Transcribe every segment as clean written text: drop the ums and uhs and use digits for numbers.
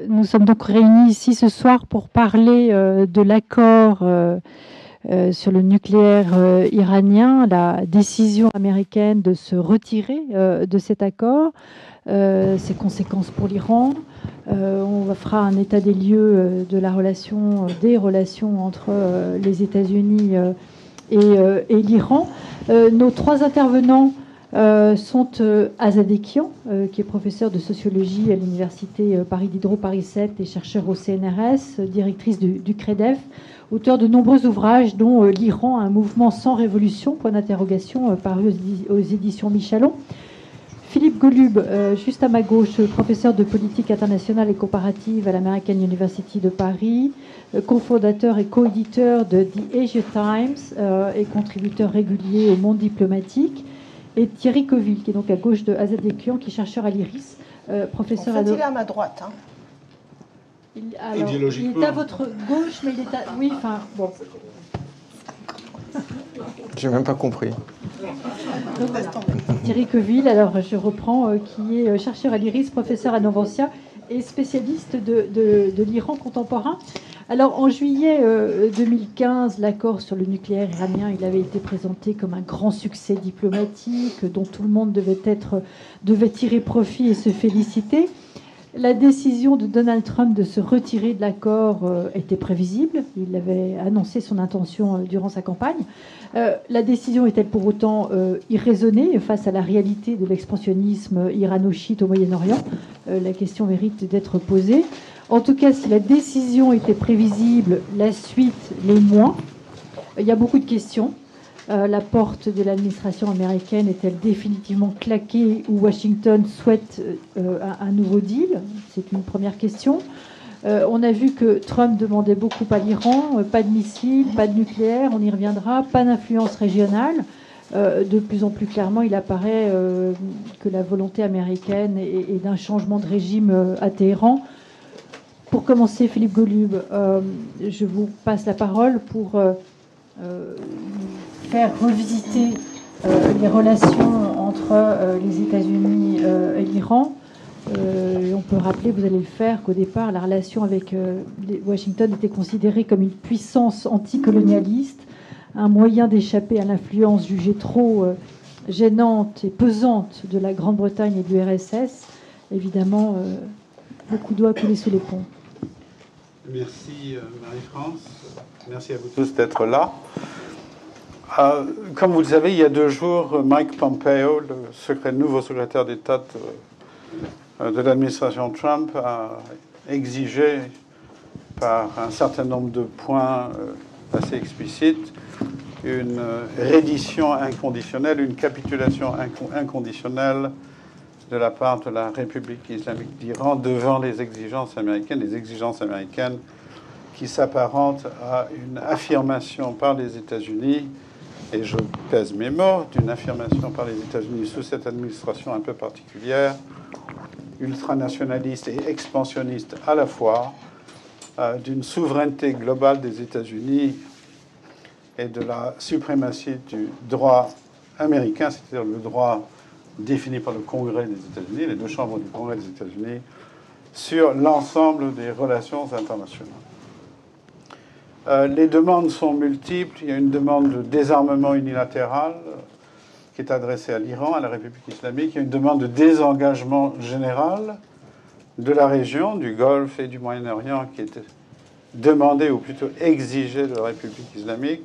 Nous sommes donc réunis ici ce soir pour parler de l'accord sur le nucléaire iranien, la décision américaine de se retirer de cet accord, ses conséquences pour l'Iran. On fera un état des lieux de la relation, des relations entre les États-Unis et l'Iran. Nos trois intervenants sont Azadekian, qui est professeur de sociologie à l'université Paris Diderot Paris 7 et chercheur au CNRS, directrice du CREDEF, auteur de nombreux ouvrages dont l'Iran, un mouvement sans révolution, point d'interrogation, paru aux éditions Michalon. Philippe Golub, juste à ma gauche, professeur de politique internationale et comparative à l'American University de Paris, cofondateur et coéditeur de The Asia Times et contributeur régulier au Monde diplomatique. Et Thierry Coville, qui est donc à gauche de Azadekian, qui est chercheur à l'IRIS, professeur en fait, il est à ma droite. Hein. Il est à votre gauche, mais il est à... Oui, enfin, bon. J'ai même pas compris. Donc, voilà. Thierry Coville, alors je reprends, qui est chercheur à l'IRIS, professeur à Novancia et spécialiste de l'Iran contemporain. Alors, en juillet 2015, l'accord sur le nucléaire iranien, il avait été présenté comme un grand succès diplomatique dont tout le monde devait tirer profit et se féliciter. La décision de Donald Trump de se retirer de l'accord était prévisible. Il avait annoncé son intention durant sa campagne. La décision est-elle pour autant irraisonnée face à la réalité de l'expansionnisme irano-chiite au Moyen-Orient? La question mérite d'être posée. En tout cas, si la décision était prévisible, la suite l'est moins. Il y a beaucoup de questions. La porte de l'administration américaine est-elle définitivement claquée ou Washington souhaite un nouveau deal? C'est une première question. On a vu que Trump demandait beaucoup à l'Iran, pas de missiles, pas de nucléaire, on y reviendra, pas d'influence régionale. De plus en plus clairement, il apparaît que la volonté américaine est d'un changement de régime à Téhéran. Pour commencer, Philippe Golub, je vous passe la parole pour faire revisiter les relations entre les États-Unis et l'Iran. On peut rappeler, vous allez le faire, qu'au départ, la relation avec Washington était considérée comme une puissance anticolonialiste, un moyen d'échapper à l'influence jugée trop gênante et pesante de la Grande-Bretagne et de l'URSS. Évidemment, beaucoup d'eau a coulé sous les ponts. Merci Marie-France. Merci à vous tous d'être là. Comme vous le savez, il y a 2 jours, Mike Pompeo, le nouveau secrétaire d'État de l'administration Trump, a exigé par un certain nombre de points assez explicites une reddition inconditionnelle, une capitulation inconditionnelle de la part de la République islamique d'Iran devant les exigences américaines qui s'apparentent à une affirmation par les États-Unis, et je pèse mes mots, d'une affirmation par les États-Unis sous cette administration un peu particulière, ultranationaliste et expansionniste à la fois, d'une souveraineté globale des États-Unis et de la suprématie du droit américain, c'est-à-dire le droit défini par le Congrès des États-Unis, les 2 chambres du Congrès des États-Unis, sur l'ensemble des relations internationales. Les demandes sont multiples. Il y a une demande de désarmement unilatéral qui est adressée à l'Iran, à la République islamique. Il y a une demande de désengagement général de la région, du Golfe et du Moyen-Orient, qui est demandée, ou plutôt exigée, de la République islamique.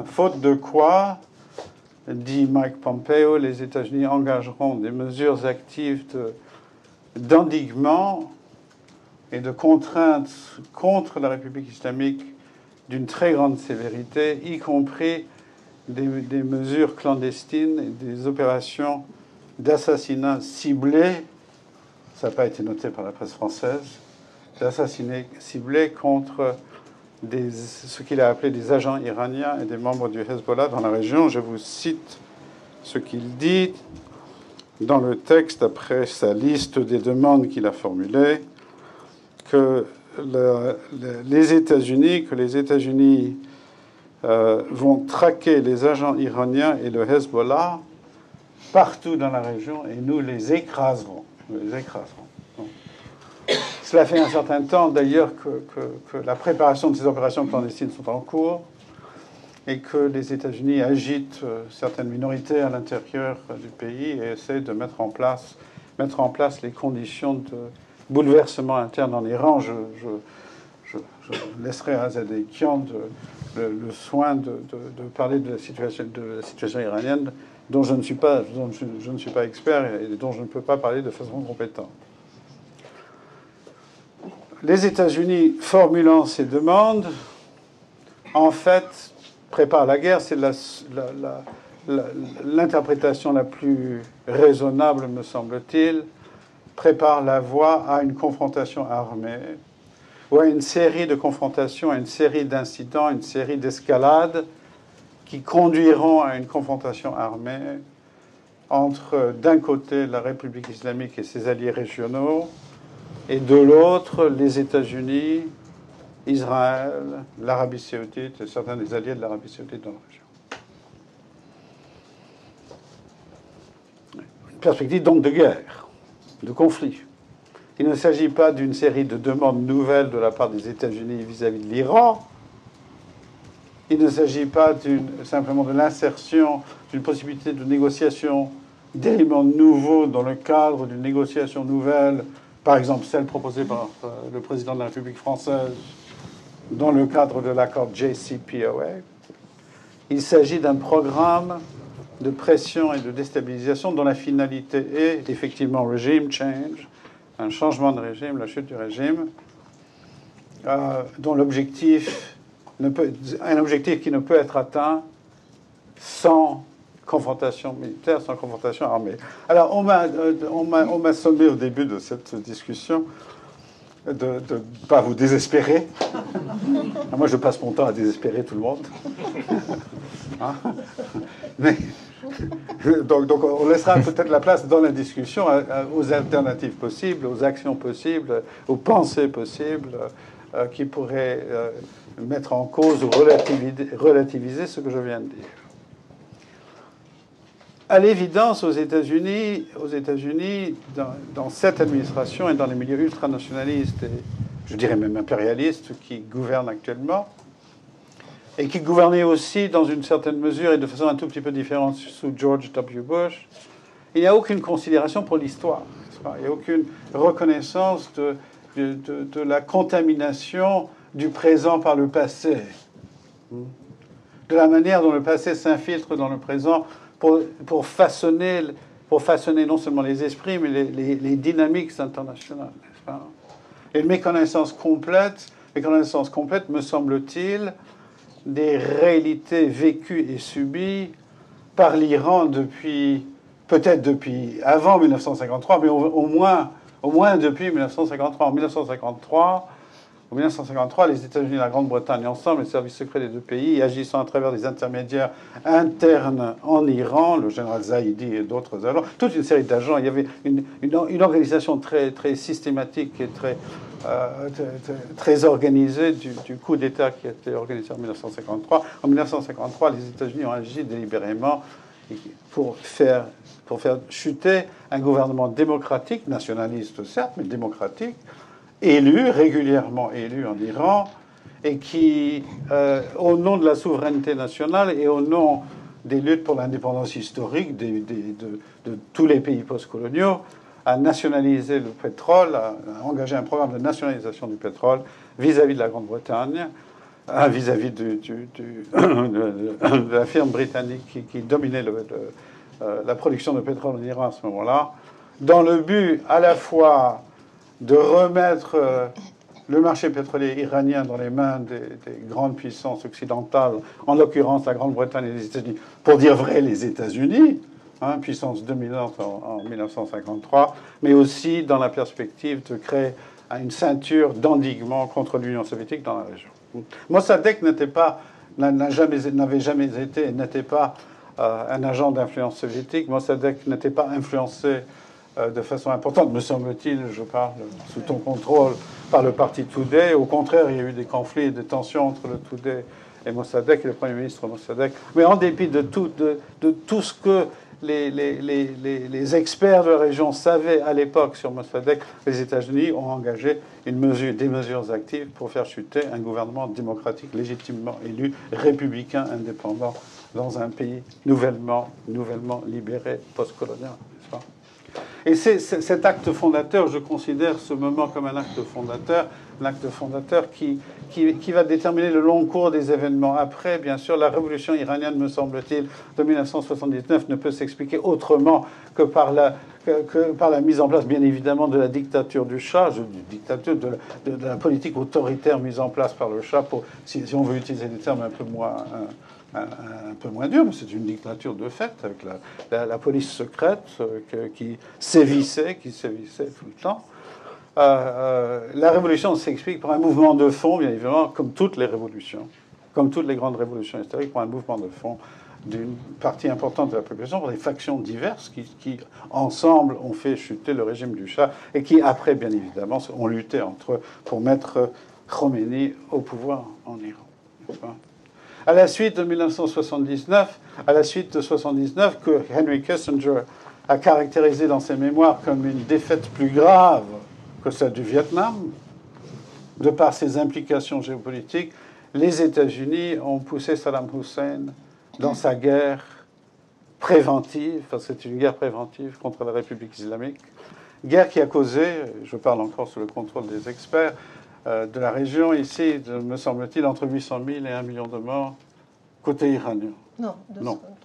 Faute de quoi, dit Mike Pompeo, les États-Unis engageront des mesures actives d'endiguement et de contrainte contre la République islamique d'une très grande sévérité, y compris des mesures clandestines et des opérations d'assassinat ciblés, ça n'a pas été noté par la presse française, d'assassinats ciblés contre ce qu'il a appelé des agents iraniens et des membres du Hezbollah dans la région. Je vous cite ce qu'il dit dans le texte après sa liste des demandes qu'il a formulées, que les États-Unis vont traquer les agents iraniens et le Hezbollah partout dans la région et nous les écraserons. Nous les écraserons. Donc, Cela fait un certain temps, d'ailleurs, que la préparation de ces opérations clandestines sont en cours et que les États-Unis agitent certaines minorités à l'intérieur du pays et essaient de mettre en place les conditions de bouleversement interne en Iran. Je laisserai à Zadekian le soin de parler de la situation iranienne dont je ne suis pas expert et dont je ne peux pas parler de façon compétente. Les États-Unis, formulant ces demandes, en fait, préparent la guerre. C'est l'interprétation la plus raisonnable, me semble-t-il, prépare la voie à une confrontation armée, ou à une série de confrontations, à une série d'incidents, une série d'escalades qui conduiront à une confrontation armée entre, d'un côté, la République islamique et ses alliés régionaux, et de l'autre, les États-Unis, Israël, l'Arabie saoudite et certains des alliés de l'Arabie saoudite dans la région. Une perspective donc de guerre, de conflit. Il ne s'agit pas d'une série de demandes nouvelles de la part des États-Unis vis-à-vis de l'Iran. Il ne s'agit pas simplement de l'insertion d'une possibilité de négociation d'éléments nouveaux dans le cadre d'une négociation nouvelle, par exemple celle proposée par le président de la République française dans le cadre de l'accord JCPOA. Il s'agit d'un programme de pression et de déstabilisation dont la finalité est effectivement regime change, un changement de régime, la chute du régime, dont l'objectif un objectif qui ne peut être atteint sans confrontation militaire, sans confrontation armée. Alors, on m'a sommé au début de cette discussion de ne pas vous désespérer. Moi, je passe mon temps à désespérer tout le monde. Hein? Mais, donc, on laissera peut-être la place dans la discussion aux alternatives possibles, aux actions possibles, aux pensées possibles qui pourraient mettre en cause ou relativiser ce que je viens de dire. À l'évidence, aux États-Unis, dans cette administration et dans les milieux ultranationalistes et je dirais même impérialistes qui gouvernent actuellement, et qui gouvernaient aussi dans une certaine mesure et de façon un tout petit peu différente sous George W. Bush, il n'y a aucune considération pour l'histoire. Il n'y a aucune reconnaissance de la contamination du présent par le passé, de la manière dont le passé s'infiltre dans le présent pour façonner non seulement les esprits, mais les dynamiques internationales. N'est-ce pas? Et une méconnaissance complète, me semble-t-il, des réalités vécues et subies par l'Iran peut-être depuis avant 1953, mais au moins depuis 1953. En 1953, les États-Unis et la Grande-Bretagne ensemble, les services secrets des deux pays, agissant à travers des intermédiaires internes en Iran, le général Zaïdi et d'autres agents, toute une série d'agents. Il y avait une organisation très, très systématique et très organisée du coup d'État qui a été organisé en 1953. En 1953, les États-Unis ont agi délibérément pour faire chuter un gouvernement démocratique, nationaliste certes, mais démocratique, régulièrement élu en Iran, et qui, au nom de la souveraineté nationale et au nom des luttes pour l'indépendance historique de tous les pays postcoloniaux, a nationalisé le pétrole, a engagé un programme de nationalisation du pétrole vis-à-vis de la Grande-Bretagne, vis-à-vis de la firme britannique qui dominait la production de pétrole en Iran à ce moment-là, dans le but à la fois de remettre le marché pétrolier iranien dans les mains des grandes puissances occidentales, en l'occurrence la Grande-Bretagne et les États-Unis, pour dire vrai les États-Unis, puissance dominante en 1953, mais aussi dans la perspective de créer une ceinture d'endiguement contre l'Union soviétique dans la région. Mossadegh n'avait jamais été et n'était pas un agent d'influence soviétique. Mossadegh n'était pas influencé de façon importante, me semble-t-il, je parle sous ton contrôle, par le parti Today. Au contraire, il y a eu des conflits et des tensions entre le Today et Mossadegh et le Premier ministre Mossadegh. Mais en dépit de tout ce que les experts de la région savaient à l'époque sur Mossadegh, les États-Unis ont engagé des mesures actives pour faire chuter un gouvernement démocratique légitimement élu, républicain, indépendant, dans un pays nouvellement libéré, postcolonial. Et c'est cet acte fondateur, je considère ce moment comme un acte fondateur qui va déterminer le long cours des événements. Après, bien sûr, la révolution iranienne, me semble-t-il, de 1979 ne peut s'expliquer autrement que par la mise en place, bien évidemment, de la dictature du Shah, de la politique autoritaire mise en place par le Shah, si on veut utiliser des termes un peu moins durs, mais c'est une dictature de fait, avec la police secrète qui sévissait tout le temps. La révolution s'explique par un mouvement de fond, bien évidemment, comme toutes les révolutions, comme toutes les grandes révolutions historiques, par un mouvement de fond d'une partie importante de la population, par des factions diverses qui ensemble, ont fait chuter le régime du Shah et qui, après, bien évidemment, ont lutté entre eux pour mettre Khomeini au pouvoir en Iran. À la suite de 1979, que Henry Kissinger a caractérisé dans ses mémoires comme une défaite plus grave que celle du Vietnam, de par ses implications géopolitiques, les États-Unis ont poussé Saddam Hussein dans sa guerre préventive, c'est une guerre préventive contre la République islamique, guerre qui a causé, je parle encore sous le contrôle des experts de la région ici, me semble-t-il, entre 800 000 et 1 million de morts côté iranien. Non,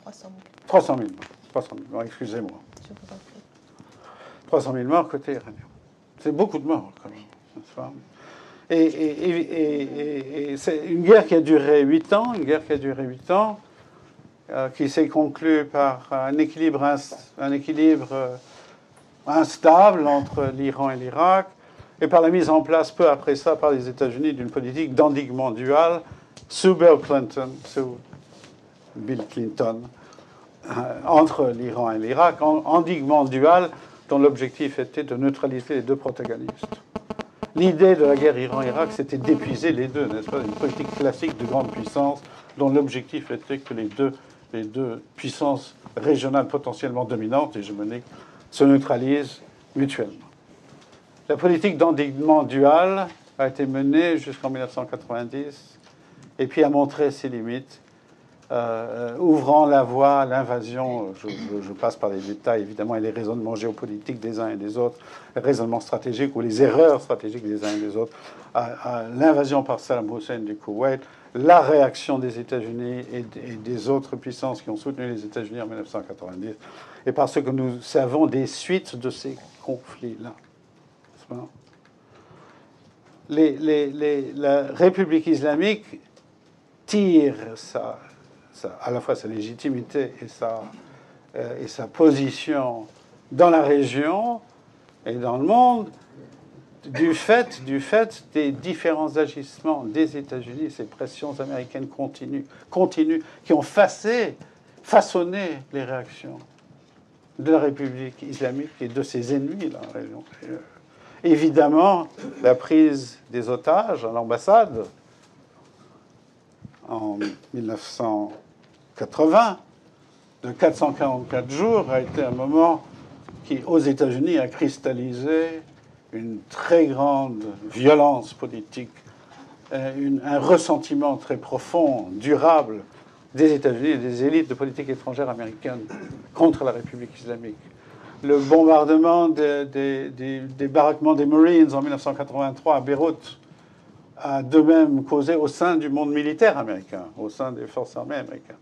300 000. 300 000 morts. 300 000 morts, excusez-moi. 300 000 morts côté iranien. C'est beaucoup de morts, quand même, n'est-ce pas ? Et c'est une guerre qui a duré 8 ans, qui s'est conclue par un équilibre instable entre l'Iran et l'Irak, et par la mise en place, peu après ça, par les États-Unis, d'une politique d'endiguement dual sous Bill Clinton, entre l'Iran et l'Irak, endiguement dual dont l'objectif était de neutraliser les deux protagonistes. L'idée de la guerre Iran-Irak, c'était d'épuiser les deux, n'est-ce pas ? Une politique classique de grande puissance dont l'objectif était que les deux puissances régionales potentiellement dominantes, hégémoniques, se neutralisent mutuellement. La politique d'endiguement dual a été menée jusqu'en 1990 et puis a montré ses limites, ouvrant la voie à l'invasion. Je passe par les détails, évidemment, et les raisonnements géopolitiques des uns et des autres, les raisonnements stratégiques ou les erreurs stratégiques des uns et des autres, à l'invasion par Saddam Hussein du Koweït, la réaction des États-Unis et des autres puissances qui ont soutenu les États-Unis en 1990, et parce que nous savons des suites de ces conflits-là. La République islamique tire à la fois sa légitimité et sa position dans la région et dans le monde du fait des différents agissements des États-Unis, ces pressions américaines continues qui ont façonné les réactions de la République islamique et de ses ennemis dans la région. Évidemment, la prise des otages à l'ambassade en 1980 de 444 jours a été un moment qui, aux États-Unis, a cristallisé une très grande violence politique, un ressentiment très profond, durable des États-Unis et des élites de politique étrangère américaine contre la République islamique. Le bombardement des baraquements des Marines en 1983 à Beyrouth a de même causé au sein du monde militaire américain, au sein des forces armées américaines,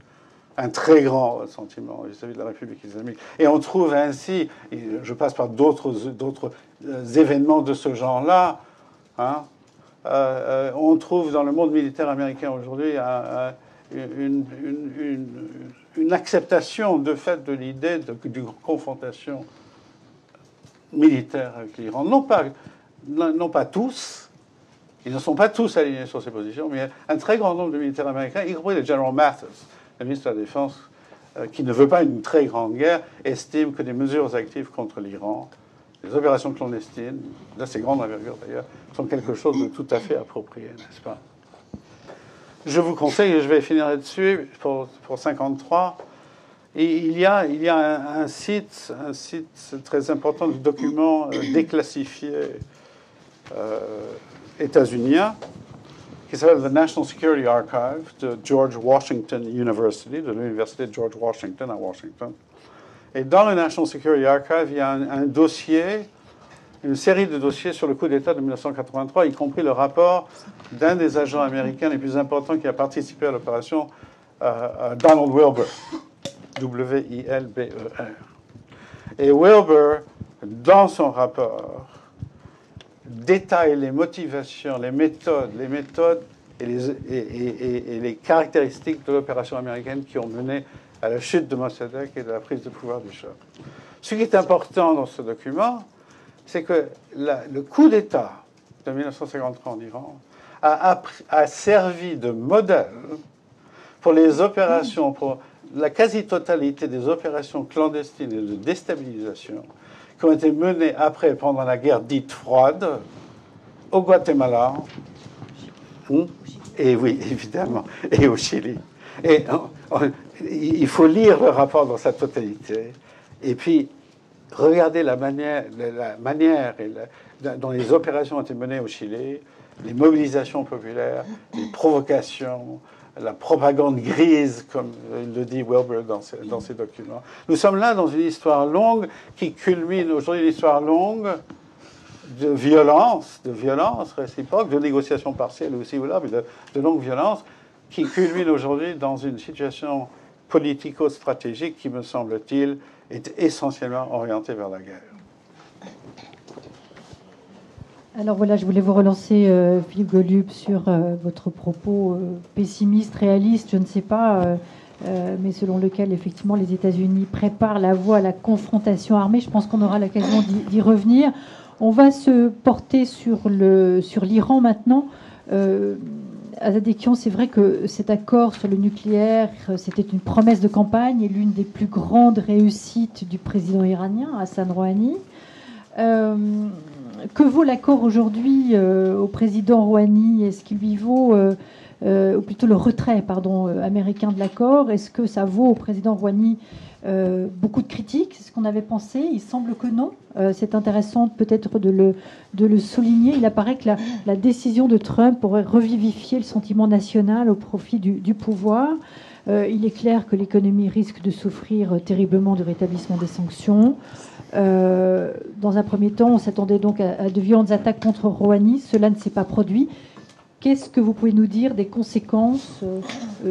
un très grand ressentiment vis-à-vis de la République islamique. Et on trouve ainsi, je passe par d'autres événements de ce genre-là, on trouve dans le monde militaire américain aujourd'hui une acceptation de fait de l'idée d'une confrontation militaire avec l'Iran. Non pas tous, ils ne sont pas tous alignés sur ces positions, mais un très grand nombre de militaires américains, y compris le General Mathers, le ministre de la Défense, qui ne veut pas une très grande guerre, estime que des mesures actives contre l'Iran, les opérations clandestines, d'assez grande envergure d'ailleurs, sont quelque chose de tout à fait approprié, n'est-ce pas ? Je vous conseille, et je vais finir là-dessus, pour 53, Et il y a un site très important de documents déclassifiés états-uniens qui s'appelle the National Security Archive de George Washington University, de l'université de George Washington à Washington. Et dans le National Security Archive, il y a un dossier, une série de dossiers sur le coup d'État de 1983, y compris le rapport d'un des agents américains les plus importants qui a participé à l'opération, Donald Wilbur, W-I-L-B-E-R. Et Wilbur, dans son rapport, détaille les motivations, les méthodes et les caractéristiques de l'opération américaine qui ont mené à la chute de Mossadegh et de la prise de pouvoir du Shah. Ce qui est important dans ce document, c'est que le coup d'État de 1953 en Iran a servi de modèle pour les opérations, pour la quasi-totalité des opérations clandestines et de déstabilisation qui ont été menées après, pendant la guerre dite froide, au Guatemala, et oui, évidemment, et au Chili. Et il faut lire le rapport dans sa totalité, et puis regarder la manière dont les opérations ont été menées au Chili, les mobilisations populaires, les provocations, la propagande grise, comme le dit Wilbur dans ses documents. Nous sommes là dans une histoire longue qui culmine aujourd'hui, une histoire longue de violence réciproque, de négociations partielles aussi ou là, mais de longue violence, qui culmine aujourd'hui dans une situation politico-stratégique qui, me semble-t-il, est essentiellement orientée vers la guerre. Alors voilà, je voulais vous relancer, Philippe Golub, sur votre propos pessimiste, réaliste, je ne sais pas, mais selon lequel, effectivement, les États-Unis préparent la voie à la confrontation armée. Je pense qu'on aura l'occasion d'y revenir. On va se porter sur l'Iran maintenant. Azadekian, c'est vrai que cet accord sur le nucléaire, c'était une promesse de campagne et l'une des plus grandes réussites du président iranien, Hassan Rouhani. Que vaut l'accord aujourd'hui au président Rouhani? Est-ce qu'il lui vaut, ou plutôt le retrait, américain de l'accord? Est-ce que ça vaut au président Rouhani beaucoup de critiques? C'est ce qu'on avait pensé. Il semble que non. C'est intéressant peut-être de le souligner. Il apparaît que la décision de Trump pourrait revivifier le sentiment national au profit du pouvoir. Il est clair que l'économie risque de souffrir terriblement du rétablissement des sanctions. Dans un premier temps, on s'attendait donc à de violentes attaques contre Rouhani. Cela ne s'est pas produit. Qu'est-ce que vous pouvez nous dire des conséquences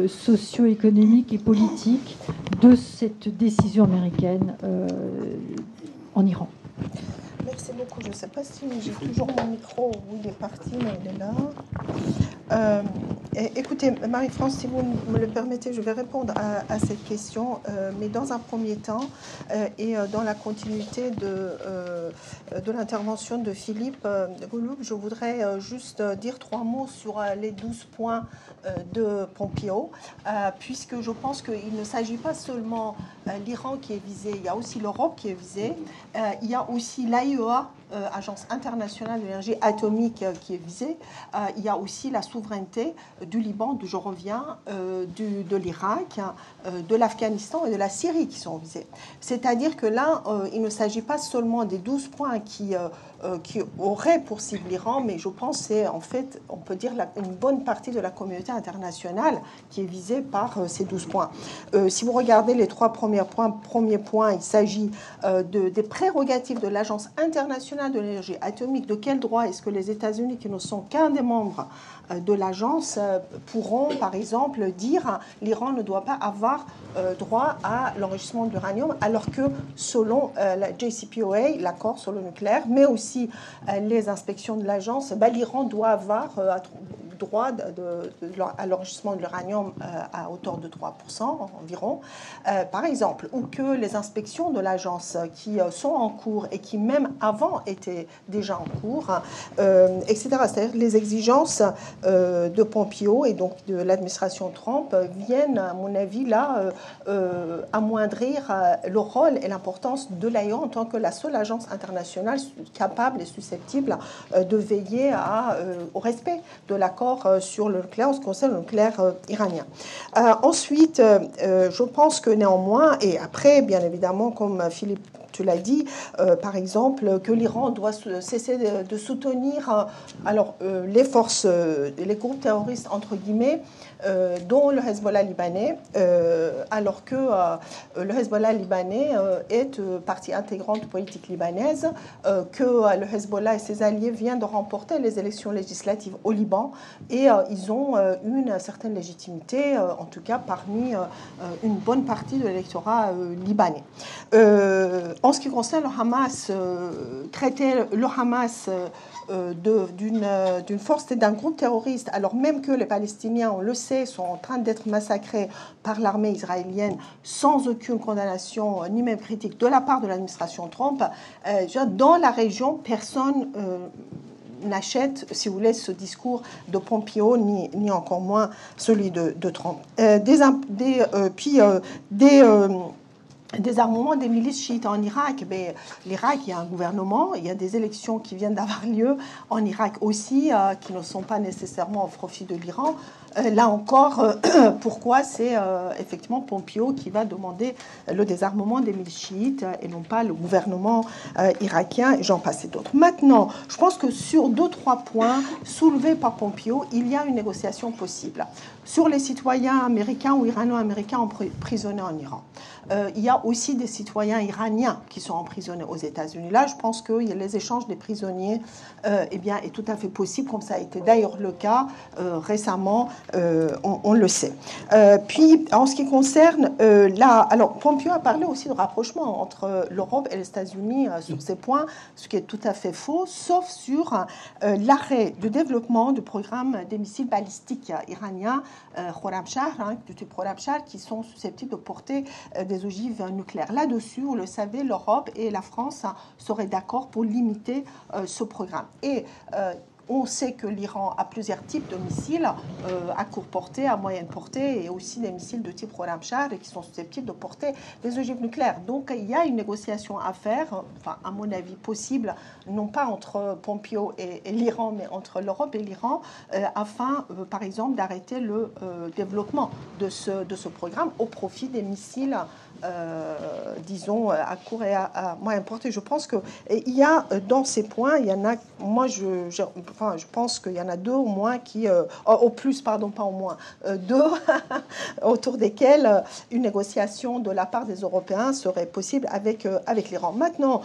socio-économiques et politiques de cette décision américaine en Iran? Merci beaucoup. Je ne sais pas si j'ai toujours mon micro ou il est parti, mais il est là. Écoutez, Marie-France, si vous me le permettez, je vais répondre à cette question, mais dans un premier temps, et dans la continuité de l'intervention de Philippe Golub, je voudrais juste dire 3 mots sur les 12 points de Pompeo, puisque je pense qu'il ne s'agit pas seulement l'Iran qui est visé, il y a aussi l'Europe qui est visée, il y a aussi l'AIEA, Agence internationale de l'énergie atomique, qui est visée, il y a aussi la souveraineté du Liban, d'où je reviens, de l'Irak, de l'Afghanistan et de la Syrie qui sont visés. C'est-à-dire que là, il ne s'agit pas seulement des 12 points qui auraient pour cible l'Iran, mais je pense que c'est en fait, on peut dire, une bonne partie de la communauté internationale qui est visée par ces 12 points. Si vous regardez les 3 premiers points, premier point, il s'agit des prérogatives de l'Agence internationale de l'énergie atomique. De quel droit est-ce que les États-Unis, qui ne sont qu'un des membres de l'agence, pourront, par exemple, dire l'Iran ne doit pas avoir droit à l'enrichissement de l'uranium, alors que selon la JCPOA, l'accord sur le nucléaire, mais aussi les inspections de l'agence, l'Iran doit avoir droit à l'enrichissement de l'uranium à hauteur de 3% environ, par exemple, ou que les inspections de l'agence qui sont en cours et qui même avant étaient déjà en cours, etc. C'est-à-dire les exigences de Pompeo et donc de l'administration Trump viennent, à mon avis, là, amoindrir le rôle et l'importance de l'AIEA en tant que la seule agence internationale capable et susceptible de veiller au respect de l'accord d'accord sur le nucléaire en ce qui concerne le nucléaire iranien. Ensuite, je pense que néanmoins, et après, bien évidemment, comme Philippe, tu l'as dit, par exemple, que l'Iran doit cesser de soutenir les forces, les groupes terroristes, entre guillemets, dont le Hezbollah libanais, alors que le Hezbollah libanais est partie intégrante politique libanaise, que le Hezbollah et ses alliés viennent de remporter les élections législatives au Liban et ils ont une certaine légitimité, en tout cas parmi une bonne partie de l'électorat libanais. En ce qui concerne le Hamas, traiter le Hamas d'une force et d'un groupe terroriste, alors même que les Palestiniens, on le sait, sont en train d'être massacrés par l'armée israélienne sans aucune condamnation ni même critique de la part de l'administration Trump, dans la région, personne n'achète, si vous voulez, ce discours de Pompeo, ni encore moins celui de Trump. Désarmement des milices chiites en Irak. Mais l'Irak, il y a un gouvernement, il y a des élections qui viennent d'avoir lieu en Irak aussi, qui ne sont pas nécessairement au profit de l'Iran. Là encore, pourquoi c'est effectivement Pompeo qui va demander le désarmement des milices chiites et non pas le gouvernement irakien, et j'en passe et d'autres. Maintenant, je pense que sur 2-3 points soulevés par Pompeo, il y a une négociation possible. Sur les citoyens américains ou irano-américains emprisonnés en Iran. Il y a aussi des citoyens iraniens qui sont emprisonnés aux États-Unis. Là, je pense que les échanges des prisonniers est tout à fait possible, comme ça a été d'ailleurs le cas récemment, on le sait. Puis, en ce qui concerne alors Pompeo a parlé aussi de rapprochement entre l'Europe et les États-Unis sur ces points, ce qui est tout à fait faux, sauf sur l'arrêt du développement du programme des missiles balistiques iraniens Khorramshahr, du type Khorramshahr, qui sont susceptibles de porter des ogives nucléaires. Là-dessus, vous le savez, l'Europe et la France seraient d'accord pour limiter ce programme. Et on sait que l'Iran a plusieurs types de missiles à courte portée, à moyenne portée, et aussi des missiles de type Khorramshahr qui sont susceptibles de porter des ogives nucléaires. Donc il y a une négociation à faire, enfin à mon avis possible, non pas entre Pompeo et l'Iran, mais entre l'Europe et l'Iran, afin, par exemple, d'arrêter le développement de ce programme au profit des missiles disons, à court et à moyen portée. Je pense qu'il y a dans ces points, il y en a, moi je pense qu'il y en a 2 au moins au plus, pardon, pas au moins, 2 autour desquels une négociation de la part des Européens serait possible avec l'Iran. Maintenant,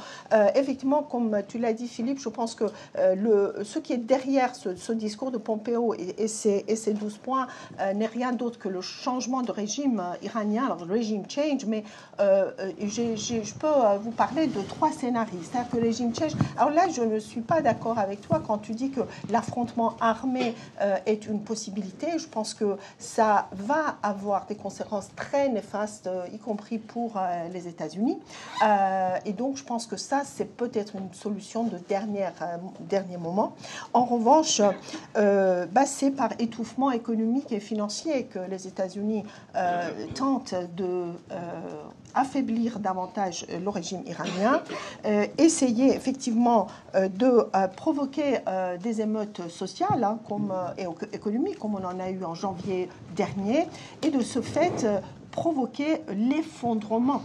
effectivement, comme tu l'as dit, Philippe, je pense que ce qui est derrière ce discours de Pompeo et ces 12 points n'est rien d'autre que le changement de régime iranien, alors le régime change, mais je peux vous parler de 3 scénarios. C'est-à-dire que le régime change. Alors là, je ne suis pas d'accord avec toi quand tu dis que l'affrontement armé est une possibilité. Je pense que ça va avoir des conséquences très néfastes, y compris pour les États-Unis. Et donc, je pense que ça, c'est peut-être une solution de dernier moment. En revanche, c'est par étouffement économique et financier que les États-Unis tentent de affaiblir davantage le régime iranien, essayer effectivement de provoquer des émeutes sociales et économiques, comme on en a eu en janvier dernier, et de ce fait provoquer l'effondrement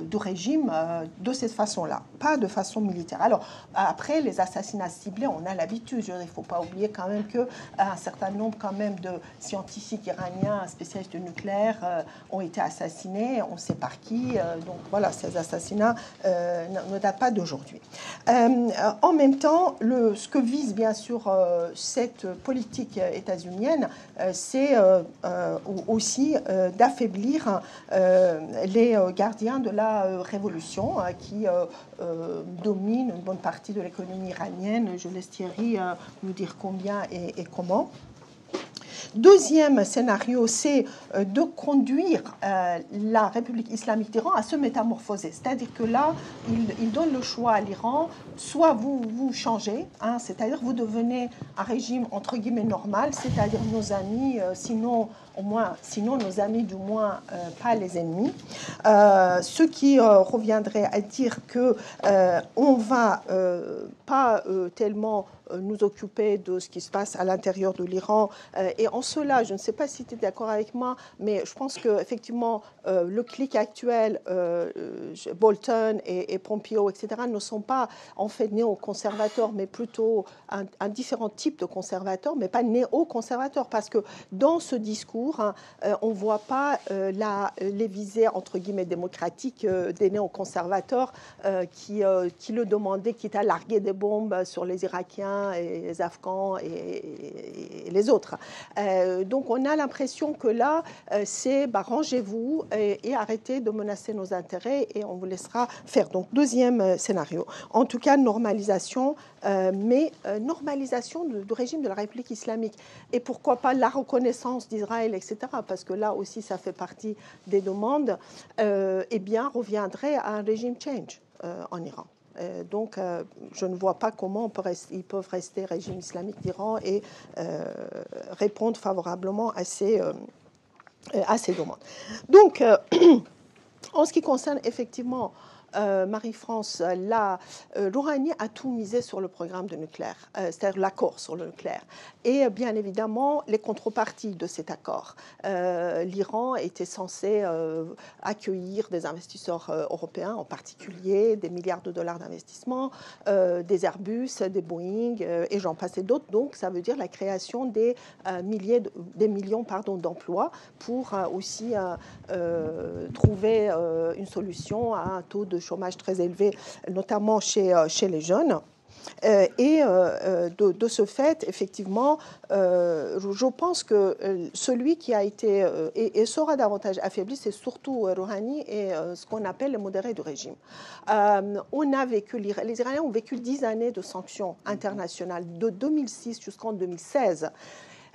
du régime de cette façon-là, pas de façon militaire. Alors, après, les assassinats ciblés, on a l'habitude. Il ne faut pas oublier quand même qu'un certain nombre quand même de scientifiques iraniens, spécialistes du nucléaire, ont été assassinés. On sait par qui. Donc voilà, ces assassinats ne datent pas d'aujourd'hui. En même temps, ce que vise bien sûr cette politique états-unienne, c'est aussi d'affaiblir les gardiens de la révolution qui domine une bonne partie de l'économie iranienne. Je laisse Thierry nous dire combien et comment. Deuxième scénario, c'est de conduire la République islamique d'Iran à se métamorphoser. C'est-à-dire que là, il donne le choix à l'Iran, soit vous changez, c'est-à-dire vous devenez un régime entre guillemets normal, c'est-à-dire nos amis, sinon au moins, sinon nos amis, du moins pas les ennemis. Ce qui reviendrait à dire que on va pas tellement nous occuper de ce qui se passe à l'intérieur de l'Iran. Et en cela, je ne sais pas si tu es d'accord avec moi, mais je pense qu'effectivement, le clic actuel, Bolton et Pompeo, etc., ne sont pas en fait néoconservateurs, mais plutôt un différent type de conservateurs, mais pas néoconservateurs, parce que dans ce discours, hein, on ne voit pas les visées, entre guillemets, démocratiques des néoconservateurs qui le demandaient, quitte à larguer des bombes sur les Irakiens et les Afghans et les autres. Donc on a l'impression que là, c'est rangez-vous et arrêtez de menacer nos intérêts et on vous laissera faire. Donc deuxième scénario. En tout cas, normalisation, mais normalisation du régime de la République islamique. Et pourquoi pas la reconnaissance d'Israël, etc. Parce que là aussi, ça fait partie des demandes, eh bien, reviendrait à un régime change en Iran. Donc, je ne vois pas comment ils peuvent rester régime islamique d'Iran et répondre favorablement à ces demandes. Donc, en ce qui concerne effectivement Marie-France, Rouhani a tout misé sur le programme de nucléaire, c'est-à-dire l'accord sur le nucléaire. Et bien évidemment, les contreparties de cet accord. L'Iran était censé accueillir des investisseurs européens, en particulier des milliards de dollars d'investissement, des Airbus, des Boeing, et j'en passe et d'autres. Donc, ça veut dire la création des millions d'emplois pour aussi trouver une solution à un taux de chômage très élevé, notamment chez les jeunes. De ce fait, effectivement, je pense que celui qui a été et sera davantage affaibli, c'est surtout Rouhani et ce qu'on appelle les modérés du régime. Les Iraniens ont vécu 10 années de sanctions internationales, de 2006 jusqu'en 2016.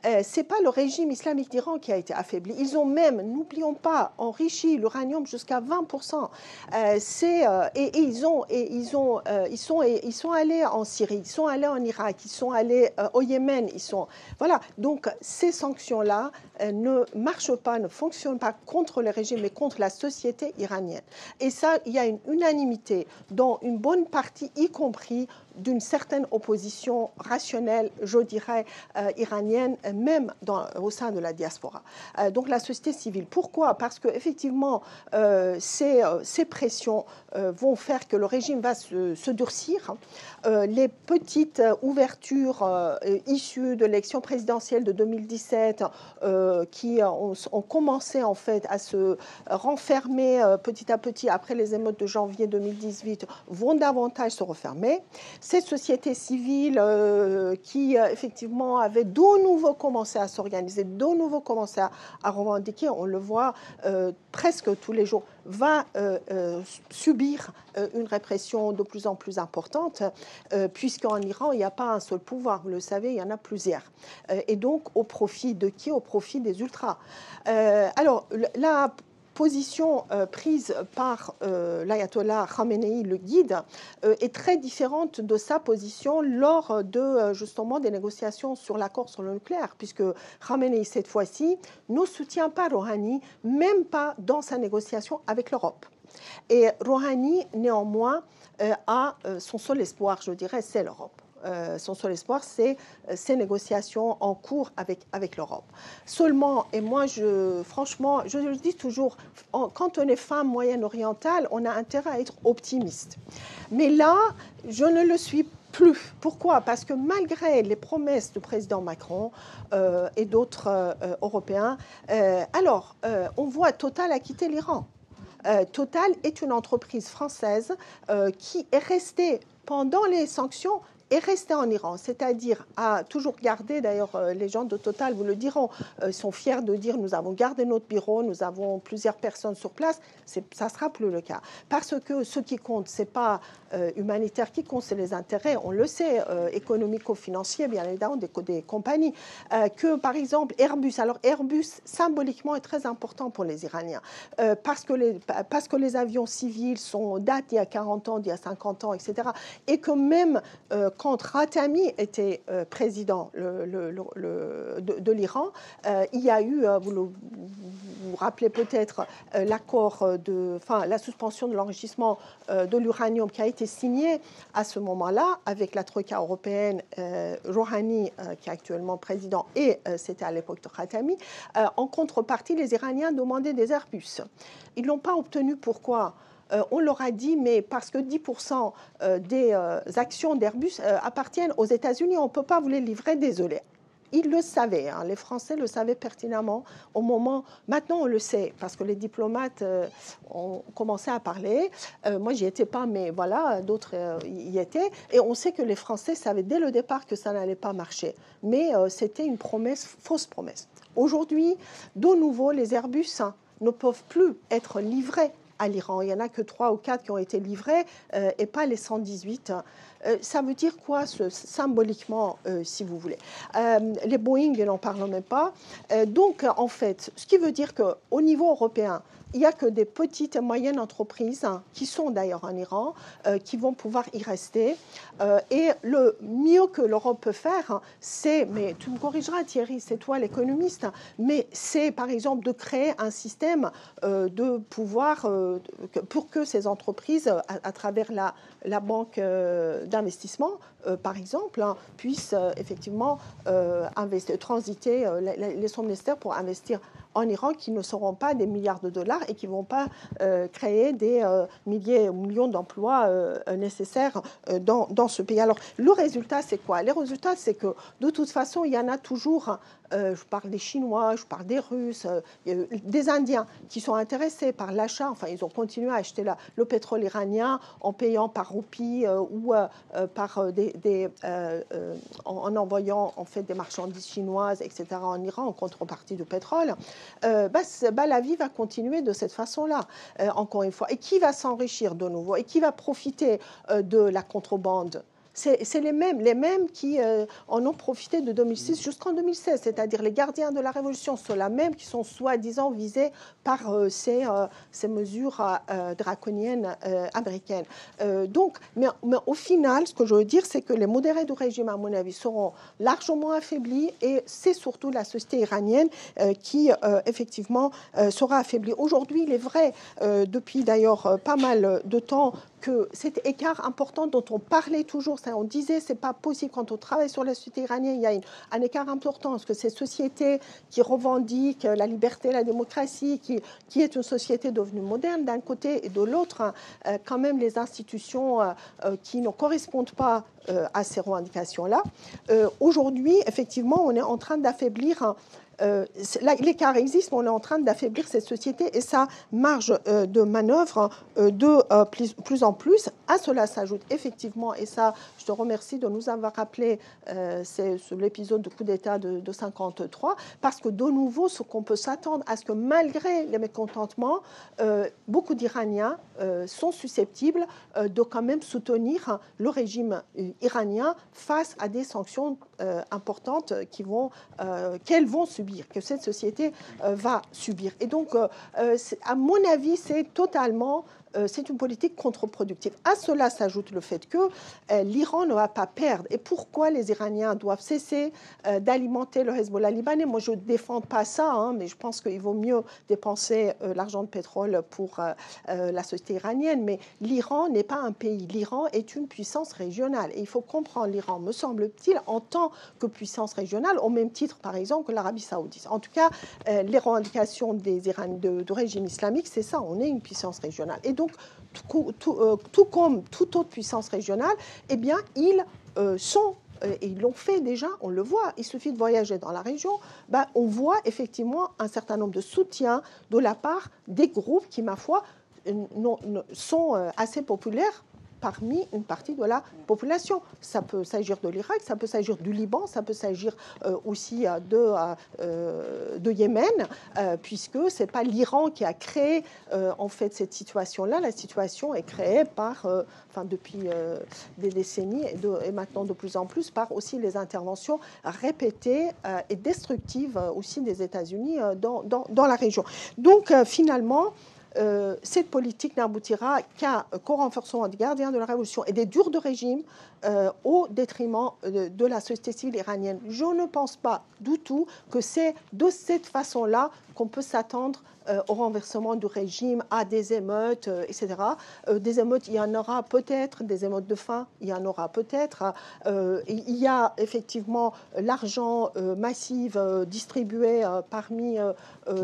Ce n'est pas le régime islamique d'Iran qui a été affaibli. Ils ont même, n'oublions pas, enrichi l'uranium jusqu'à 20%. Ils sont allés en Syrie, ils sont allés en Irak, ils sont allés au Yémen. Voilà. Donc ces sanctions-là ne marchent pas, ne fonctionnent pas contre le régime, mais contre la société iranienne. Et ça, il y a une unanimité dans une bonne partie, y compris d'une certaine opposition rationnelle, je dirais, iranienne, même au sein de la diaspora. Donc la société civile. Pourquoi ? Parce qu'effectivement, ces pressions vont faire que le régime va se durcir. Les petites ouvertures issues de l'élection présidentielle de 2017 qui ont commencé en fait à se renfermer petit à petit après les émeutes de janvier 2018 vont davantage se refermer. Cette société civile qui effectivement avait de nouveau commencé à s'organiser, de nouveau commencé à revendiquer, on le voit presque tous les jours, va subir une répression de plus en plus importante, puisqu'en Iran, il n'y a pas un seul pouvoir, vous le savez, il y en a plusieurs. Et donc, au profit de qui ? Au profit des ultras. Alors, la position prise par l'ayatollah Khamenei, le guide, est très différente de sa position lors de justement des négociations sur l'accord sur le nucléaire, puisque Khamenei, cette fois-ci, ne soutient pas Rouhani, même pas dans sa négociation avec l'Europe. Et Rouhani, néanmoins, a son seul espoir, je dirais, c'est l'Europe. Son seul espoir, c'est ces négociations en cours avec l'Europe. Seulement, et moi, franchement, je le dis toujours, quand on est femme moyenne-orientale, on a intérêt à être optimiste. Mais là, je ne le suis plus. Pourquoi ? Parce que malgré les promesses du président Macron et d'autres Européens, on voit Total a quitté l'Iran. Total est une entreprise française qui est restée pendant les sanctions est resté en Iran, c'est-à-dire a toujours gardé, d'ailleurs les gens de Total vous le diront, sont fiers de dire nous avons gardé notre bureau, nous avons plusieurs personnes sur place, ça ne sera plus le cas. Parce que ce qui compte, ce n'est pas humanitaire qui compte, c'est les intérêts, on le sait, économico-financiers, bien évidemment, des compagnies. Que par exemple Airbus, alors Airbus symboliquement est très important pour les Iraniens, parce que les avions civils datent d'il y a 40 ans, d'il y a 50 ans, etc. Et que même quand Khatami était président de l'Iran, il y a eu, vous vous rappelez peut-être, la suspension de l'enrichissement de l'uranium qui a été signé à ce moment-là avec la Troïka européenne, Rouhani, qui est actuellement président, et c'était à l'époque de Khatami. En contrepartie, les Iraniens demandaient des Airbus. Ils ne l'ont pas obtenu. Pourquoi ? On leur a dit, mais parce que 10% des actions d'Airbus appartiennent aux États-Unis, on ne peut pas vous les livrer, désolé. Ils le savaient, hein, les Français le savaient pertinemment au moment... Maintenant, on le sait, parce que les diplomates ont commencé à parler. Moi, j'y étais pas, mais voilà, d'autres y étaient. Et on sait que les Français savaient dès le départ que ça n'allait pas marcher. Mais c'était une promesse, fausse promesse. Aujourd'hui, de nouveau, les Airbus ne peuvent plus être livrés à l'Iran. Il n'y en a que 3 ou 4 qui ont été livrés et pas les 118. Ça veut dire quoi, symboliquement, si vous voulez? Les Boeing, n'en parlons même pas. Donc, en fait, ce qui veut dire qu'au niveau européen, il n'y a que des petites et moyennes entreprises, qui sont d'ailleurs en Iran, qui vont pouvoir y rester. Et le mieux que l'Europe peut faire, c'est, mais tu me corrigeras Thierry, c'est toi l'économiste, mais c'est par exemple de créer un système de pouvoir, pour que ces entreprises, à travers la banque d'investissement, par exemple, puissent effectivement transiter les sommes nécessaires pour investir en Iran, qui ne seront pas des milliards de dollars et qui ne vont pas créer des milliers ou millions d'emplois nécessaires dans ce pays. Alors, le résultat, c'est quoi? Le résultat, c'est que de toute façon, il y en a toujours, je parle des Chinois, je parle des Russes, des Indiens qui sont intéressés par l'achat, enfin, ils ont continué à acheter le pétrole iranien en payant par roupie ou par en envoyant en fait des marchandises chinoises, etc., en Iran en contrepartie du pétrole. La vie va continuer de cette façon-là, encore une fois. Et qui va s'enrichir de nouveau? Et qui va profiter de la contrebande? C'est les mêmes qui en ont profité de 2006 jusqu'en 2016, c'est-à-dire les gardiens de la révolution sont les mêmes qui sont soi-disant visés par ces mesures draconiennes américaines. Mais au final, ce que je veux dire, c'est que les modérés du régime, à mon avis, seront largement affaiblis et c'est surtout la société iranienne qui, effectivement, sera affaiblie. Aujourd'hui, il est vrai, depuis d'ailleurs pas mal de temps, que cet écart important dont on parlait toujours, on disait c'est pas possible quand on travaille sur la société iranienne, il y a un écart important parce que ces sociétés qui revendiquent la liberté, la démocratie, qui est une société devenue moderne d'un côté et de l'autre, quand même les institutions qui ne correspondent pas à ces revendications-là. Aujourd'hui, effectivement, on est en train d'affaiblir. L'écart existe, mais on est en train d'affaiblir cette société et sa marge de manœuvre de plus en plus. À cela s'ajoute effectivement, et ça, je te remercie de nous avoir rappelé, c'est l'épisode de coup d'État de 1953, parce que de nouveau, ce qu'on peut s'attendre à ce que malgré les mécontentements, beaucoup d'Iraniens sont susceptibles de quand même soutenir le régime iranien face à des sanctions importantes qu'elles vont subir, que cette société va subir. Et donc, à mon avis, c'est une politique contre-productive. À cela s'ajoute le fait que l'Iran ne va pas perdre. Et pourquoi les Iraniens doivent cesser d'alimenter le Hezbollah libanais? Moi, je ne défends pas ça, mais je pense qu'il vaut mieux dépenser l'argent de pétrole pour la société iranienne. Mais l'Iran n'est pas un pays. L'Iran est une puissance régionale. Et il faut comprendre l'Iran, me semble-t-il, en tant que puissance régionale, au même titre, par exemple, que l'Arabie saoudite. En tout cas, les revendications des Iraniens du régime islamique, c'est ça, on est une puissance régionale. Et donc, tout comme toute autre puissance régionale, eh bien, ils sont, et ils l'ont fait déjà, on le voit, il suffit de voyager dans la région, on voit effectivement un certain nombre de soutiens de la part des groupes qui, ma foi, sont assez populaires parmi une partie de la population. Ça peut s'agir de l'Irak, ça peut s'agir du Liban, ça peut s'agir aussi de Yémen, puisque ce n'est pas l'Iran qui a créé en fait cette situation-là. La situation est créée depuis des décennies et maintenant de plus en plus par aussi les interventions répétées et destructives aussi des États-Unis dans la région. Donc finalement, cette politique n'aboutira qu'au renforcement des gardiens de la révolution et des durs de régime au détriment de la société civile iranienne. Je ne pense pas du tout que c'est de cette façon-là qu'on peut s'attendre au renversement du régime, à des émeutes, etc. Des émeutes, il y en aura peut-être, des émeutes de faim, il y en aura peut-être. Il y a effectivement l'argent massif distribué parmi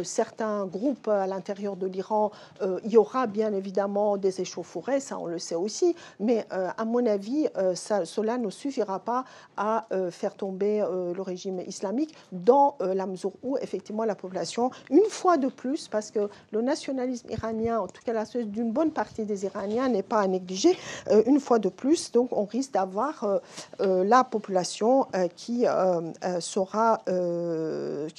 certains groupes à l'intérieur de l'Iran. Il y aura bien évidemment des échauffourées, ça on le sait aussi, mais à mon avis, cela ne suffira pas à faire tomber le régime islamique dans la mesure où effectivement la population, une fois de plus, parce que le nationalisme iranien, en tout cas la chose d'une bonne partie des Iraniens, n'est pas à négliger, une fois de plus, donc on risque d'avoir la population qui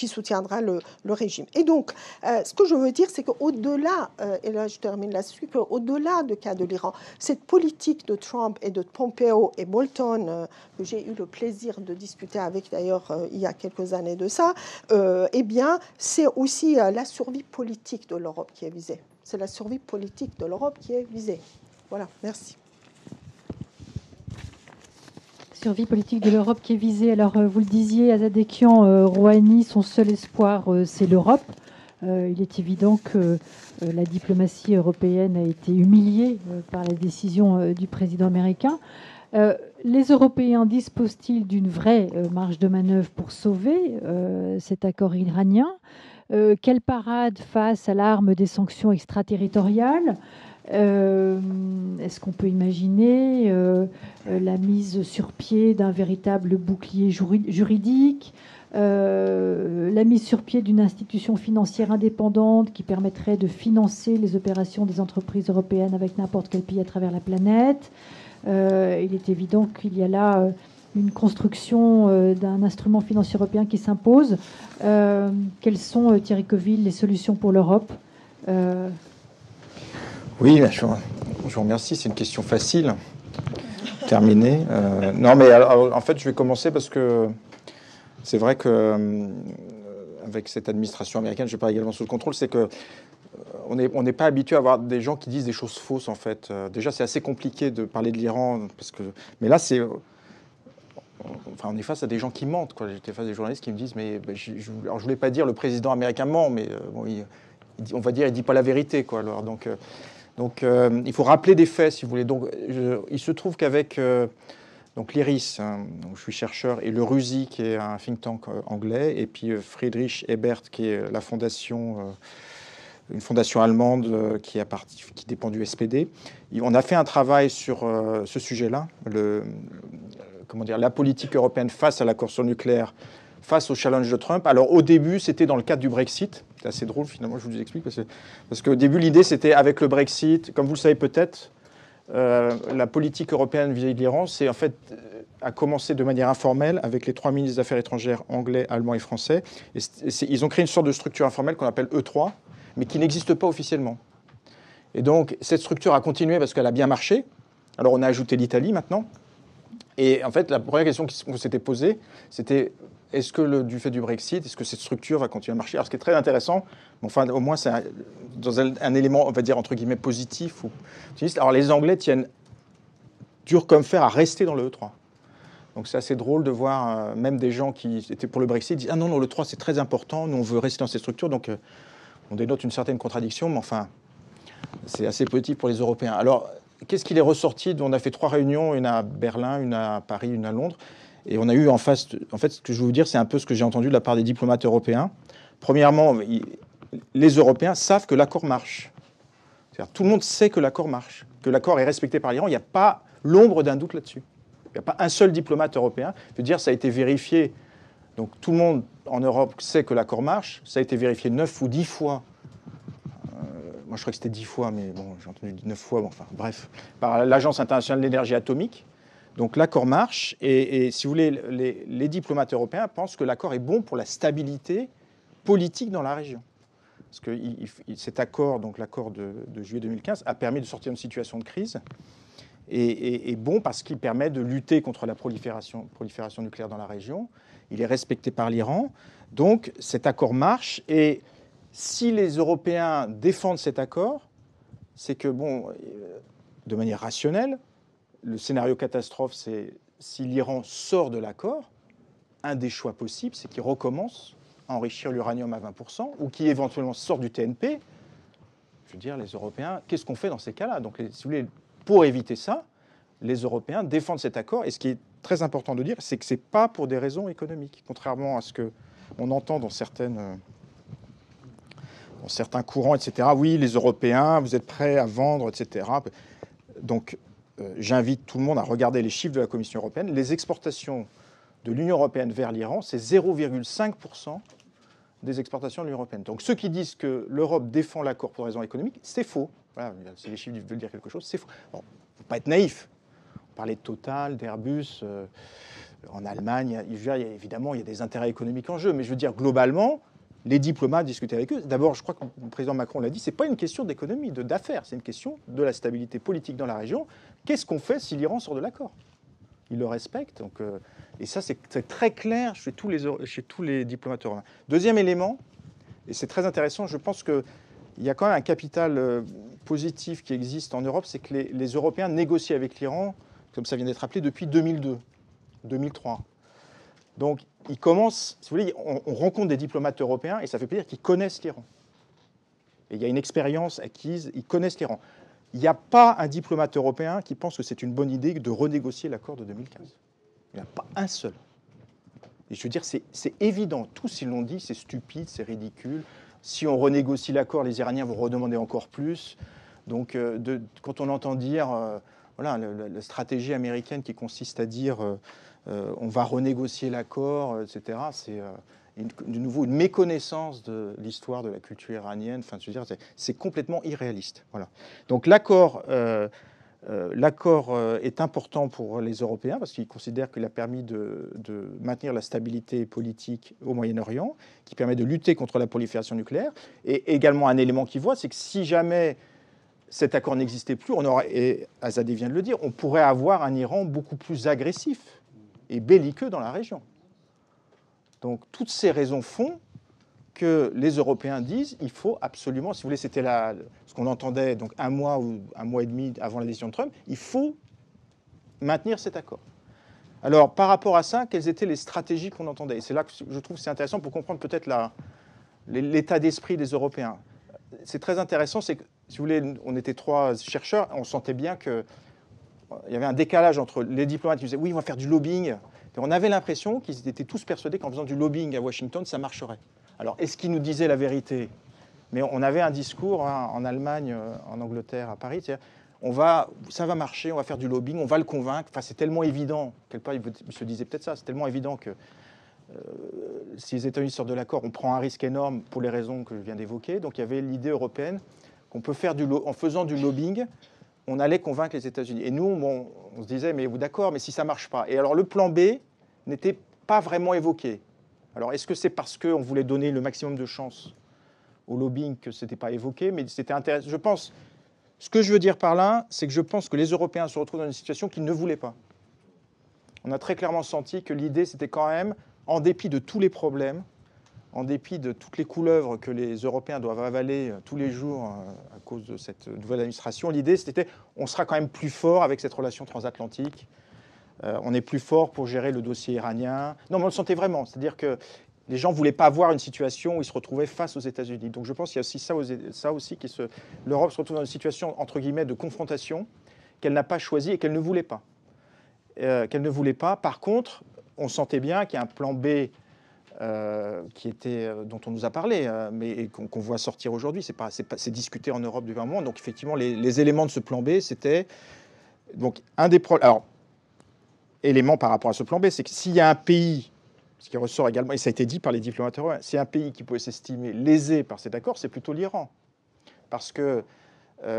soutiendra le régime. Et donc, ce que je veux dire, c'est qu'au-delà, et là je termine là-dessus, qu'au-delà du cas de l'Iran, cette politique de Trump et de Pompeo et Bolton, que j'ai eu le plaisir de discuter avec d'ailleurs il y a quelques années de ça, eh bien, c'est aussi la survie politique de l'Europe qui est visée. C'est la survie politique de l'Europe qui est visée. Voilà, merci. Survie politique de l'Europe qui est visée. Alors, vous le disiez, Azadekian, Rouhani, son seul espoir, c'est l'Europe. Il est évident que la diplomatie européenne a été humiliée par la décision du président américain. Les Européens disposent-ils d'une vraie marge de manœuvre pour sauver cet accord iranien ? Quelle parade face à l'arme des sanctions extraterritoriales ? Est-ce qu'on peut imaginer la mise sur pied d'un véritable bouclier juridique, la mise sur pied d'une institution financière indépendante qui permettrait de financer les opérations des entreprises européennes avec n'importe quel pays à travers la planète ? Il est évident qu'il y a là une construction d'un instrument financier européen qui s'impose. Quelles sont, Thierry Coville, les solutions pour l'Europe ? Oui, je vous remercie. C'est une question facile. Terminée. Non, mais alors, en fait, je vais commencer parce que c'est vrai que avec cette administration américaine, je n'ai pas également sous le contrôle, c'est que on n'est pas habitué à avoir des gens qui disent des choses fausses, en fait. Déjà, c'est assez compliqué de parler de l'Iran, mais là, on est face à des gens qui mentent, quoi. J'étais face à des journalistes qui me disent, mais alors, je voulais pas dire le président américain ment, mais bon, on va dire, il dit pas la vérité, quoi. Alors, donc, il faut rappeler des faits, si vous voulez. Donc, il se trouve qu'avec donc l'IRIS, où je suis chercheur, et le RUSI, qui est un think tank anglais, et puis Friedrich Ebert, qui est la fondation, une fondation allemande qui dépend du SPD. On a fait un travail sur ce sujet-là, la politique européenne face à l'accord sur le nucléaire, face au challenge de Trump. Alors au début, c'était dans le cadre du Brexit. C'est assez drôle, finalement, je vous explique. Parce qu'au début, l'idée, c'était avec le Brexit, comme vous le savez peut-être, la politique européenne vis-à-vis de l'Iran, c'est en fait a commencé de manière informelle avec les 3 ministres des Affaires étrangères anglais, allemands et français. Ils ont créé une sorte de structure informelle qu'on appelle E3, mais qui n'existe pas officiellement. Et donc, cette structure a continué parce qu'elle a bien marché. Alors, on a ajouté l'Italie maintenant. Et en fait, la première question qu'on s'était posée, c'était est-ce que du fait du Brexit, est-ce que cette structure va continuer à marcher ? Alors, ce qui est très intéressant, enfin, au moins, c'est dans un élément, on va dire, entre guillemets, positif. Alors, les Anglais tiennent dur comme fer à rester dans le E3. Donc, c'est assez drôle de voir même des gens qui étaient pour le Brexit disent « Ah non, le 3, c'est très important, nous, on veut rester dans cette structure. » Donc, on dénote une certaine contradiction, mais enfin, c'est assez positif pour les Européens. Alors, qu'est-ce qu'il est ressorti ? On a fait 3 réunions, une à Berlin, une à Paris, une à Londres. Et on a eu en face, en fait, ce que je veux vous dire, c'est un peu ce que j'ai entendu de la part des diplomates européens. Premièrement, les Européens savent que l'accord marche. C'est-à-dire, tout le monde sait que l'accord marche, que l'accord est respecté par l'Iran. Il n'y a pas l'ombre d'un doute là-dessus. Il n'y a pas un seul diplomate européen. Je veux dire, ça a été vérifié. Donc, tout le monde en Europe sait que l'accord marche. Ça a été vérifié 9 ou 10 fois. Moi, je crois que c'était 10 fois, mais bon, j'ai entendu 9 fois. Bon, enfin, bref, par l'Agence internationale de l'énergie atomique. Donc l'accord marche et si vous voulez, les diplomates européens pensent que l'accord est bon pour la stabilité politique dans la région. Parce que cet accord, donc l'accord de juillet 2015, a permis de sortir d'une situation de crise et bon parce qu'il permet de lutter contre la prolifération nucléaire dans la région. Il est respecté par l'Iran. Donc cet accord marche et Si les Européens défendent cet accord, c'est que, bon, de manière rationnelle, le scénario catastrophe, c'est si l'Iran sort de l'accord, un des choix possibles, c'est qu'il recommence à enrichir l'uranium à 20% ou qu'il éventuellement sort du TNP. Je veux dire, les Européens, qu'est-ce qu'on fait dans ces cas-là? Donc, si vous voulez, pour éviter ça, les Européens défendent cet accord. Et ce qui est très important de dire, c'est que ce n'est pas pour des raisons économiques, contrairement à ce qu'on entend dans certains courants, etc. Oui, les Européens, vous êtes prêts à vendre, etc. Donc, j'invite tout le monde à regarder les chiffres de la Commission européenne. Les exportations de l'Union européenne vers l'Iran, c'est 0,5% des exportations de l'Union européenne. Donc, ceux qui disent que l'Europe défend l'accord pour des raisons économiques, c'est faux. Voilà, si les chiffres veulent dire quelque chose, c'est faux. Bon, il ne faut pas être naïf. On parlait de Total, d'Airbus. En Allemagne, évidemment, il y a des intérêts économiques en jeu. Mais je veux dire, globalement, les diplomates discutaient avec eux. D'abord, je crois que le président Macron l'a dit, ce n'est pas une question d'économie, d'affaires, c'est une question de la stabilité politique dans la région. Qu'est-ce qu'on fait si l'Iran sort de l'accord? Il le respecte. Donc, et ça, c'est très clair chez tous les diplomates européens. Deuxième élément, et c'est très intéressant, je pense qu'il y a quand même un capital positif qui existe en Europe, c'est que les Européens négocient avec l'Iran, comme ça vient d'être rappelé, depuis 2002, 2003. Donc, ils commencent, si vous voulez, on rencontre des diplomates européens et ça fait plaisir qu'ils connaissent l'Iran. Et il y a une expérience acquise, ils connaissent l'Iran. Il n'y a pas un diplomate européen qui pense que c'est une bonne idée de renégocier l'accord de 2015. Il n'y en a pas un seul. Et je veux dire, c'est évident. Tous, ils l'ont dit, c'est stupide, c'est ridicule. Si on renégocie l'accord, les Iraniens vont redemander encore plus. Donc, quand on entend dire, voilà, la stratégie américaine qui consiste à dire on va renégocier l'accord, etc., c'est de nouveau une méconnaissance de l'histoire de la culture iranienne. Enfin, je veux dire, c'est complètement irréaliste. Voilà. Donc, l'accord est important pour les Européens parce qu'ils considèrent qu'il a permis de maintenir la stabilité politique au Moyen-Orient, qui permet de lutter contre la prolifération nucléaire. Et également un élément qu'ils voient, c'est que si jamais cet accord n'existait plus, on aurait, et Azadeh vient de le dire, on pourrait avoir un Iran beaucoup plus agressif et belliqueux dans la région. Donc toutes ces raisons font que les Européens disent il faut absolument, si vous voulez, c'était ce qu'on entendait donc un mois ou un mois et demi avant la décision de Trump, il faut maintenir cet accord. Alors par rapport à ça, quelles étaient les stratégies qu'on entendait? Et c'est là que je trouve que c'est intéressant pour comprendre peut-être l'état d'esprit des Européens. C'est très intéressant, c'est que si vous voulez, on était 3 chercheurs, on sentait bien qu'il y avait un décalage entre les diplomates qui disaient oui, on va faire du lobbying. Et on avait l'impression qu'ils étaient tous persuadés qu'en faisant du lobbying à Washington, ça marcherait. Alors, est-ce qu'ils nous disaient la vérité? Mais on avait un discours en Allemagne, en Angleterre, à Paris, c'est-à-dire, ça va marcher, on va faire du lobbying, on va le convaincre. Enfin, c'est tellement évident, quelque part, ils se disaient peut-être ça, c'est tellement évident que si les États-Unis sortent de l'accord, on prend un risque énorme pour les raisons que je viens d'évoquer. Donc, il y avait l'idée européenne qu'on peut faire en faisant du lobbying, on allait convaincre les États-Unis. Et nous, on se disait, mais d'accord, mais si ça ne marche pas. Et alors, le plan B n'était pas vraiment évoqué. Alors, est-ce que c'est parce qu'on voulait donner le maximum de chance au lobbying que ce n'était pas évoqué? Mais c'était intéressant. Je pense, ce que je veux dire par là, c'est que je pense que les Européens se retrouvent dans une situation qu'ils ne voulaient pas. On a très clairement senti que l'idée, c'était quand même, en dépit de tous les problèmes, en dépit de toutes les couleuvres que les Européens doivent avaler tous les jours à cause de cette nouvelle administration, l'idée, c'était on sera quand même plus fort avec cette relation transatlantique. On est plus fort pour gérer le dossier iranien. Non, mais on le sentait vraiment. C'est-à-dire que les gens ne voulaient pas avoir une situation où ils se retrouvaient face aux États-Unis. Donc je pense qu'il y a aussi ça aussi l'Europe se retrouve dans une situation, entre guillemets, de confrontation qu'elle n'a pas choisie et qu'elle ne voulait pas. Par contre, on sentait bien qu'il y a un plan B dont on nous a parlé, mais qu'on voit sortir aujourd'hui. C'est discuté en Europe depuis un moment. Donc effectivement, les éléments de ce plan B, c'était donc un des problèmes. Alors, élément par rapport à ce plan B, c'est que s'il y a un pays, ce qui ressort également, et ça a été dit par les diplomates européens, s'il y a un pays qui pouvait s'estimer lésé par cet accord, c'est plutôt l'Iran. Parce que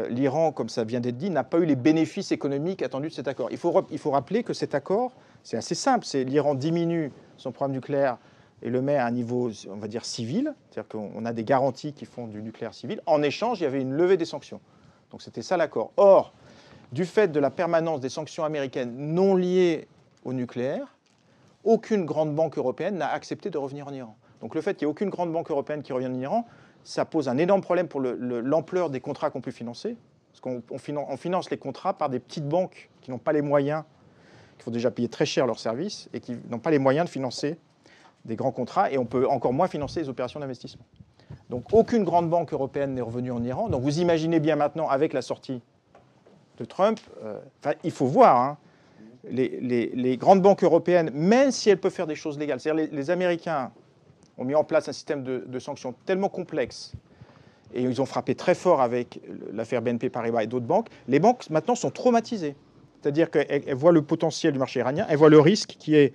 l'Iran, comme ça vient d'être dit, n'a pas eu les bénéfices économiques attendus de cet accord. Il faut rappeler que cet accord, c'est assez simple. C'est l'Iran diminue son programme nucléaire et le met à un niveau, on va dire, civil. C'est-à-dire qu'on a des garanties qui font du nucléaire civil. En échange, il y avait une levée des sanctions. Donc c'était ça l'accord. Or, du fait de la permanence des sanctions américaines non liées au nucléaire, aucune grande banque européenne n'a accepté de revenir en Iran. Donc le fait qu'il n'y ait aucune grande banque européenne qui revienne en Iran, ça pose un énorme problème pour l'ampleur des contrats qu'on peut financer. Parce qu'on finance les contrats par des petites banques qui n'ont pas les moyens, qui font déjà payer très cher leurs services et qui n'ont pas les moyens de financer des grands contrats. Et on peut encore moins financer les opérations d'investissement. Donc aucune grande banque européenne n'est revenue en Iran. Donc vous imaginez bien maintenant, avec la sortie de Trump, il faut voir, hein, les grandes banques européennes, même si elles peuvent faire des choses légales, c'est-à-dire les Américains ont mis en place un système de sanctions tellement complexe, et ils ont frappé très fort avec l'affaire BNP Paribas et d'autres banques, les banques maintenant sont traumatisées. C'est-à-dire qu'elles voient le potentiel du marché iranien, elles voient le risque qui est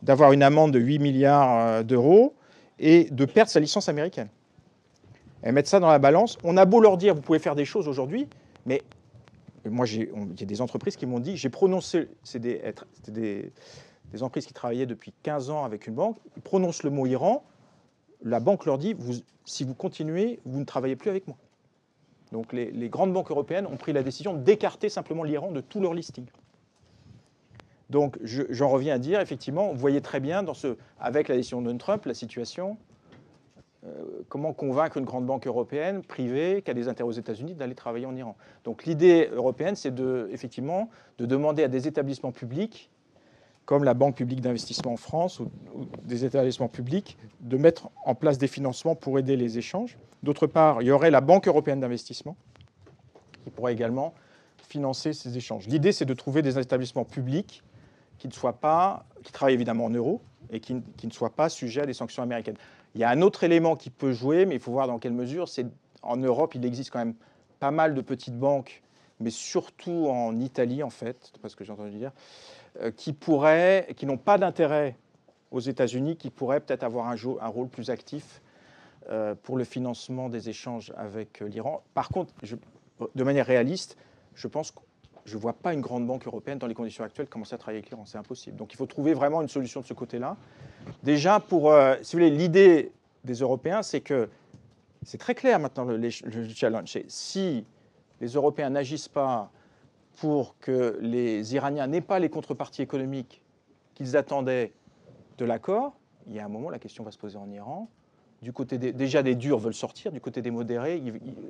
d'avoir une amende de 8 milliards d'euros et de perdre sa licence américaine. Elles mettent ça dans la balance. On a beau leur dire, vous pouvez faire des choses aujourd'hui, mais moi, il y a des entreprises qui m'ont dit, j'ai prononcé, c'est des entreprises qui travaillaient depuis 15 ans avec une banque, ils prononcent le mot Iran, la banque leur dit, si vous continuez, vous ne travaillez plus avec moi. Donc les grandes banques européennes ont pris la décision d'écarter simplement l'Iran de tout leur listing. Donc j'en reviens à dire, effectivement, vous voyez très bien, avec la décision de Trump, la situation, comment convaincre une grande banque européenne privée qui a des intérêts aux États-Unis d'aller travailler en Iran. Donc l'idée européenne, c'est effectivement de demander à des établissements publics, comme la Banque publique d'investissement en France ou des établissements publics, de mettre en place des financements pour aider les échanges. D'autre part, il y aurait la Banque européenne d'investissement qui pourrait également financer ces échanges. L'idée, c'est de trouver des établissements publics qui travaillent évidemment en euros et qui ne soient pas sujets à des sanctions américaines. Il y a un autre élément qui peut jouer, mais il faut voir dans quelle mesure. C'est en Europe, il existe quand même pas mal de petites banques, mais surtout en Italie, en fait, c'est pas ce que j'ai entendu dire, qui n'ont pas d'intérêt aux États-Unis, qui pourraient peut-être avoir un rôle plus actif pour le financement des échanges avec l'Iran. Par contre, de manière réaliste, je pense que je ne vois pas une grande banque européenne dans les conditions actuelles commencer à travailler avec l'Iran. C'est impossible. Donc il faut trouver vraiment une solution de ce côté-là. Déjà, si vous voulez, l'idée des Européens, c'est que c'est très clair maintenant le challenge. Si les Européens n'agissent pas pour que les Iraniens n'aient pas les contreparties économiques qu'ils attendaient de l'accord, il y a un moment, la question va se poser en Iran. Du côté déjà des durs veulent sortir, du côté des modérés,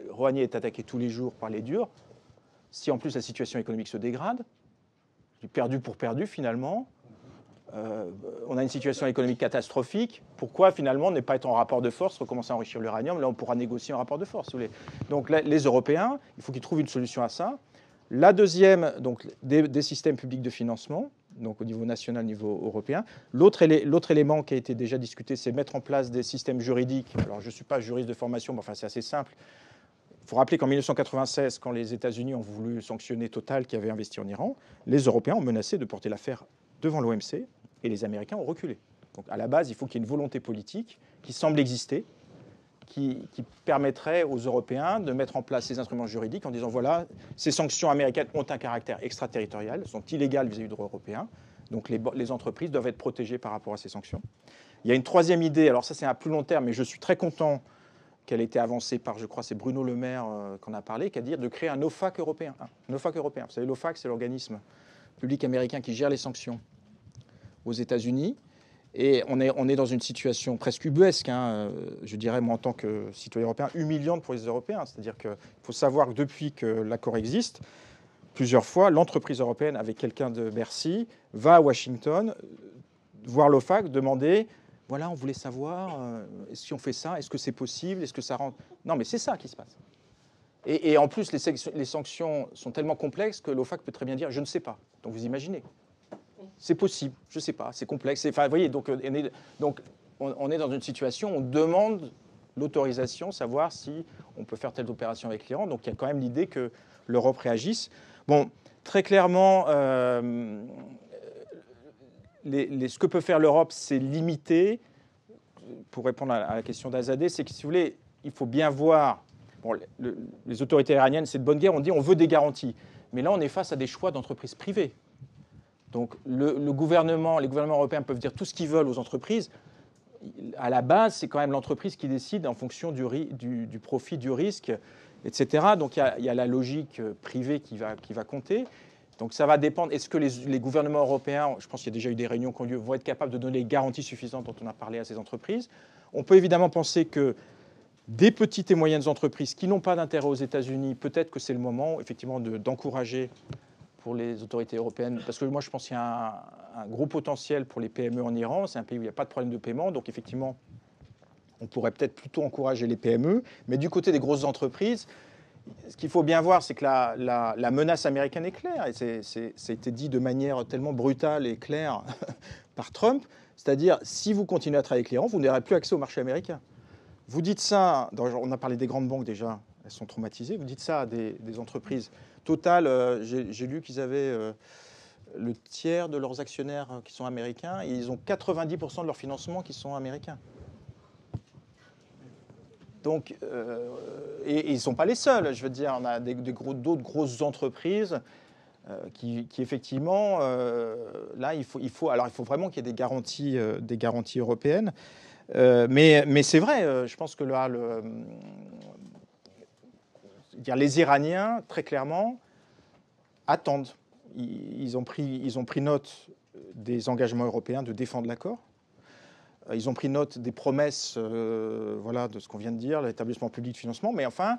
Rouhani est attaqué tous les jours par les durs. Si en plus la situation économique se dégrade, du perdu pour perdu finalement, on a une situation économique catastrophique. Pourquoi finalement ne pas être en rapport de force, recommencer à enrichir l'uranium? Là, on pourra négocier un rapport de force. Si vous voulez. Donc là, les Européens, il faut qu'ils trouvent une solution à ça. La deuxième, donc des systèmes publics de financement, donc au niveau national, au niveau européen. L'autre élément qui a été déjà discuté, c'est mettre en place des systèmes juridiques. Alors je ne suis pas juriste de formation, mais enfin c'est assez simple. Il faut rappeler qu'en 1996, quand les États-Unis ont voulu sanctionner Total qui avait investi en Iran, les Européens ont menacé de porter l'affaire devant l'OMC et les Américains ont reculé. Donc à la base, il faut qu'il y ait une volonté politique qui semble exister, qui permettrait aux Européens de mettre en place ces instruments juridiques en disant voilà, ces sanctions américaines ont un caractère extraterritorial, sont illégales vis-à-vis du droit européen, donc les entreprises doivent être protégées par rapport à ces sanctions. Il y a une troisième idée, alors ça c'est à plus long terme, mais je suis très content qu'elle ait été avancée par, je crois, c'est Bruno Le Maire qu'on a parlé, qui a dit de créer un OFAC européen. Un OFAC européen. Vous savez, l'OFAC, c'est l'organisme public américain qui gère les sanctions aux États-Unis. Et on est dans une situation presque ubuesque, hein, je dirais, moi, en tant que citoyen européen, humiliante pour les Européens. C'est-à-dire qu'il faut savoir que depuis que l'accord existe, plusieurs fois, l'entreprise européenne, avec quelqu'un de Bercy, va à Washington voir l'OFAC, demander... Voilà, on voulait savoir, si on fait ça, est-ce que c'est possible? Est-ce que ça rentre? Non, mais c'est ça qui se passe. Et en plus, les sanctions sont tellement complexes que l'OFAC peut très bien dire « je ne sais pas ». Donc vous imaginez. C'est possible, je ne sais pas, c'est complexe. Enfin, vous voyez, donc on est dans une situation où on demande l'autorisation, savoir si on peut faire telle opération avec l'Iran. Donc il y a quand même l'idée que l'Europe réagisse. Bon, très clairement... ce que peut faire l'Europe, c'est limiter, pour répondre à la question d'Azadeh, c'est que si vous voulez, il faut bien voir, bon, les autorités iraniennes, c'est de bonne guerre, on dit on veut des garanties. Mais là, on est face à des choix d'entreprises privées. Donc les gouvernements européens peuvent dire tout ce qu'ils veulent aux entreprises. À la base, c'est quand même l'entreprise qui décide en fonction du profit, du risque, etc. Donc il y a la logique privée qui va compter. Donc ça va dépendre. Est-ce que les gouvernements européens, je pense qu'il y a déjà eu des réunions qui ont lieu, vont être capables de donner les garanties suffisantes dont on a parlé à ces entreprises? On peut évidemment penser que des petites et moyennes entreprises qui n'ont pas d'intérêt aux États-Unis, peut-être que c'est le moment, effectivement, d'encourager pour les autorités européennes, parce que moi, je pense qu'il y a un gros potentiel pour les PME en Iran. C'est un pays où il n'y a pas de problème de paiement, donc effectivement, on pourrait peut-être plutôt encourager les PME. Mais du côté des grosses entreprises, ce qu'il faut bien voir, c'est que la menace américaine est claire, et ça a été dit de manière tellement brutale et claire par Trump, c'est-à-dire, si vous continuez à travailler avec l'Iran, vous n'aurez plus accès au marché américain. Vous dites ça, on a parlé des grandes banques déjà, elles sont traumatisées, vous dites ça à des entreprises. Total, j'ai lu qu'ils avaient le tiers de leurs actionnaires qui sont américains, et ils ont 90% de leur financement qui sont américains. Donc, et ils ne sont pas les seuls, je veux dire, on a d'autres grosses entreprises qui effectivement, là, il faut vraiment qu'il y ait des garanties européennes. Mais c'est vrai, je pense que là, les Iraniens, très clairement, attendent. Ils ont pris note des engagements européens de défendre l'accord. Ils ont pris note des promesses voilà, de ce qu'on vient de dire, l'établissement public de financement. Mais enfin,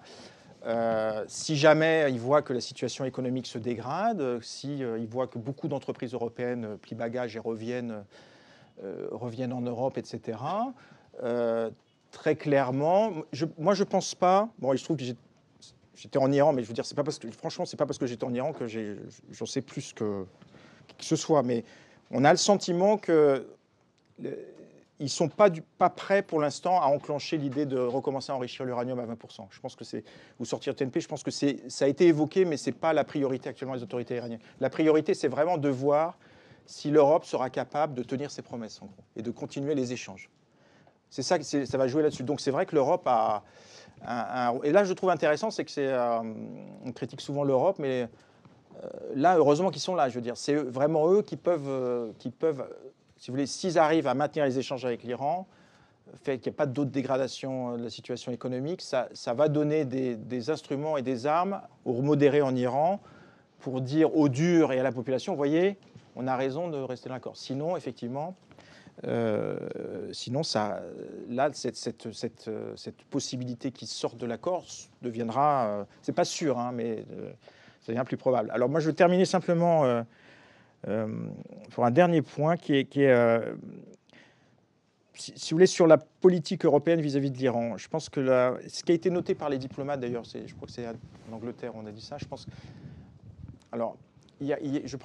si jamais ils voient que la situation économique se dégrade, si ils voient que beaucoup d'entreprises européennes plient bagages et reviennent en Europe, etc., très clairement, moi, je ne pense pas... Bon, il se trouve que j'étais en Iran, mais je veux dire, franchement, c'est pas parce que j'étais en Iran que j'en sais plus que ce soit. Mais on a le sentiment que... ils ne sont pas prêts pour l'instant à enclencher l'idée de recommencer à enrichir l'uranium à 20%. Je pense que ou sortir TNP, je pense que ça a été évoqué, mais ce n'est pas la priorité actuellement des autorités iraniennes. La priorité, c'est vraiment de voir si l'Europe sera capable de tenir ses promesses, en gros, et de continuer les échanges. C'est ça, ça va jouer là-dessus. Donc c'est vrai que l'Europe a... et là, je trouve intéressant, c'est que on critique souvent l'Europe, mais là, heureusement qu'ils sont là, je veux dire. C'est vraiment eux qui peuvent si vous voulez, s'ils arrivent à maintenir les échanges avec l'Iran, fait qu'il n'y a pas d'autres dégradations de la situation économique, ça va donner des instruments et des armes aux modérés en Iran pour dire aux durs et à la population, vous voyez, on a raison de rester dans l'accord. Sinon, effectivement, cette possibilité qu'ils sortent de l'accord deviendra, c'est pas sûr, hein, mais ça devient plus probable. Alors moi, je vais terminer simplement... pour un dernier point qui est si vous voulez, sur la politique européenne vis-à-vis de l'Iran. Je pense que ce qui a été noté par les diplomates, d'ailleurs, je crois que c'est en Angleterre on a dit ça, je pense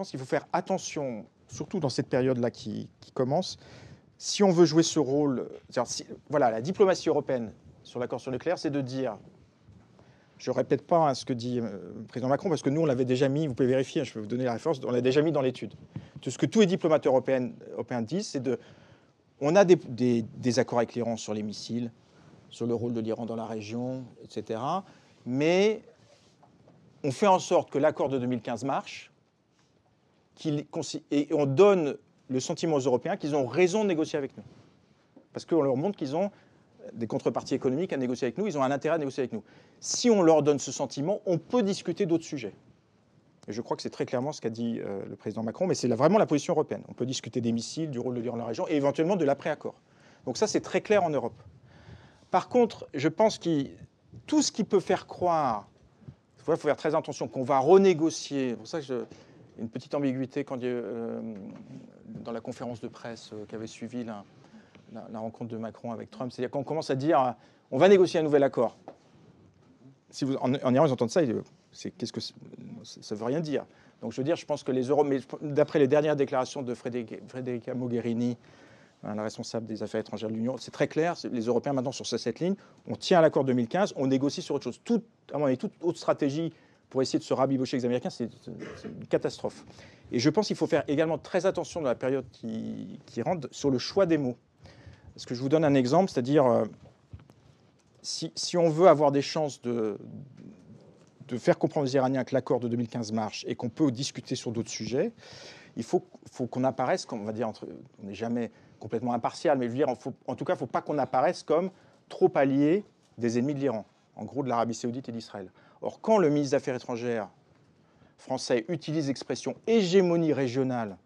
qu'il faut faire attention, surtout dans cette période-là qui commence, si on veut jouer ce rôle, voilà, la diplomatie européenne sur l'accord sur le nucléaire, c'est de dire... Je ne répète pas ce que dit le président Macron, parce que nous, on l'avait déjà mis, vous pouvez vérifier, je peux vous donner la référence, on l'a déjà mis dans l'étude. Tout ce que tous les diplomates européens disent, c'est on a des accords avec l'Iran sur les missiles, sur le rôle de l'Iran dans la région, etc. Mais on fait en sorte que l'accord de 2015 marche, et on donne le sentiment aux Européens qu'ils ont raison de négocier avec nous. Parce qu'on leur montre qu'ils ont des contreparties économiques à négocier avec nous, ils ont un intérêt à négocier avec nous. Si on leur donne ce sentiment, on peut discuter d'autres sujets. Et je crois que c'est très clairement ce qu'a dit le président Macron, mais c'est vraiment la position européenne. On peut discuter des missiles, du rôle de l'Iran dans la région, et éventuellement de l'après-accord. Donc ça, c'est très clair en Europe. Par contre, je pense que tout ce qui peut faire croire, il faut faire très attention, qu'on va renégocier, c'est pour ça que une petite ambiguïté quand dans la conférence de presse qui avait suivi la rencontre de Macron avec Trump, c'est-à-dire qu'on commence à dire on va négocier un nouvel accord. En Iran, ils entendent ça, qu'est-ce que ça veut rien dire. Donc je veux dire, je pense que les Européens, d'après les dernières déclarations de Federica Mogherini, la responsable des affaires étrangères de l'Union, c'est très clair, les Européens maintenant sur cette ligne, on tient à l'accord 2015, on négocie sur autre chose. Toute autre stratégie pour essayer de se rabibocher avec les Américains, c'est une catastrophe. Et je pense qu'il faut faire également très attention dans la période qui rentre sur le choix des mots. Parce que je vous donne un exemple, c'est-à-dire si on veut avoir des chances de faire comprendre aux Iraniens que l'accord de 2015 marche et qu'on peut discuter sur d'autres sujets, il faut qu'on apparaisse, comme on va dire, on n'est jamais complètement impartial, mais je veux dire, en tout cas, il ne faut pas qu'on apparaisse comme trop alliés des ennemis de l'Iran, en gros de l'Arabie Saoudite et d'Israël. Or, quand le ministre des Affaires étrangères français utilise l'expression hégémonie régionale,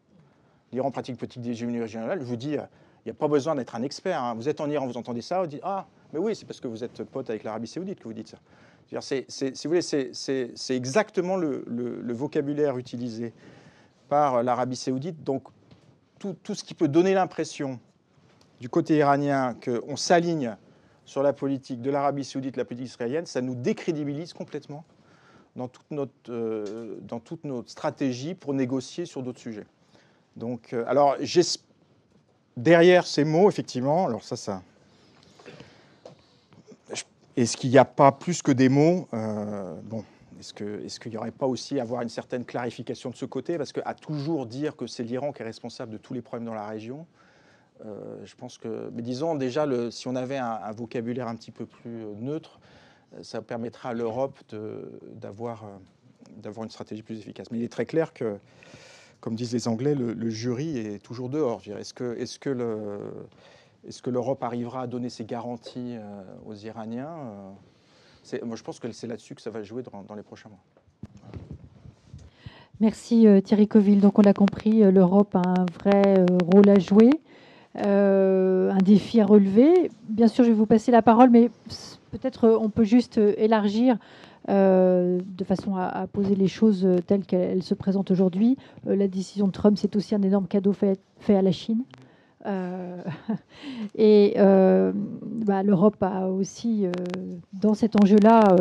l'Iran pratique une politique d'hégémonie régionale, je vous dis, il n'y a pas besoin d'être un expert. Hein. Vous êtes en Iran, vous entendez ça, vous dites « Ah, Mais oui, c'est parce que vous êtes pote avec l'Arabie Saoudite que vous dites ça. Si vous voulez, c'est exactement le vocabulaire utilisé par l'Arabie Saoudite. Donc, tout ce qui peut donner l'impression du côté iranien qu'on s'aligne sur la politique de l'Arabie Saoudite, la politique israélienne, ça nous décrédibilise complètement dans toute notre stratégie pour négocier sur d'autres sujets. Donc, alors, derrière ces mots, effectivement, alors ça. Est-ce qu'il n'y a pas plus que des mots bon, est-ce qu'il n'y aurait pas aussi avoir une certaine clarification de ce côté? Parce qu'à toujours dire que c'est l'Iran qui est responsable de tous les problèmes dans la région, je pense que... Mais disons, déjà, si on avait un vocabulaire un petit peu plus neutre, ça permettra à l'Europe d'avoir une stratégie plus efficace. Mais il est très clair que, comme disent les Anglais, le jury est toujours dehors. Est-ce que l'Europe arrivera à donner ses garanties aux Iraniens? Moi, je pense que c'est là-dessus que ça va jouer dans les prochains mois. Merci Thierry Coville. Donc on l'a compris, l'Europe a un vrai rôle à jouer, un défi à relever. Bien sûr, je vais vous passer la parole, mais peut-être on peut juste élargir de façon à poser les choses telles qu'elles se présentent aujourd'hui. La décision de Trump, c'est aussi un énorme cadeau fait à la Chine. L'Europe a aussi, dans cet enjeu-là,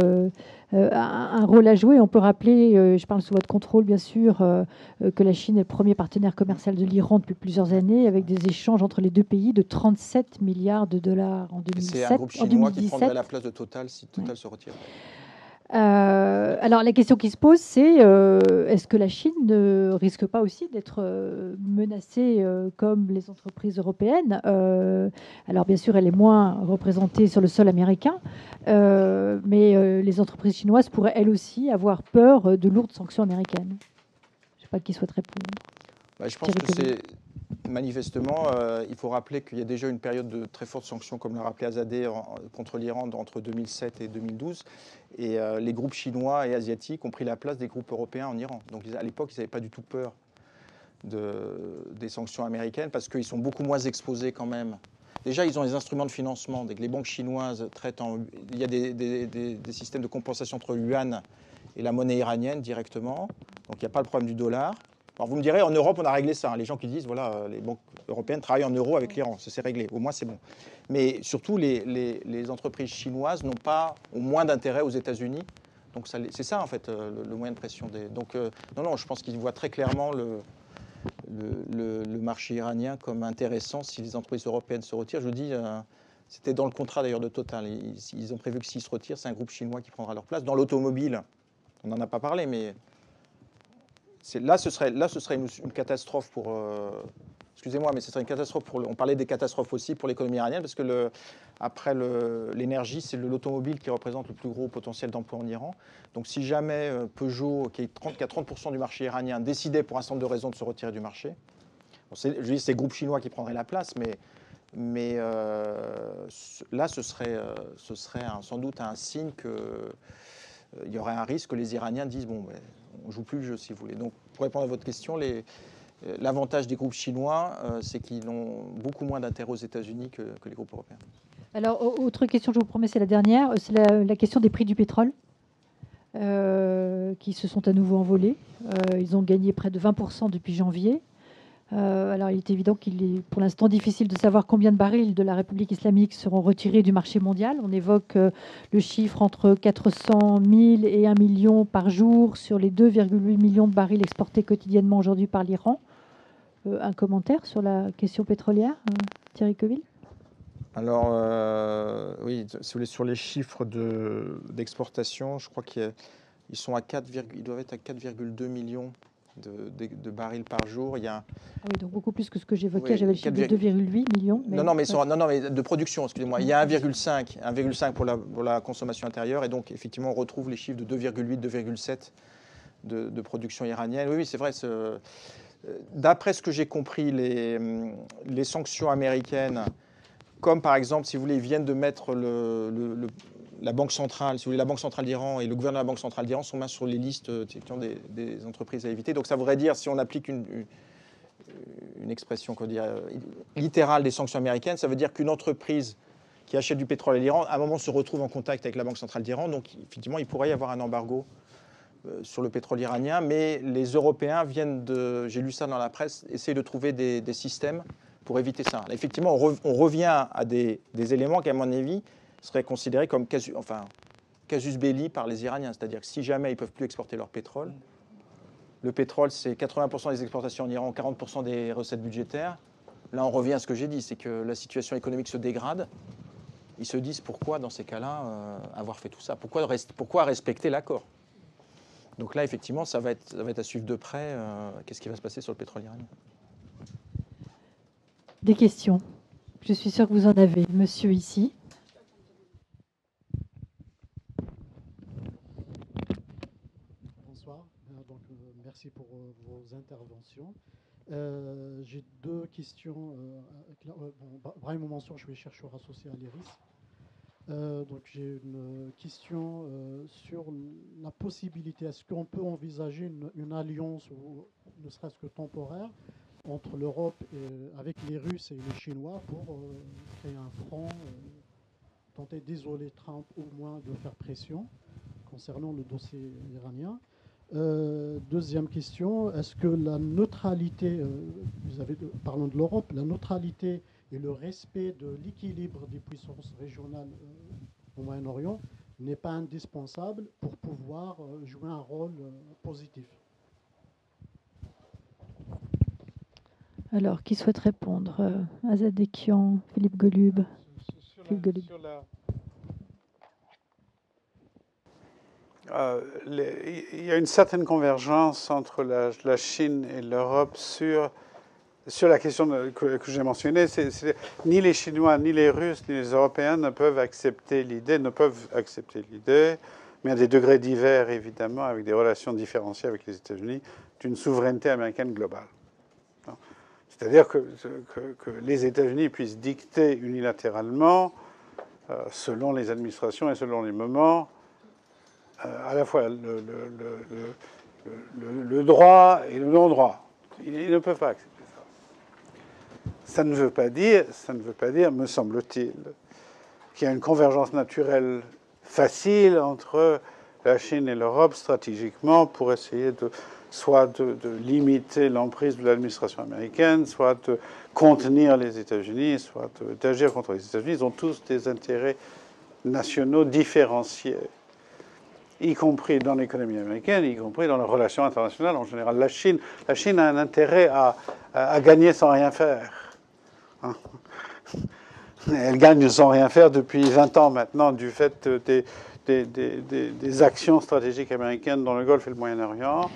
un rôle à jouer. On peut rappeler, je parle sous votre contrôle bien sûr, que la Chine est le premier partenaire commercial de l'Iran depuis plusieurs années, avec des échanges entre les deux pays de 37 milliards de dollars en 2007. C'est un groupe chinois qui prendrait la place de Total si Total se retire. Alors la question qui se pose, c'est est-ce que la Chine ne risque pas aussi d'être menacée comme les entreprises européennes? Alors bien sûr, elle est moins représentée sur le sol américain, mais les entreprises chinoises pourraient elles aussi avoir peur de lourdes sanctions américaines. Je ne sais pas qui souhaite répondre. Je pense que c'est... Manifestement, il faut rappeler qu'il y a déjà une période de très fortes sanctions, comme l'a rappelé Azadeh, contre l'Iran entre 2007 et 2012. Et les groupes chinois et asiatiques ont pris la place des groupes européens en Iran. Donc à l'époque, ils n'avaient pas du tout peur des sanctions américaines parce qu'ils sont beaucoup moins exposés quand même. Déjà, ils ont des instruments de financement. Dès que les banques chinoises traitent il y a des systèmes de compensation entre le yuan et la monnaie iranienne directement. Donc il n'y a pas le problème du dollar. Alors vous me direz, en Europe, on a réglé ça. Les gens qui disent, voilà, les banques européennes travaillent en euros avec l'Iran, ça c'est réglé. Au moins, c'est bon. Mais surtout, les entreprises chinoises ont moins d'intérêt aux États-Unis. Donc c'est ça, en fait, le moyen de pression. Donc non, je pense qu'ils voient très clairement le marché iranien comme intéressant si les entreprises européennes se retirent. Je vous dis, c'était dans le contrat d'ailleurs de Total. Ils ont prévu que s'ils se retirent, c'est un groupe chinois qui prendra leur place. Dans l'automobile, on n'en a pas parlé, mais... Là, ce serait une catastrophe pour... excusez-moi, mais ce serait une catastrophe pour... On parlait des catastrophes aussi pour l'économie iranienne, parce que après l'énergie, c'est l'automobile qui représente le plus gros potentiel d'emploi en Iran. Donc si jamais Peugeot, qui a 30% du marché iranien, décidait pour un certain nombre de raisons de se retirer du marché, je dis c'est les groupes chinois qui prendraient la place, mais là, ce serait sans doute un signe qu'il y aurait un risque que les Iraniens disent, bon... on ne joue plus le jeu, si vous voulez. Donc, pour répondre à votre question, l'avantage des groupes chinois, c'est qu'ils ont beaucoup moins d'intérêt aux États-Unis que les groupes européens. Alors, autre question, je vous promets, c'est la dernière. C'est la question des prix du pétrole, qui se sont à nouveau envolés. Ils ont gagné près de 20% depuis janvier. Alors, il est évident qu'il est pour l'instant difficile de savoir combien de barils de la République islamique seront retirés du marché mondial. On évoque le chiffre entre 400 000 et 1 million par jour sur les 2,8 millions de barils exportés quotidiennement aujourd'hui par l'Iran. Un commentaire sur la question pétrolière, Thierry Coville? Alors, oui, sur les chiffres d'exportation, je crois qu'ils sont ils doivent être à 4,2 millions de barils par jour. Ah oui, donc beaucoup plus que ce que j'évoquais. J'avais le chiffre de 2,8 millions. Mais non, mais de production, excusez-moi. Il y a 1,5 pour la consommation intérieure. Et donc, effectivement, on retrouve les chiffres de 2,8, 2,7 de production iranienne. Oui, c'est vrai. D'après ce que j'ai compris, les sanctions américaines, comme par exemple, si vous voulez, ils viennent de mettre la Banque centrale, si vous voulez, la Banque centrale d'Iran et le gouvernement de la Banque centrale d'Iran sont mis sur les listes des entreprises à éviter. Donc ça voudrait dire, si on applique une expression littérale des sanctions américaines, ça veut dire qu'une entreprise qui achètent du pétrole à l'Iran, à un moment se retrouvent en contact avec la Banque centrale d'Iran. Donc, effectivement, il pourrait y avoir un embargo sur le pétrole iranien. Mais les Européens viennent de, j'ai lu ça dans la presse, essayer de trouver des systèmes pour éviter ça. Effectivement, on revient à des éléments qui, à mon avis, seraient considérés comme casus belli par les Iraniens. C'est-à-dire que si jamais ils ne peuvent plus exporter leur pétrole, le pétrole, c'est 80% des exportations en Iran, 40% des recettes budgétaires. Là, on revient à ce que j'ai dit, c'est que la situation économique se dégrade. Ils se disent pourquoi, dans ces cas-là, avoir fait tout ça, pourquoi respecter l'accord. Donc là, effectivement, ça va être à suivre de près qu'est-ce qui va se passer sur le pétrole iranien. Des questions? Je suis sûre que vous en avez. Monsieur ici. Bonsoir. Donc, merci pour vos interventions. J'ai deux questions. Brahim Mansour, je suis chercheur associé à l'IRIS. Donc j'ai une question sur la possibilité, est-ce qu'on peut envisager une alliance, ou ne serait-ce que temporaire, entre l'Europe avec les Russes et les Chinois pour créer un front, tenter d'isoler Trump, ou au moins de faire pression concernant le dossier iranien. Deuxième question, est-ce que la neutralité, parlons de l'Europe, la neutralité et le respect de l'équilibre des puissances régionales au Moyen-Orient n'est pas indispensable pour pouvoir jouer un rôle positif? Alors, qui souhaite répondre? Azadekian, Philippe Golub. Il y a une certaine convergence entre la Chine et l'Europe sur la question que j'ai mentionnée. Ni les Chinois, ni les Russes, ni les Européens ne peuvent accepter l'idée, mais à des degrés divers, évidemment, avec des relations différenciées avec les États-Unis, d'une souveraineté américaine globale. C'est-à-dire que les États-Unis puissent dicter unilatéralement, selon les administrations et selon les moments, à la fois le droit et le non-droit. Ils ne peuvent pas accepter ça. Ça ne veut pas dire, me semble-t-il, qu'il y a une convergence naturelle facile entre la Chine et l'Europe stratégiquement pour essayer soit de limiter l'emprise de l'administration américaine, soit de contenir les États-Unis, soit d'agir contre les États-Unis. Ils ont tous des intérêts nationaux différenciés, y compris dans l'économie américaine, y compris dans les relations internationales en général. La Chine a un intérêt à gagner sans rien faire. Hein? Elle gagne sans rien faire depuis 20 ans maintenant du fait des actions stratégiques américaines dans le Golfe et le Moyen-Orient.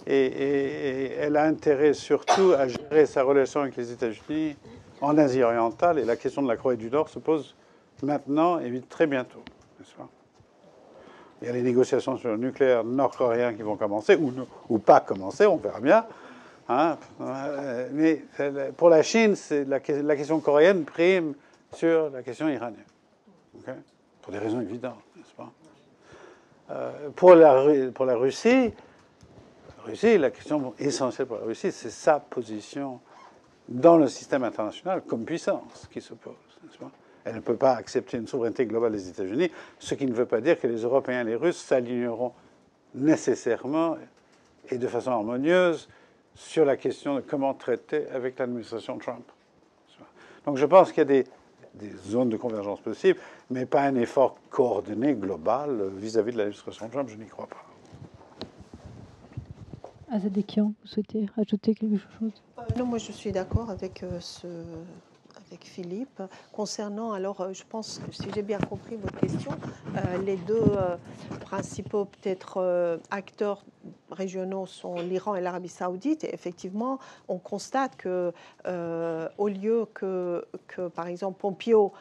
Et elle a intérêt surtout à gérer sa relation avec les États-Unis en Asie orientale. Et la question de la Corée du Nord se pose maintenant et très bientôt, n'est-ce pas? Il y a les négociations sur le nucléaire nord-coréen qui vont commencer, ou pas commencer, on verra bien. Hein? Mais pour la Chine, la question coréenne prime sur la question iranienne. Okay? Pour des raisons évidentes, n'est-ce pas? Pour la Russie, la question essentielle pour la Russie, c'est sa position dans le système international comme puissance qui se pose, n'est-ce pas? Elle ne peut pas accepter une souveraineté globale des États-Unis, ce qui ne veut pas dire que les Européens et les Russes s'aligneront nécessairement et de façon harmonieuse sur la question de comment traiter avec l'administration Trump. Donc je pense qu'il y a des zones de convergence possibles, mais pas un effort coordonné global vis-à-vis de l'administration Trump, je n'y crois pas. Azadekian, vous souhaitez rajouter quelque chose? Non, moi je suis d'accord avec avec Philippe. Concernant, alors je pense que si j'ai bien compris votre question, les deux principaux peut-être acteurs régionaux sont l'Iran et l'Arabie Saoudite. Et effectivement, on constate que au lieu que par exemple Pompeo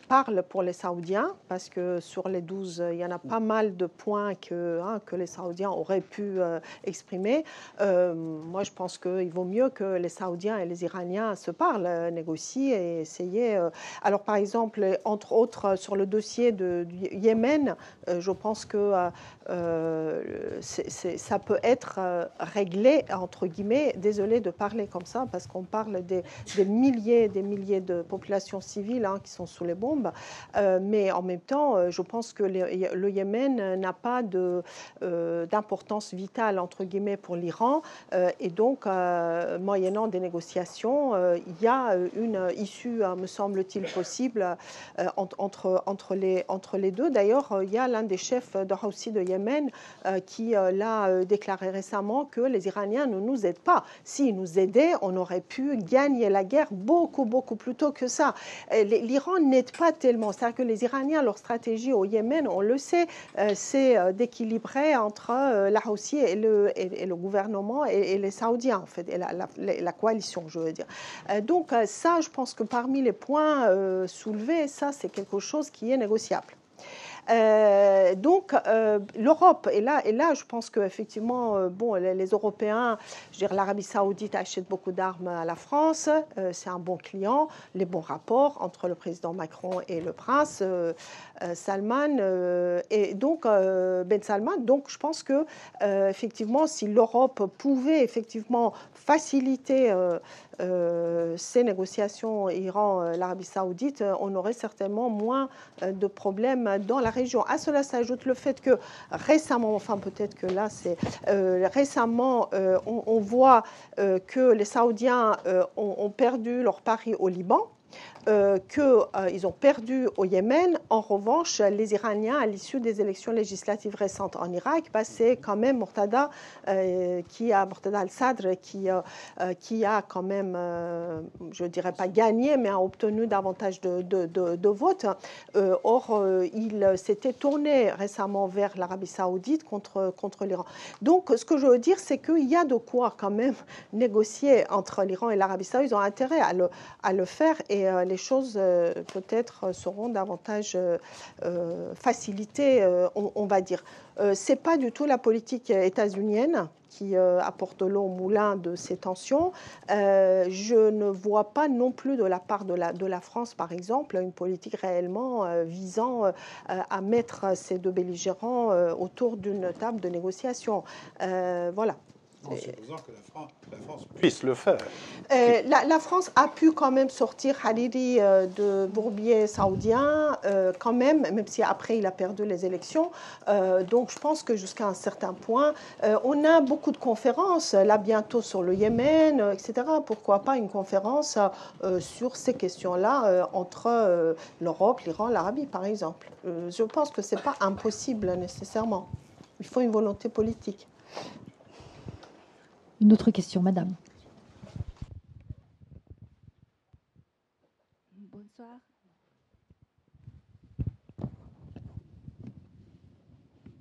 parle pour les Saoudiens, parce que sur les 12, il y en a pas mal de points que les Saoudiens auraient pu exprimer. Moi, je pense qu'il vaut mieux que les Saoudiens et les Iraniens se parlent, négocient et essayer. Alors, par exemple, entre autres, sur le dossier du Yémen, je pense que ça peut être réglé, entre guillemets, désolé de parler comme ça, parce qu'on parle des milliers de populations civiles qui sont sous les bombes, mais en même temps, je pense que le Yémen n'a pas d'importance vitale, entre guillemets, pour l'Iran, et donc, moyennant des négociations, il y a une issue, me semble-t-il, possible entre les deux. D'ailleurs, il y a l'un des chefs de Houthi de Yémen qui l'a déclaré récemment que les Iraniens ne nous aident pas. S'ils nous aidaient, on aurait pu gagner la guerre beaucoup plus tôt que ça. L'Iran n'aide pas tellement. C'est-à-dire que les Iraniens, leur stratégie au Yémen, on le sait, c'est d'équilibrer entre la Houthi et le gouvernement et les Saoudiens, en fait, et la coalition, je veux dire. Donc ça, je pense que parmi les points soulevés, ça, c'est quelque chose qui est négociable. Donc l'Europe, et là je pense qu'effectivement bon, les Européens, je veux dire, l'Arabie Saoudite achète beaucoup d'armes à la France, c'est un bon client, les bons rapports entre le président Macron et le prince Salman et donc Ben Salman. Donc je pense que effectivement, si l'Europe pouvait effectivement faciliter ces négociations Iran-l'Arabie Saoudite, on aurait certainement moins de problèmes dans la région. À cela s'ajoute le fait que récemment, enfin peut-être que là c'est récemment, on voit que les Saoudiens ont perdu leur pari au Liban. Qu'ils ont perdu au Yémen. En revanche, les Iraniens, à l'issue des élections législatives récentes en Irak, c'est quand même Mortada al-Sadr qui a quand même, je ne dirais pas gagné, mais a obtenu davantage de votes. Or, il s'était tourné récemment vers l'Arabie Saoudite contre l'Iran. Donc, ce que je veux dire, c'est qu'il y a de quoi quand même négocier entre l'Iran et l'Arabie Saoudite. Ils ont intérêt à le faire et les choses peut-être seront davantage facilitées, on va dire. Ce n'est pas du tout la politique états-unienne qui apporte l'eau au moulin de ces tensions. Je ne vois pas non plus de la part de la France, par exemple, une politique réellement visant à mettre ces deux belligérants autour d'une table de négociation. Voilà. En supposant que la France puisse le faire. La France a pu quand même sortir Hariri de bourbier saoudien, quand même si après il a perdu les élections. Donc je pense que jusqu'à un certain point, on a beaucoup de conférences, là bientôt sur le Yémen, etc. Pourquoi pas une conférence sur ces questions-là entre l'Europe, l'Iran, l'Arabie, par exemple. Je pense que ce n'est pas impossible nécessairement. Il faut une volonté politique. Une autre question, madame. Bonsoir.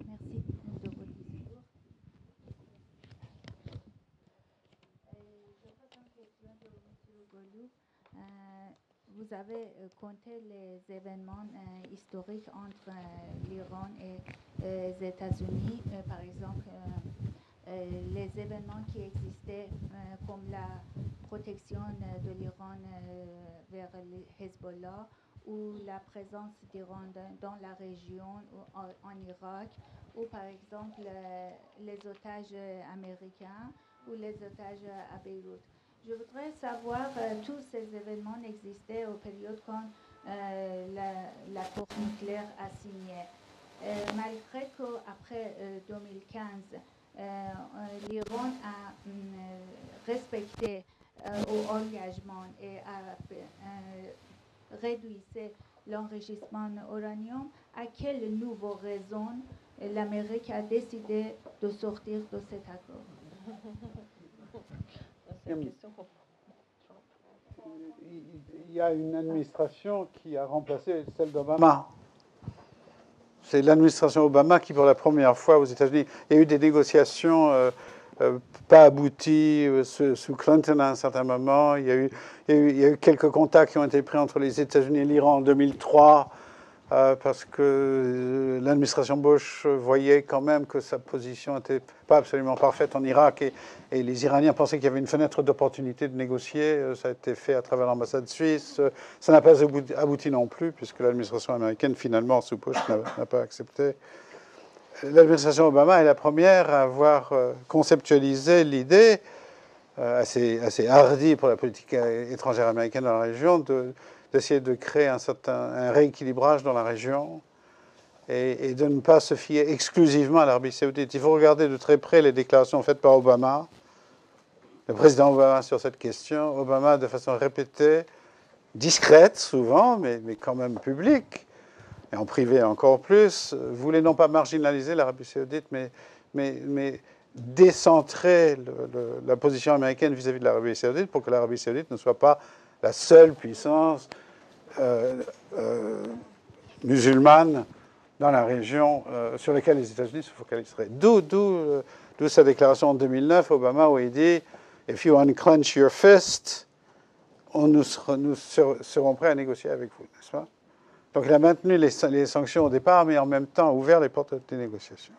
Merci de votre discours. Je pose une question de M. Golou. Vous avez compté les événements historiques entre l'Iran et les États-Unis, par exemple. Les événements qui existaient comme la protection de l'Iran vers le Hezbollah ou la présence d'Iran dans la région en Irak ou par exemple les otages américains ou les otages à Beyrouth. Je voudrais savoir, tous ces événements existaient aux périodes quand l'accord nucléaire a signé. Malgré qu'après 2015, l'Iran a respecté au engagement et a réduit l'enrichissement uranium, à quelle nouvelle raison l'Amérique a décidé de sortir de cet accord? Il y a une administration qui a remplacé celle d'Obama. C'est l'administration Obama qui, pour la première fois aux États-Unis, il y a eu des négociations pas abouties sous Clinton à un certain moment. Il y a eu quelques contacts qui ont été pris entre les États-Unis et l'Iran en 2003, parce que l'administration Bush voyait quand même que sa position n'était pas absolument parfaite en Irak et les Iraniens pensaient qu'il y avait une fenêtre d'opportunité de négocier. Ça a été fait à travers l'ambassade suisse. Ça n'a pas abouti non plus, puisque l'administration américaine, finalement, sous Bush, n'a pas accepté. l'administration Obama est la première à avoir conceptualisé l'idée, assez hardie pour la politique étrangère américaine dans la région, d'essayer de créer un rééquilibrage dans la région et de ne pas se fier exclusivement à l'Arabie saoudite. Il faut regarder de très près les déclarations faites par Obama, le président Obama sur cette question. Obama, de façon répétée, discrète souvent, mais quand même publique, et en privé encore plus, voulait non pas marginaliser l'Arabie saoudite, mais décentrer la position américaine vis-à-vis de l'Arabie saoudite pour que l'Arabie saoudite ne soit pas la seule puissance musulmane dans la région sur laquelle les États-Unis se focaliseraient. D'où sa déclaration en 2009, Obama, où il dit « If you unclench your fist, nous serons prêts à négocier avec vous », n'est-ce pas? Donc il a maintenu les sanctions au départ, mais en même temps ouvert les portes des négociations.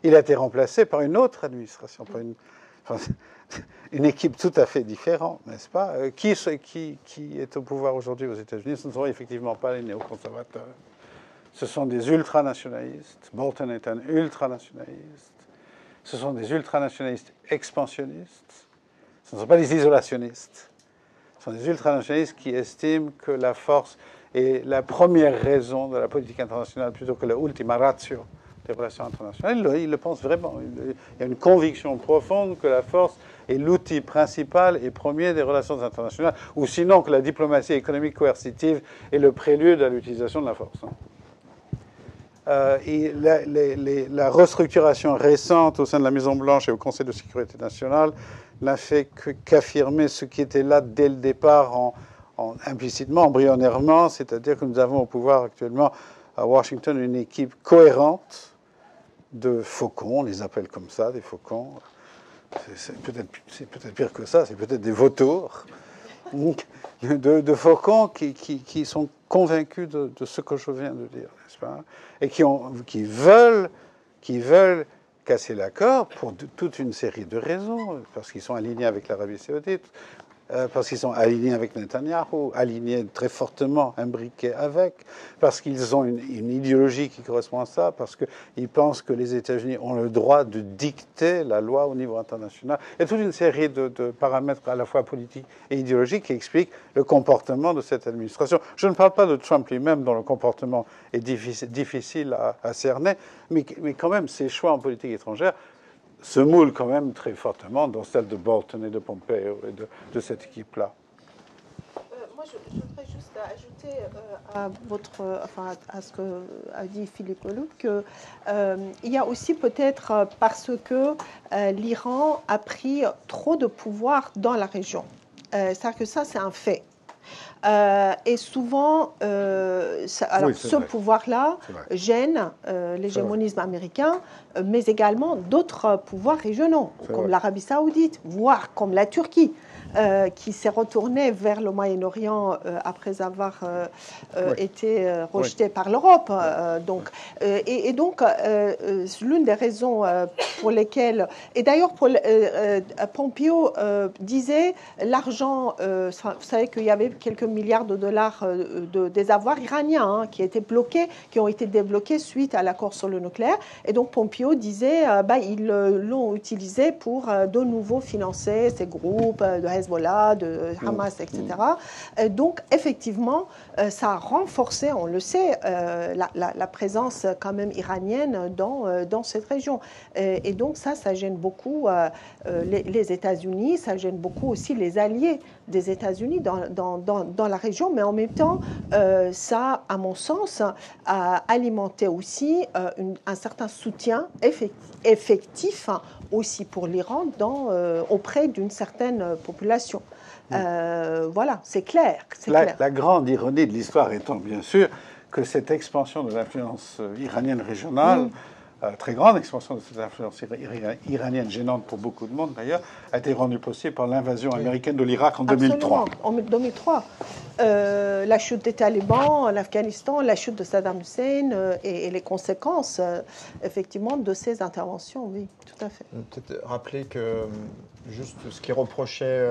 Il a été remplacé par une autre administration, par une équipe tout à fait différente, n'est-ce pas? Qui est au pouvoir aujourd'hui aux États-Unis? Ce ne sont effectivement pas les néoconservateurs. Ce sont des ultranationalistes. Bolton est un ultranationaliste. Ce sont des ultranationalistes expansionnistes. Ce ne sont pas des isolationnistes. Ce sont des ultranationalistes qui estiment que la force est la première raison de la politique internationale plutôt que la ultima ratio des relations internationales. Ils le pensent vraiment. Il y a une conviction profonde que la force est l'outil principal et premier des relations internationales, ou sinon que la diplomatie économique coercitive est le prélude à l'utilisation de la force. Et la restructuration récente au sein de la Maison-Blanche et au Conseil de sécurité nationale n'a fait qu'affirmer ce qui était là dès le départ implicitement, embryonnairement, c'est-à-dire que nous avons au pouvoir actuellement à Washington une équipe cohérente de faucons, on les appelle comme ça, des faucons. C'est peut-être pire que ça, c'est peut-être des vautours. De faucons qui sont convaincus de ce que je viens de dire, n'est-ce pas? Et qui veulent casser l'accord pour toute une série de raisons, parce qu'ils sont alignés avec l'Arabie saoudite, parce qu'ils sont alignés avec Netanyahou, alignés très fortement, imbriqués avec, parce qu'ils ont une idéologie qui correspond à ça, parce qu'ils pensent que les États-Unis ont le droit de dicter la loi au niveau international. Il y a toute une série de paramètres à la fois politiques et idéologiques qui expliquent le comportement de cette administration. Je ne parle pas de Trump lui-même, dont le comportement est difficile à cerner, mais quand même, ses choix en politique étrangère se moule quand même très fortement dans celle de Bolton et de Pompeo et de cette équipe-là. Moi, je voudrais juste ajouter à ce qu'a dit Philippe Leloup qu'il y a aussi peut-être parce que l'Iran a pris trop de pouvoir dans la région. C'est-à-dire que ça, c'est un fait. Et souvent, ce pouvoir-là gêne l'hégémonisme américain, mais également d'autres pouvoirs régionaux, comme l'Arabie saoudite, voire comme la Turquie, qui s'est retournée vers le Moyen-Orient après avoir été rejetée par l'Europe. Donc, l'une des raisons pour lesquelles... Et d'ailleurs, Pompeo disait l'argent... vous savez qu'il y avait quelques milliards de dollars des avoirs iraniens qui étaient bloqués, qui ont été débloqués suite à l'accord sur le nucléaire. Et donc, Pompeo disait ils l'ont utilisé pour de nouveau financer ces groupes de Hezbollah, de Hamas, etc. Donc, effectivement, ça a renforcé, on le sait, la présence quand même iranienne dans cette région. Et donc, ça gêne beaucoup les États-Unis, ça gêne beaucoup aussi les alliés des États-Unis dans la région, mais en même temps, ça, à mon sens, a alimenté aussi un certain soutien effectif aussi pour l'Iran auprès d'une certaine population. Voilà, c'est clair. La grande ironie de l'histoire étant bien sûr que cette expansion de l'influence iranienne régionale, très grande expansion de cette influence iranienne, gênante pour beaucoup de monde d'ailleurs, a été rendue possible par l'invasion américaine de l'Irak en 2003. En 2003. La chute des talibans en Afghanistan, la chute de Saddam Hussein et les conséquences, effectivement, de ces interventions, oui, tout à fait. Peut-être rappeler que, juste ce qui reprochait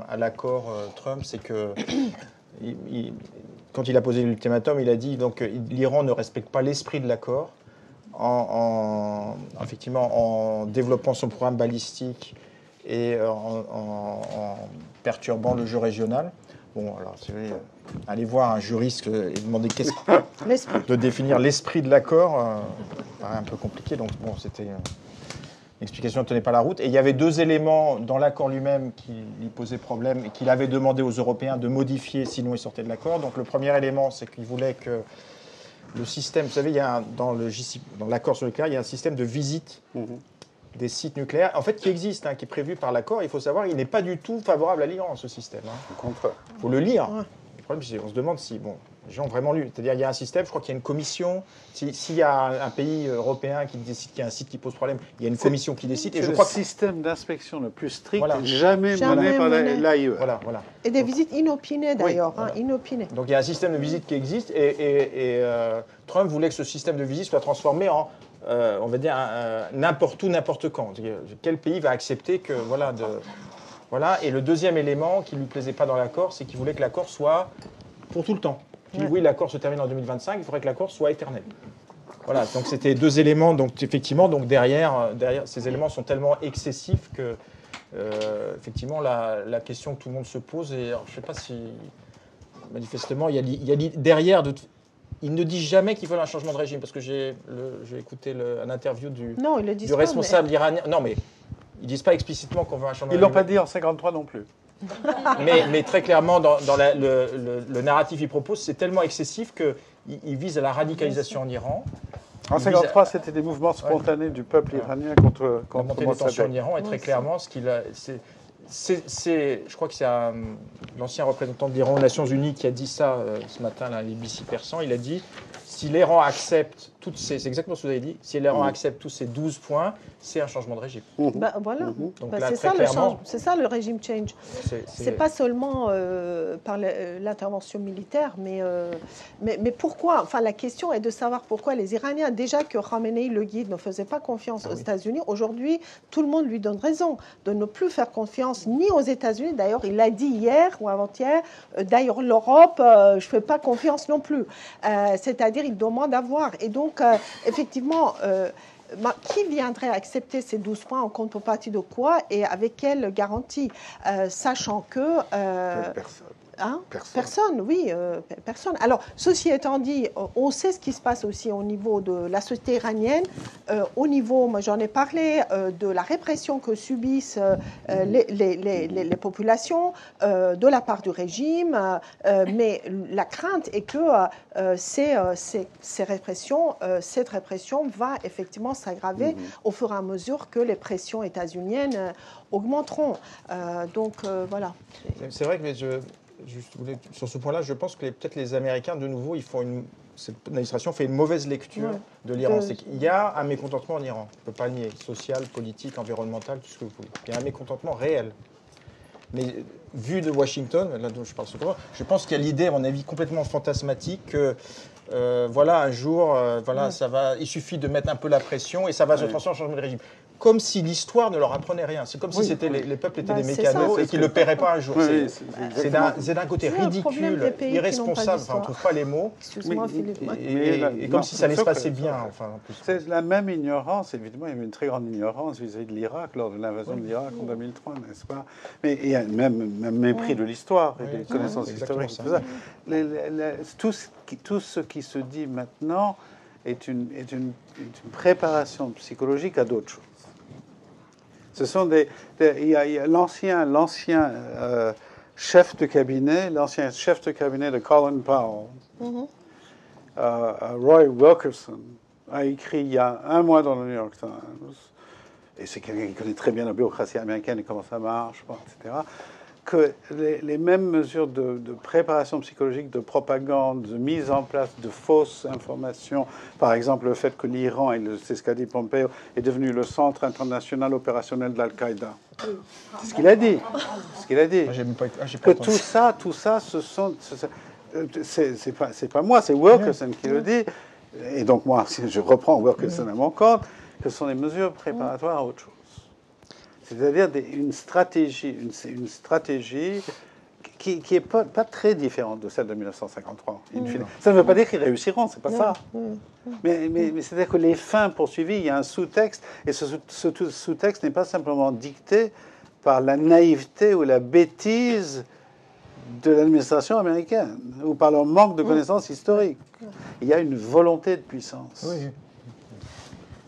à l'accord Trump, c'est que quand il a posé l'ultimatum, il a dit donc l'Iran ne respecte pas l'esprit de l'accord. effectivement, en développant son programme balistique et en perturbant le jeu régional. Bon, alors, c'est vrai, aller voir un juriste et demander de définir l'esprit de l'accord, paraît un peu compliqué. Donc, bon, c'était... L'explication ne tenait pas la route. Et il y avait deux éléments dans l'accord lui-même qui lui posaient problème et qu'il avait demandé aux Européens de modifier, sinon ils sortaient de l'accord. Donc le premier élément, c'est qu'il voulait que le système... Vous savez, il y a dans l'accord sur le nucléaire, il y a un système de visite des sites nucléaires, en fait, qui existe, qui est prévu par l'accord. Il faut savoir, il n'est pas du tout favorable à l'Iran, ce système. Au contraire. Il faut le lire. Ouais. Le problème, c'est qu'on se demande si... Bon, les gens ont vraiment lu. C'est-à-dire, il y a un système, je crois qu'il y a une commission. S'il y a un pays européen qui décide qu'il y a un site qui pose problème, il y a une commission qui décide. Et je crois que le système d'inspection le plus strict jamais mené par l'AIE. Voilà. Et des visites inopinées, d'ailleurs. Oui, inopinées. Donc, il y a un système de visite qui existe. Et Trump voulait que ce système de visite soit transformé en, on va dire, n'importe où, n'importe quand. Quel pays va accepter que... Voilà. Et le deuxième élément qui ne lui plaisait pas dans l'accord, c'est qu'il voulait que l'accord soit pour tout le temps. Oui, l'accord se termine en 2025, il faudrait que l'accord soit éternel. Voilà, donc c'était deux éléments. Donc effectivement, derrière, ces éléments sont tellement excessifs que, effectivement, la question que tout le monde se pose, et alors, je ne sais pas si, manifestement, il y a derrière, ils ne disent jamais qu'ils veulent un changement de régime, parce que j'ai écouté un interview du responsable iranien. Non, mais ils ne disent pas explicitement qu'on veut un changement de régime. Ils ne l'ont pas dit en 1953 non plus. mais très clairement, dans le narratif qu'il propose, c'est tellement excessif qu'il vise à la radicalisation en Iran. En 1953, c'était des mouvements spontanés du peuple iranien contre la montée des tensions en Iran. Et très clairement, je crois que c'est l'ancien représentant de l'Iran aux Nations Unies qui a dit ça ce matin, là, les BC Persan. Il a dit, si l'Iran accepte c'est exactement ce que vous avez dit, si l'Iran accepte tous ces 12 points, c'est un changement de régime. Voilà. C'est ça le régime change. C'est pas seulement par l'intervention militaire, mais pourquoi? Enfin, la question est de savoir pourquoi les Iraniens, déjà que Khamenei, le guide, ne faisait pas confiance aux États-Unis, aujourd'hui, tout le monde lui donne raison de ne plus faire confiance ni aux États-Unis. D'ailleurs, il l'a dit hier ou avant-hier. D'ailleurs, l'Europe, je ne fais pas confiance non plus. C'est-à-dire, il demande à voir. Et donc, effectivement, qui viendrait accepter ces 12 points en contrepartie de quoi et avec quelle garantie, sachant que... Personne, oui, personne. Alors, ceci étant dit, on sait ce qui se passe aussi au niveau de la société iranienne, au niveau, moi j'en ai parlé, de la répression que subissent les populations de la part du régime, mais la crainte est que cette répression va effectivement s'aggraver au fur et à mesure que les pressions états-uniennes augmenteront. Donc, voilà. C'est vrai que sur ce point-là, je pense que peut-être les Américains, de nouveau, cette administration fait une mauvaise lecture de l'Iran. Il y a un mécontentement en Iran, on ne peut pas le nier, social, politique, environnemental, tout ce que vous voulez. Il y a un mécontentement réel. Mais vu de Washington, là dont je parle souvent, je pense qu'il y a l'idée, à mon avis, complètement fantasmatique que un jour, il suffit de mettre un peu la pression et ça va se transformer en changement de régime. Comme si l'histoire ne leur apprenait rien. C'est comme si les peuples étaient des mécanos et qu'ils ne le paieraient pas un jour. C'est d'un côté ridicule, irresponsable, on ne trouve pas les mots, et comme si ça allait se passer bien. C'est la même ignorance, évidemment, il y avait une très grande ignorance vis-à-vis de l'Irak lors de l'invasion de l'Irak en 2003, n'est-ce pas? Mais il y a même mépris de l'histoire et des connaissances historiques. Tout ce qui se dit maintenant est une préparation psychologique à d'autres choses. Ce sont il y a l'ancien chef de cabinet de Colin Powell, Roy Wilkerson, a écrit il y a un mois dans le New York Times, et c'est quelqu'un qui connaît très bien la bureaucratie américaine et comment ça marche, etc., que les mêmes mesures de préparation psychologique, de propagande, de mise en place de fausses informations, par exemple le fait que l'Iran, c'est ce qu'a dit Pompeo, est devenu le centre international opérationnel de l'Al-Qaïda. C'est ce qu'il a dit. Que tout ça, ce sont... C'est pas moi, c'est Wilkerson qui le dit. Et donc moi, si je reprends Wilkerson à mon compte, que ce sont des mesures préparatoires à autre chose. C'est-à-dire une stratégie qui n'est pas très différente de celle de 1953. Ça ne veut pas dire qu'ils réussiront, c'est pas ça. Mais c'est-à-dire que les fins poursuivies, il y a un sous-texte, et ce sous-texte n'est pas simplement dicté par la naïveté ou la bêtise de l'administration américaine, ou par leur manque de connaissances historiques. Il y a une volonté de puissance. Oui.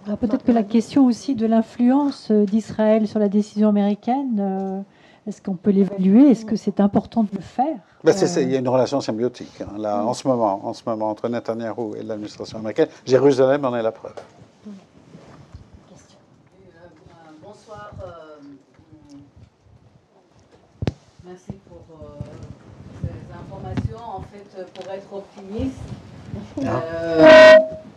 Alors peut-être que la question aussi de l'influence d'Israël sur la décision américaine, est-ce qu'on peut l'évaluer? Est-ce que c'est important de le faire? Il y a une relation symbiotique là, en ce moment entre Netanyahou et l'administration américaine. Jérusalem en est la preuve. Bonsoir. Merci pour ces informations. En fait,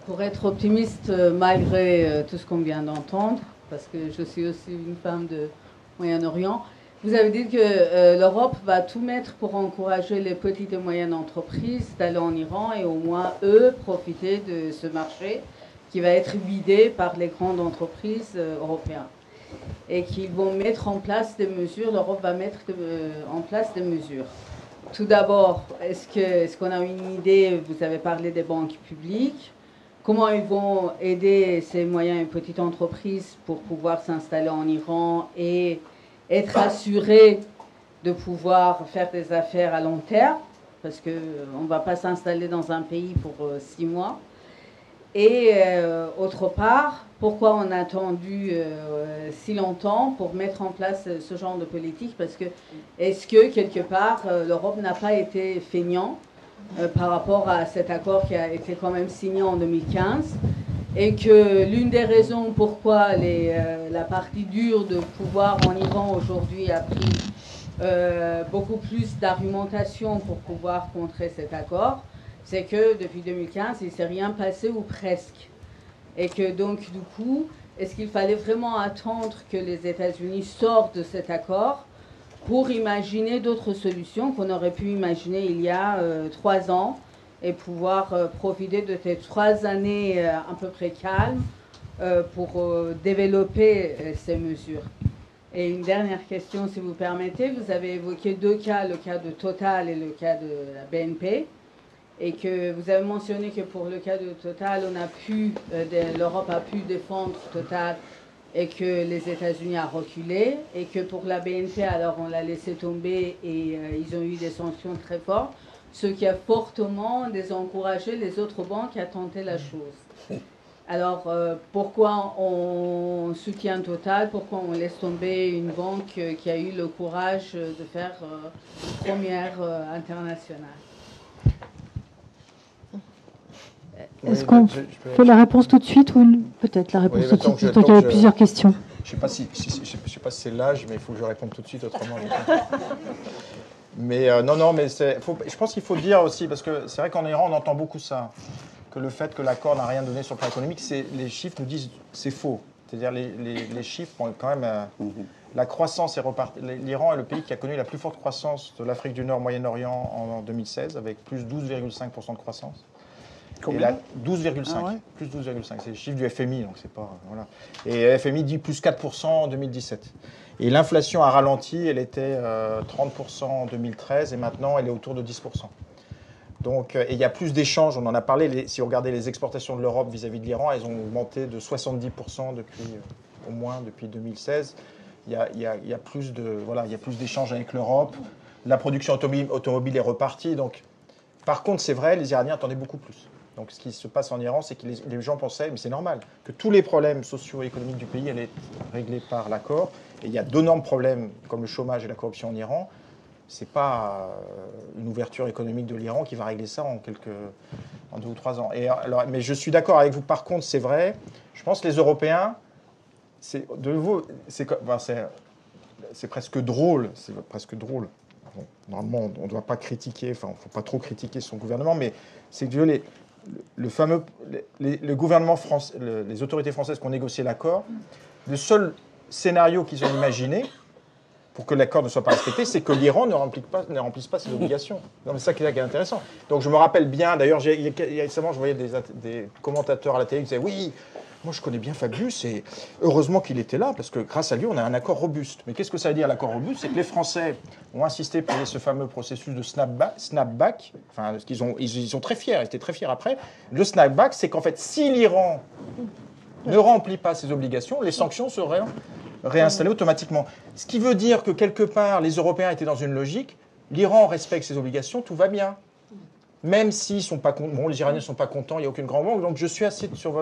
pour être optimiste malgré tout ce qu'on vient d'entendre, parce que je suis aussi une femme de Moyen-Orient, vous avez dit que l'Europe va tout mettre pour encourager les petites et moyennes entreprises d'aller en Iran et au moins, eux, profiter de ce marché qui va être vidé par les grandes entreprises européennes. Et qu'ils vont mettre en place des mesures, l'Europe va mettre en place des mesures. Tout d'abord, est-ce qu'on a une idée, vous avez parlé des banques publiques, comment ils vont aider ces moyennes et petites entreprises pour pouvoir s'installer en Iran et être assurés de pouvoir faire des affaires à long terme, parce qu'on ne va pas s'installer dans un pays pour 6 mois. Et autre part, pourquoi on a attendu si longtemps pour mettre en place ce genre de politique? Parce que est-ce que quelque part l'Europe n'a pas été feignant par rapport à cet accord qui a été quand même signé en 2015 et que l'une des raisons pourquoi la partie dure de pouvoir en Iran aujourd'hui a pris beaucoup plus d'argumentation pour pouvoir contrer cet accord, c'est que depuis 2015, il ne s'est rien passé ou presque. Et que donc, du coup, est-ce qu'il fallait vraiment attendre que les États-Unis sortent de cet accord pour imaginer d'autres solutions qu'on aurait pu imaginer il y a 3 ans et pouvoir profiter de ces 3 années à peu près calmes pour développer ces mesures? Et une dernière question, si vous permettez. Vous avez évoqué 2 cas, le cas de Total et le cas de la BNP. Et que vous avez mentionné que pour le cas de Total, l'Europe a pu défendre Total et que les États-Unis ont reculé. Et que pour la BNP, alors on l'a laissé tomber et ils ont eu des sanctions très fortes, ce qui a fortement désencouragé les autres banques à tenter la chose. Alors pourquoi on soutient Total? Pourquoi on laisse tomber une banque qui a eu le courage de faire première internationale? Est-ce qu'on fait la réponse tout de suite ou peut-être la réponse tout de suite? Donc il y a plusieurs questions. Je ne sais pas si c'est l'âge, mais il faut que je réponde tout de suite, autrement. Mais non, mais je pense qu'il faut dire aussi, parce que c'est vrai qu'en Iran, on entend beaucoup ça, que le fait que l'accord n'a rien donné sur le plan économique, les chiffres nous disent c'est faux. C'est-à-dire les chiffres, quand même, la croissance est repartie. L'Iran est le pays qui a connu la plus forte croissance de l'Afrique du Nord, Moyen-Orient en 2016, avec plus 12,5% de croissance. Combien? 12,5. Ah ouais. Plus 12,5. C'est le chiffre du FMI, donc c'est pas. Voilà. Et FMI dit plus 4% en 2017. Et l'inflation a ralenti, elle était 30% en 2013 et maintenant elle est autour de 10%. Donc, et il y a plus d'échanges, on en a parlé. Si vous regardez les exportations de l'Europe vis-à-vis de l'Iran, elles ont augmenté de 70% au moins depuis 2016. Il y a plus d'échanges avec l'Europe. La production automobile est repartie. Donc, par contre, c'est vrai, les Iraniens attendaient beaucoup plus. Donc ce qui se passe en Iran, c'est que les gens pensaient, mais c'est normal, que tous les problèmes sociaux et économiques du pays allaient être réglés par l'accord. Et il y a d'énormes problèmes comme le chômage et la corruption en Iran. Ce n'est pas une ouverture économique de l'Iran qui va régler ça en 2 ou 3 ans. Mais je suis d'accord avec vous, par contre, c'est vrai. Je pense que les Européens, c'est presque drôle. C'est presque drôle. Bon, normalement, on ne doit pas critiquer, il ne faut pas trop critiquer son gouvernement, mais c'est que le gouvernement français, les autorités françaises qui ont négocié l'accord, le seul scénario qu'ils ont imaginé pour que l'accord ne soit pas respecté, c'est que l'Iran ne remplisse pas ses obligations. Non, mais c'est ça qui est intéressant. Donc je me rappelle bien, d'ailleurs, récemment, je voyais des commentateurs à la télé qui disaient « Oui, moi je connais bien Fabius et heureusement qu'il était là parce que grâce à lui, on a un accord robuste. » Mais qu'est-ce que ça veut dire l'accord robuste? C'est que les Français ont insisté pour ce fameux processus de snapback. Enfin, ils sont très fiers, ils étaient très fiers après. Le snapback, c'est qu'en fait, si l'Iran ne remplit pas ses obligations, les sanctions seraient réinstallées automatiquement. Ce qui veut dire que quelque part, les Européens étaient dans une logique, l'Iran respecte ses obligations, tout va bien. Même s'ils sont pas contents, bon, les Iraniens ne sont pas contents, il n'y a aucune grande banque. Donc je suis assez sur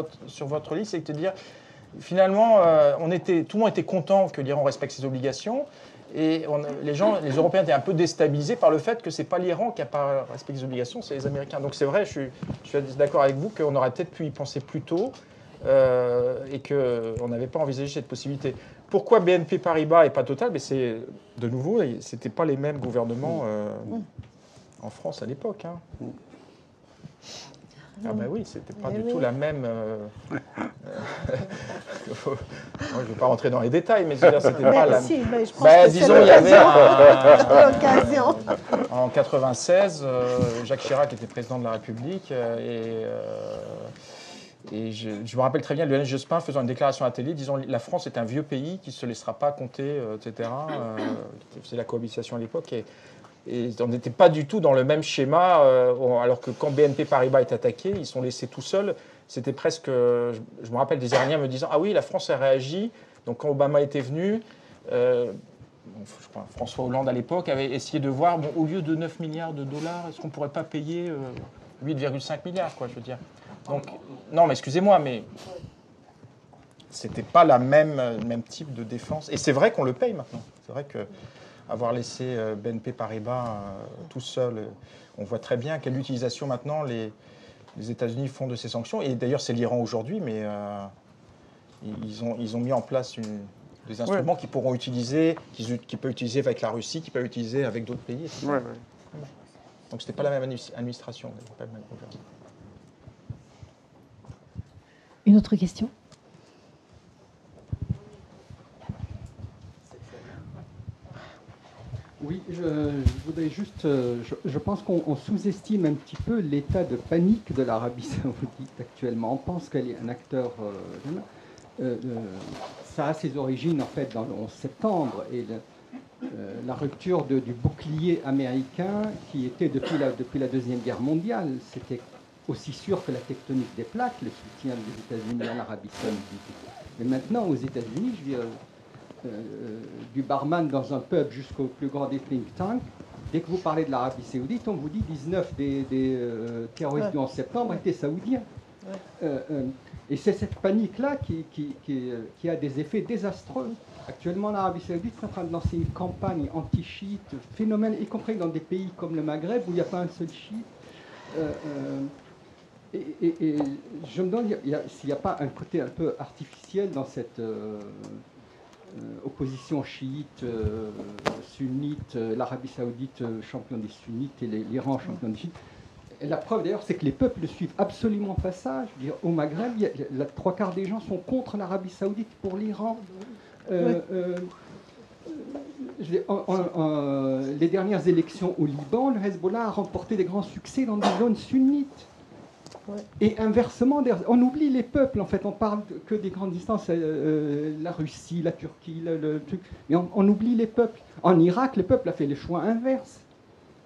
votre liste, c'est de dire, finalement, tout le monde était content que l'Iran respecte ses obligations. Et les Européens étaient un peu déstabilisés par le fait que ce n'est pas l'Iran qui n'a pas respecté ses obligations, c'est les Américains. Donc c'est vrai, je suis d'accord avec vous qu'on aurait peut-être pu y penser plus tôt et qu'on n'avait pas envisagé cette possibilité. Pourquoi BNP Paribas et pas Total? Mais c'est, de nouveau, ce n'étaient pas les mêmes gouvernements en France à l'époque. Hein. Ah ben oui, c'était pas du tout la même... Moi, je ne vais pas rentrer dans les détails, mais c'était pas la... Si, mais je pense que disons, il y avait l'occasion. En 96, Jacques Chirac était président de la République et je me rappelle très bien Lionel Jospin faisant une déclaration à la télé disant la France est un vieux pays qui ne se laissera pas compter, etc. C'est la cohabitation à l'époque. Et on n'était pas du tout dans le même schéma, alors que quand BNP Paribas est attaqué, ils sont laissés tout seuls. C'était presque... Je me rappelle des Iraniens me disant « Ah oui, la France a réagi ». Donc quand Obama était venu, je crois, François Hollande à l'époque avait essayé de voir, bon, au lieu de 9 milliards de dollars, est-ce qu'on ne pourrait pas payer 8,5 milliards, quoi, je veux dire. Donc, non, mais excusez-moi, mais c'était pas le même type de défense. Et c'est vrai qu'on le paye maintenant. C'est vrai que avoir laissé BNP Paribas tout seul, on voit très bien quelle utilisation maintenant les États-Unis font de ces sanctions. Et d'ailleurs, c'est l'Iran aujourd'hui, mais ils ont mis en place des instruments qu'ils pourront utiliser, qu'ils peuvent utiliser avec la Russie, qu'ils peuvent utiliser avec d'autres pays. Ouais. Donc, ce n'était pas la même administration, pas le même gouvernement. Une autre question? Oui, je voudrais juste... je pense qu'on sous-estime un petit peu l'état de panique de l'Arabie saoudite actuellement. On pense qu'elle est un acteur... ça a ses origines, en fait, dans le 11 septembre. Et la rupture du bouclier américain, qui était depuis la Deuxième Guerre mondiale, c'était aussi sûr que la tectonique des plaques, le soutien des États-Unis à l'Arabie saoudite. Mais maintenant, aux États-Unis, je veux dire... du barman dans un pub jusqu'au plus grand des think tanks, dès que vous parlez de l'Arabie saoudite, on vous dit 19 des terroristes du 11 septembre étaient saoudiens. Et c'est cette panique-là qui a des effets désastreux. Actuellement, l'Arabie saoudite est en train de lancer une campagne anti-chiite phénoménale, y compris dans des pays comme le Maghreb où il n'y a pas un seul chiite. Et je me demande s'il n'y a pas un côté un peu artificiel dans cette... opposition chiite, sunnite, l'Arabie saoudite champion des sunnites et l'Iran champion des chiites. Et la preuve d'ailleurs, c'est que les peuples ne suivent absolument pas ça. Je veux dire, au Maghreb, la 3/4 des gens sont contre l'Arabie saoudite pour l'Iran. Les dernières élections au Liban, le Hezbollah a remporté des grands succès dans des zones sunnites. Ouais. Et inversement, on oublie les peuples, en fait, on parle que des grandes distances, la Russie, la Turquie, le truc, mais on oublie les peuples. En Irak, le peuple a fait le choix inverse.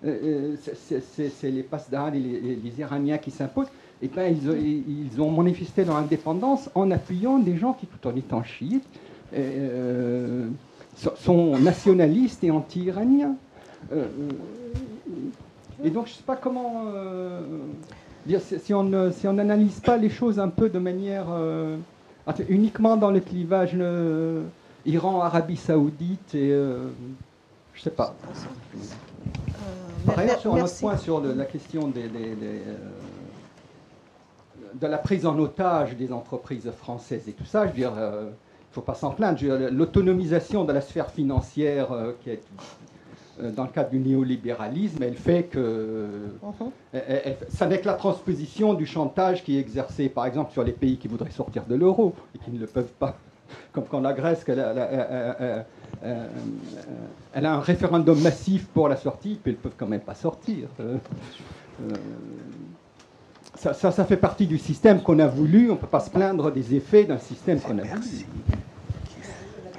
C'est les Pasdaran et les Iraniens qui s'imposent. Et ben, ils ont manifesté leur indépendance en appuyant des gens qui, tout en étant chiites, sont nationalistes et anti-iraniens. Et donc, je ne sais pas comment... si on n'analyse pas les choses un peu de manière uniquement dans le clivage Iran-Arabie saoudite et je sais pas. Par ailleurs, sur un autre point sur la question de la prise en otage des entreprises françaises et tout ça, je veux dire, il ne faut pas s'en plaindre. L'autonomisation de la sphère financière qui est dans le cadre du néolibéralisme, elle fait que ça n'est que la transposition du chantage qui est exercé, par exemple, sur les pays qui voudraient sortir de l'euro et qui ne le peuvent pas. Comme quand la Grèce elle a un référendum massif pour la sortie, puis ils ne peuvent quand même pas sortir. Ça fait partie du système qu'on a voulu. On ne peut pas se plaindre des effets d'un système qu'on a voulu.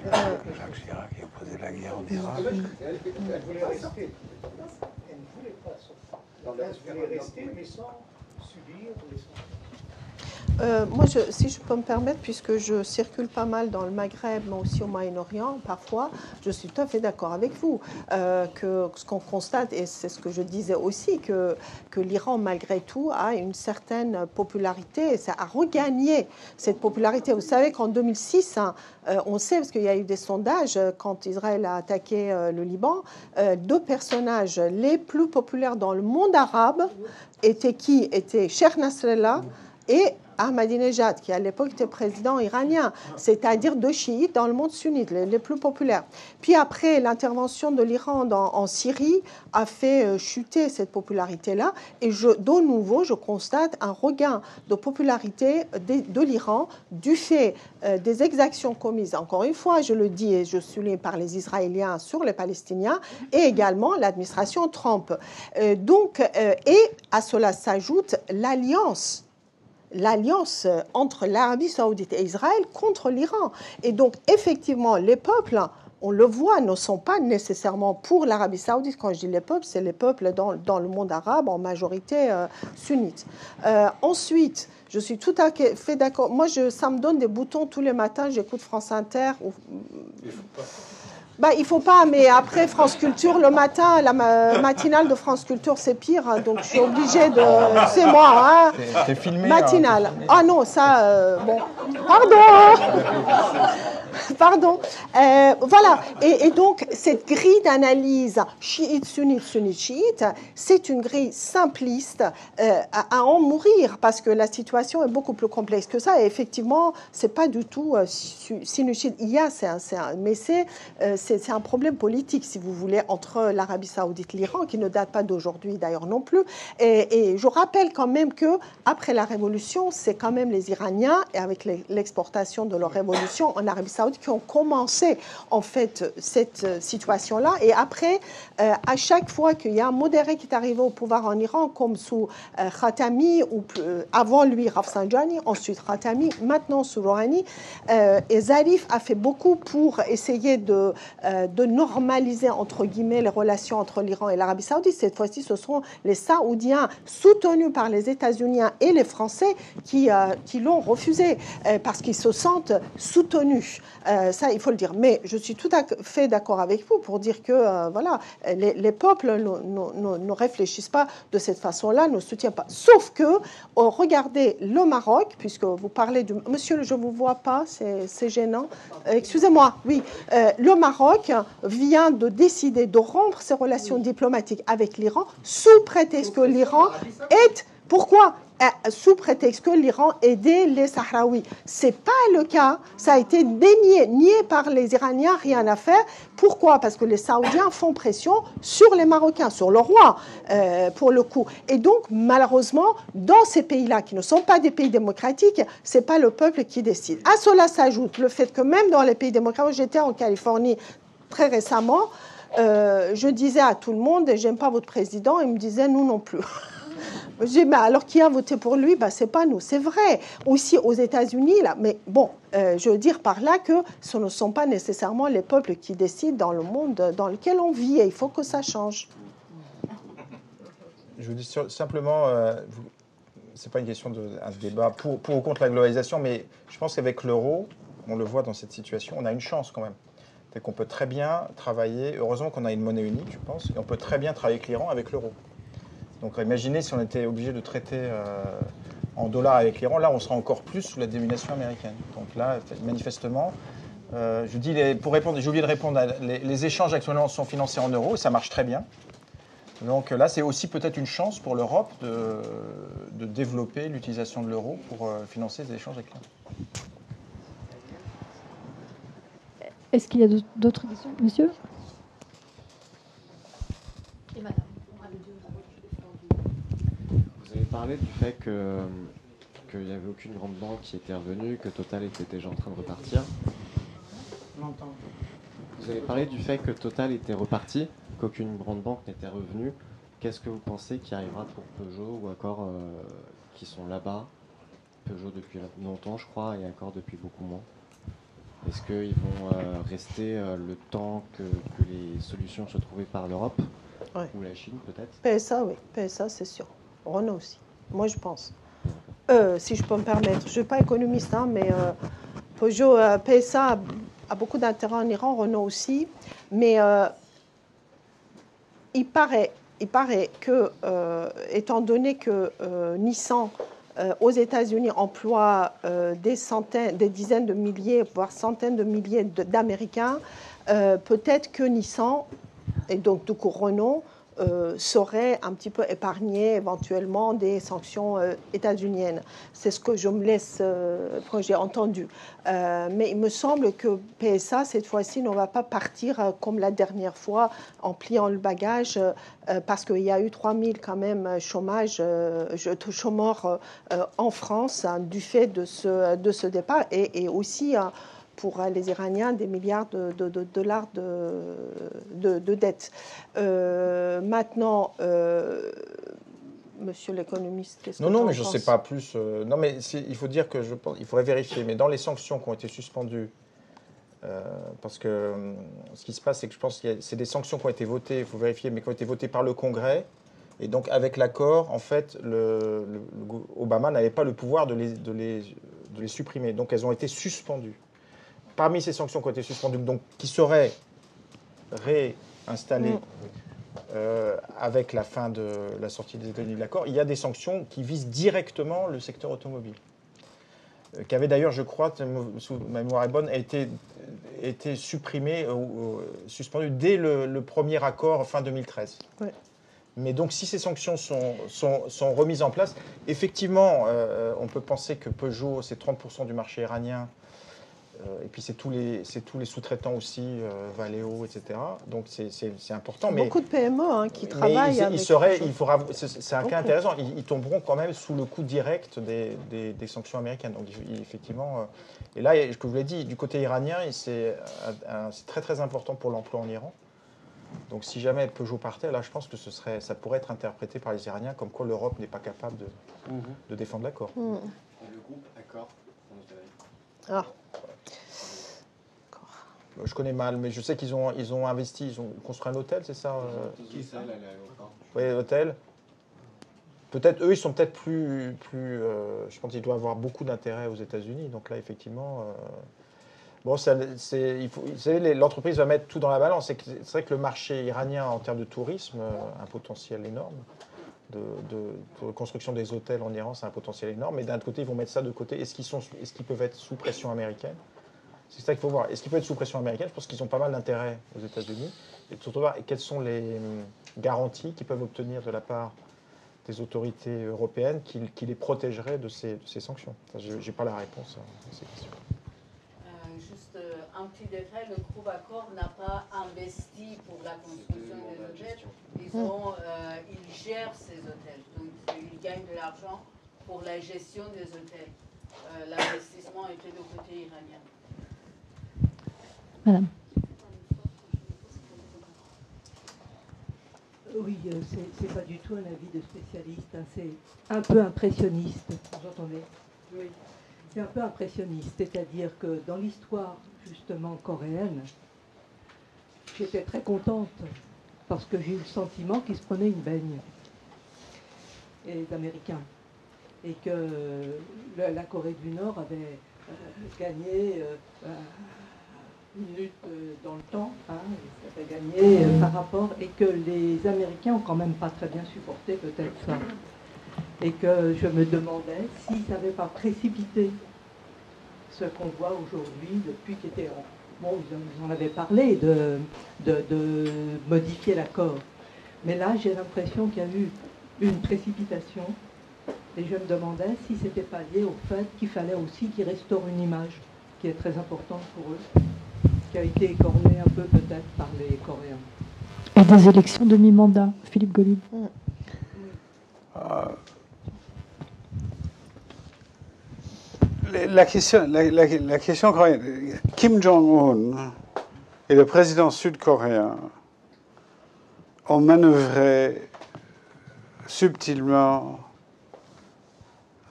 Jacques Chirac qui a opposé la guerre en Irak. Elle voulait rester. Elle ne voulait pas sortir. Elle voulait rester, mais sans subir. Moi, si je peux me permettre, puisque je circule pas mal dans le Maghreb, mais aussi au Moyen-Orient, parfois, je suis tout à fait d'accord avec vous, que ce qu'on constate, et c'est ce que je disais aussi, que l'Iran, malgré tout, a une certaine popularité, et ça a regagné cette popularité. Vous savez qu'en 2006, on sait, parce qu'il y a eu des sondages, quand Israël a attaqué le Liban, 2 personnages les plus populaires dans le monde arabe étaient qui? Étaient Cheikh Nasrallah et Ahmadinejad, qui à l'époque était président iranien, c'est-à-dire 2 chiites dans le monde sunnite, les plus populaires. Puis après, l'intervention de l'Iran en Syrie a fait chuter cette popularité-là. Et de nouveau, je constate un regain de popularité de l'Iran du fait des exactions commises, encore une fois, je le dis et je souligne, par les Israéliens sur les Palestiniens, et également l'administration Trump. Et à cela s'ajoute l'alliance entre l'Arabie saoudite et Israël contre l'Iran. Et donc, effectivement, les peuples, on le voit, ne sont pas nécessairement pour l'Arabie saoudite. Quand je dis les peuples, c'est les peuples dans le monde arabe, en majorité sunnite. Ensuite, je suis tout à fait d'accord. Moi, ça me donne des boutons tous les matins. J'écoute France Inter. Il ne faut pas, mais après France Culture, le matin, la matinale de France Culture, c'est pire, hein, donc je suis obligée de... C'est moi, hein. C'est filmé. Matinale. Hein. Ah non, ça... bon, pardon. Voilà. Et donc, cette grille d'analyse chiite, sunnite, sunnite, chiite, c'est une grille simpliste à en mourir, parce que la situation est beaucoup plus complexe que ça. Et effectivement, ce n'est pas du tout sinucide. Mais c'est un problème politique, si vous voulez, entre l'Arabie saoudite et l'Iran, qui ne date pas d'aujourd'hui d'ailleurs non plus. Et je rappelle quand même qu'après la révolution, c'est quand même les Iraniens, et avec l'exportation de leur révolution en Arabie saoudite, qui ont commencé en fait cette situation-là. Et après, à chaque fois qu'il y a un modéré qui est arrivé au pouvoir en Iran, comme sous Khatami, ou avant lui Rafsanjani, ensuite Khatami, maintenant sous Rouhani, et Zarif a fait beaucoup pour essayer de normaliser, entre guillemets, les relations entre l'Iran et l'Arabie saoudite. Cette fois-ci, ce sont les Saoudiens, soutenus par les États-Unis et les Français, qui l'ont refusé, parce qu'ils se sentent soutenus. Ça, il faut le dire. Mais je suis tout à fait d'accord avec vous pour dire que voilà, les peuples ne réfléchissent pas de cette façon-là, ne soutiennent pas. Sauf que, regardez le Maroc, puisque vous parlez du... Monsieur, je ne vous vois pas, c'est gênant. Excusez-moi, oui. Le Maroc vient de décider de rompre ses relations diplomatiques avec l'Iran sous prétexte que l'Iran est... Pourquoi ? Sous prétexte que l'Iran aidait les Sahraouis. Ce n'est pas le cas. Ça a été nié par les Iraniens, rien à faire. Pourquoi ? Parce que les Saoudiens font pression sur les Marocains, sur le roi, pour le coup. Et donc, malheureusement, dans ces pays-là, qui ne sont pas des pays démocratiques, ce n'est pas le peuple qui décide. À cela s'ajoute le fait que même dans les pays démocratiques, j'étais en Californie très récemment, je disais à tout le monde, j'aime pas votre président, il me disait, nous non plus. Je dis, mais alors qui a voté pour lui? C'est pas nous. C'est vrai. Aussi aux États-Unis, là. Mais bon, je veux dire par là que ce ne sont pas nécessairement les peuples qui décident dans le monde dans lequel on vit. Et il faut que ça change. Je vous dis simplement, c'est pas une question d'un débat pour ou contre la globalisation, mais je pense qu'avec l'euro, on le voit dans cette situation, on a une chance quand même. C'est qu'on peut très bien travailler, heureusement qu'on a une monnaie unique, je pense, et on peut très bien travailler avec l'Iran avec l'euro. Donc imaginez si on était obligé de traiter en dollars avec l'Iran, là on sera encore plus sous la domination américaine. Donc là, manifestement, je dis, pour répondre, j'ai oublié de répondre, les échanges actuellement sont financés en euros et ça marche très bien. Donc là, c'est aussi peut-être une chance pour l'Europe de développer l'utilisation de l'euro pour financer des échanges avec l'Iran. Est-ce qu'il y a d'autres questions, monsieur ? Et madame. Vous avez parlé du fait qu'il n'y avait aucune grande banque qui était revenue, que Total était déjà en train de repartir. l'entends. Vous avez parlé du fait que Total était reparti, qu'aucune grande banque n'était revenue. Qu'est-ce que vous pensez qui arrivera pour Peugeot ou encore qui sont là-bas? Peugeot depuis longtemps, je crois, et encore depuis beaucoup moins. Est-ce qu'ils vont rester le temps que les solutions soient trouvées par l'Europe ou la Chine peut-être? PSA, oui. PSA, c'est sûr. Renault aussi. Moi, je pense. Si je peux me permettre. Je ne suis pas économiste, hein, mais Peugeot, PSA a beaucoup d'intérêt en Iran, Renault aussi. Mais il paraît que, étant donné que Nissan, aux États-Unis, emploie des dizaines de milliers, voire centaines de milliers d'Américains, peut-être que Nissan, et donc du coup Renault, serait un petit peu épargné éventuellement des sanctions états-uniennes. C'est ce que je me laisse, que j'ai entendu. Mais il me semble que PSA, cette fois-ci, ne va pas partir comme la dernière fois en pliant le bagage, parce qu'il y a eu 3000 quand même chômeurs en France hein, du fait de ce départ et aussi pour les Iraniens des milliards de dollars de dettes. Maintenant, monsieur l'économiste, qu'est-ce que Non, tu mais en je ne penses? sais pas plus. Non, mais il faut dire que il faudrait vérifier. Mais dans les sanctions qui ont été suspendues, parce que ce qui se passe, c'est que je pense que c'est des sanctions qui ont été votées, il faut vérifier, mais qui ont été votées par le Congrès. Et donc, avec l'accord, en fait, Obama n'avait pas le pouvoir de les supprimer. Donc, elles ont été suspendues. Parmi ces sanctions qui ont été suspendues, donc qui seraient réinstallées avec la fin de la sortie des États-Unis de l'accord, il y a des sanctions qui visent directement le secteur automobile, qui avait d'ailleurs, je crois, sous ma mémoire est bonne, a été supprimée ou suspendue dès le premier accord fin 2013. Ouais. Mais donc, si ces sanctions sont remises en place, effectivement, on peut penser que Peugeot, c'est 30% du marché iranien. Et puis c'est tous les sous-traitants aussi, Valeo, etc. Donc c'est important. Mais beaucoup de PME hein, qui travaillent c'est un cas intéressant. Ils tomberont quand même sous le coup direct des sanctions américaines. Donc effectivement, et là, je vous l'ai dit, du côté iranien, c'est très très important pour l'emploi en Iran. Donc si jamais Peugeot partait, là je pense que ça pourrait être interprété par les Iraniens comme quoi l'Europe n'est pas capable de défendre l'accord. Et le groupe Accor en Italie. Je connais mal, mais je sais qu'ils ont investi, ils ont construit un hôtel, c'est ça Qui c'est, l'aéroport? Oui, hôtel. Peut-être, eux, ils sont peut-être plus je pense qu'ils doivent avoir beaucoup d'intérêt aux États-Unis. Donc là, effectivement, bon, l'entreprise va mettre tout dans la balance. C'est vrai que le marché iranien, en termes de tourisme, a un potentiel énorme. Pour la construction des hôtels en Iran, c'est un potentiel énorme. Mais d'un autre côté, ils vont mettre ça de côté. Est-ce qu'ils peuvent être sous pression américaine? C'est ça qu'il faut voir. Est-ce qu'ils peuvent être sous pression américaine? Je pense qu'ils ont pas mal d'intérêt aux États-Unis. Et surtout voir quelles sont les garanties qu'ils peuvent obtenir de la part des autorités européennes qui les protégeraient de ces sanctions. Je n'ai pas la réponse à ces questions. Juste un petit détail, le groupe Accor n'a pas investi pour la construction des hôtels. Ils gèrent ces hôtels. Donc ils gagnent de l'argent pour la gestion des hôtels. L'investissement était du côté iranien. Madame. Oui, c'est pas du tout un avis de spécialiste. Hein. C'est un peu impressionniste. Vous entendez? Oui. C'est un peu impressionniste. C'est-à-dire que dans l'histoire, justement, coréenne, j'étais très contente parce que j'ai eu le sentiment qu'ils se prenaient une baigne. Et les Américains. Et que la Corée du Nord avait gagné une lutte dans le temps, hein, ça avait gagné par rapport, et que les Américains ont quand même pas très bien supporté peut-être ça. Et que je me demandais s'ils n'avaient pas précipité ce qu'on voit aujourd'hui depuis qu'ils étaient... Bon, ils en avaient parlé de modifier l'accord. Mais là, j'ai l'impression qu'il y a eu une précipitation. Et je me demandais si ce n'était pas lié au fait qu'il fallait aussi qu'ils restaurent une image qui est très importante pour eux, qui a été écornée un peu peut-être par les Coréens. Et des élections de mi-mandat, Philippe Golub. La question coréenne. Kim Jong-un et le président sud-coréen ont manœuvré subtilement,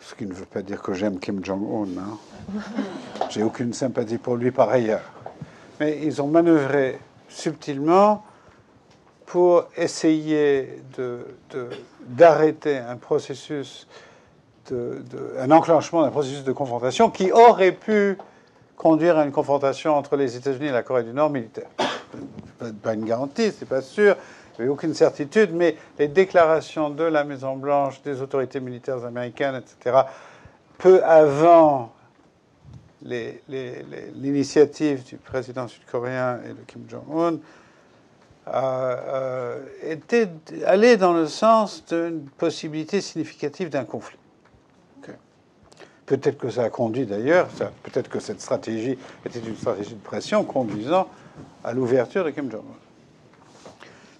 ce qui ne veut pas dire que j'aime Kim Jong-un, hein. J'ai aucune sympathie pour lui par ailleurs, mais ils ont manœuvré subtilement pour essayer d'arrêter un processus, un enclenchement d'un processus de confrontation qui aurait pu conduire à une confrontation entre les États-Unis et la Corée du Nord militaire. Pas une garantie, c'est pas sûr, il n'y avait aucune certitude, mais les déclarations de la Maison-Blanche, des autorités militaires américaines, etc., peu avant l'initiative du président sud-coréen et de Kim Jong-un, était allé dans le sens d'une possibilité significative d'un conflit. Okay. Peut-être que ça a conduit d'ailleurs, peut-être que cette stratégie était une stratégie de pression conduisant à l'ouverture de Kim Jong-un.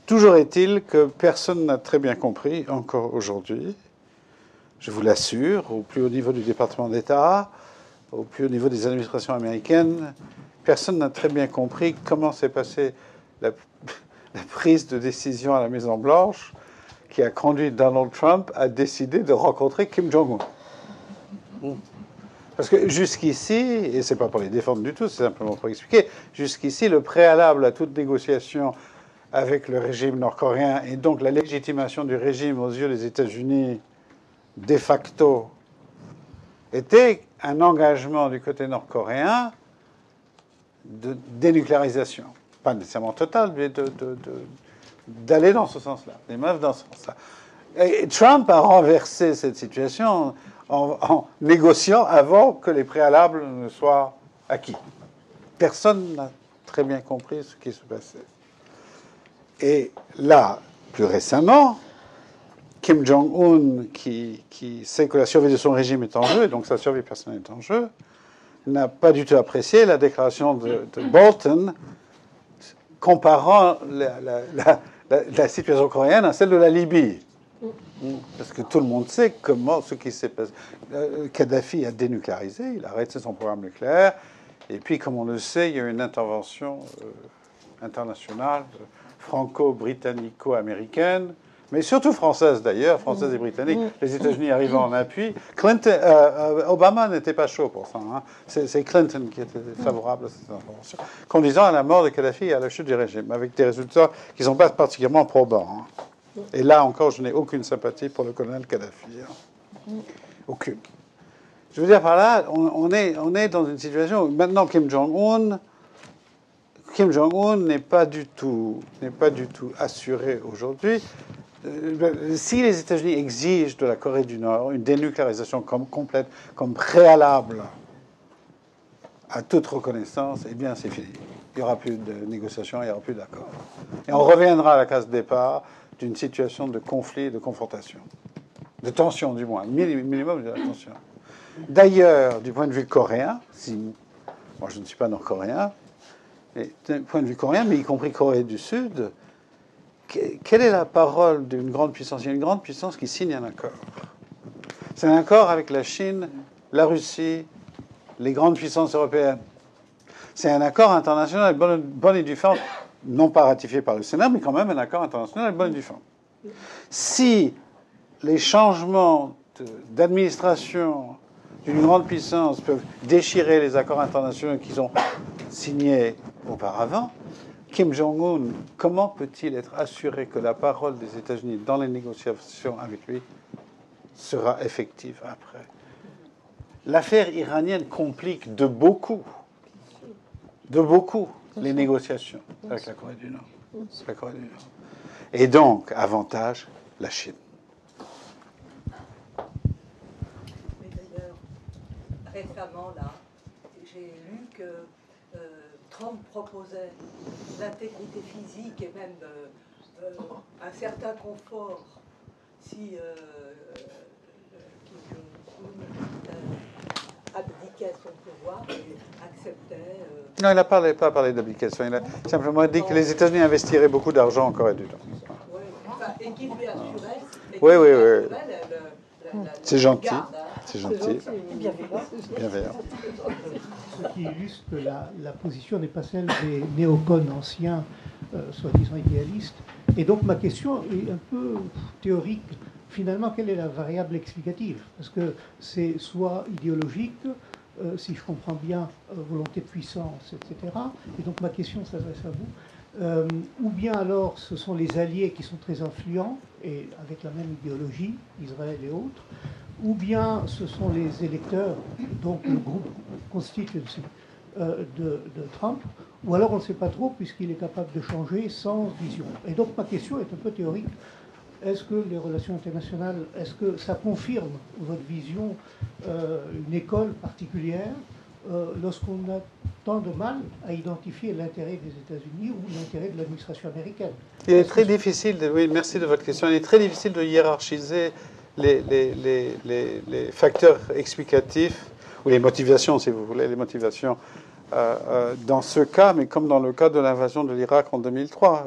Toujours est-il que personne n'a très bien compris, encore aujourd'hui, je vous l'assure, au plus haut niveau du département d'État, au plus haut niveau des administrations américaines, personne n'a très bien compris comment s'est passée la prise de décision à la Maison-Blanche qui a conduit Donald Trump à décider de rencontrer Kim Jong-un. Parce que jusqu'ici, et c'est pas pour les défendre du tout, c'est simplement pour expliquer, jusqu'ici, le préalable à toute négociation avec le régime nord-coréen et donc la légitimation du régime aux yeux des États-Unis de facto était un engagement du côté nord-coréen de dénucléarisation. Pas nécessairement totale, mais d'aller dans ce sens-là, des meufs dans ce sens-là. Et Trump a renversé cette situation en négociant avant que les préalables ne soient acquis. Personne n'a très bien compris ce qui se passait. Et là, plus récemment, Kim Jong-un, qui sait que la survie de son régime est en jeu, et donc sa survie personnelle est en jeu, n'a pas du tout apprécié la déclaration de Bolton comparant la situation coréenne à celle de la Libye. Parce que tout le monde sait comment ce qui s'est passé. Kadhafi a dénucléarisé, il a arrêté son programme nucléaire, et puis, comme on le sait, il y a eu une intervention internationale, franco-britannico-américaine, mais surtout française d'ailleurs, française et britannique, les États-Unis arrivant en appui. Obama n'était pas chaud pour ça. Hein. C'est Clinton qui était favorable à cette intervention, conduisant à la mort de Kadhafi et à la chute du régime, avec des résultats qui ne sont pas particulièrement probants. Hein. Et là encore, je n'ai aucune sympathie pour le colonel Kadhafi. Hein. Aucune. Je veux dire par là, on est dans une situation où maintenant Kim Jong-un n'est pas du tout assuré aujourd'hui. Si les États-Unis exigent de la Corée du Nord une dénucléarisation complète, comme préalable à toute reconnaissance, eh bien c'est fini. Il n'y aura plus de négociations, il n'y aura plus d'accord. Et on reviendra à la case départ d'une situation de conflit, de confrontation. De tension, du moins. Minimum de tension. D'ailleurs, du point de vue coréen, moi je ne suis pas nord-coréen, mais du point de vue coréen, mais y compris Corée du Sud, quelle est la parole d'une grande puissance? Il y a une grande puissance qui signe un accord. C'est un accord avec la Chine, la Russie, les grandes puissances européennes. C'est un accord international bon et due forme, non pas ratifié par le Sénat, mais quand même un accord international bon et due forme. Si les changements d'administration d'une grande puissance peuvent déchirer les accords internationaux qu'ils ont signés auparavant, Kim Jong-un, comment peut-il être assuré que la parole des États-Unis dans les négociations avec lui sera effective après? L'affaire iranienne complique de beaucoup les négociations avec la Corée du Nord. Et donc, avantage, la Chine. Mais d'ailleurs, récemment, là, j'ai lu que Trump proposait l'intégrité physique et même un certain confort si Kim Jong-un abdiquait son pouvoir et acceptait... Non, il n'a pas parlé d'abdication. Il a simplement dit que les États-Unis investiraient beaucoup d'argent en Corée du Nord. Oui, et qu'il lui assurait... Oui. C'est gentil. C'est gentil. Bienveillant. Ce qui illustre que la position n'est pas celle des néocons anciens, soi-disant idéalistes. Et donc ma question est un peu théorique. Finalement, quelle est la variable explicative? Parce que c'est soit idéologique, si je comprends bien, volonté de puissance, etc. Et donc ma question s'adresse à vous. Ou bien alors ce sont les alliés qui sont très influents, et avec la même idéologie, Israël et autres, ou bien ce sont les électeurs, donc le groupe constituency de Trump, ou alors on ne sait pas trop puisqu'il est capable de changer sans vision. Et donc ma question est un peu théorique. Est-ce que les relations internationales, est-ce que ça confirme votre vision, une école particulière, lorsqu'on a tant de mal à identifier l'intérêt des États-Unis ou l'intérêt de l'administration américaine? Il est très difficile, oui, merci de votre question, il est très difficile de hiérarchiser les facteurs explicatifs, ou les motivations, si vous voulez, les motivations dans ce cas, mais comme dans le cas de l'invasion de l'Irak en 2003.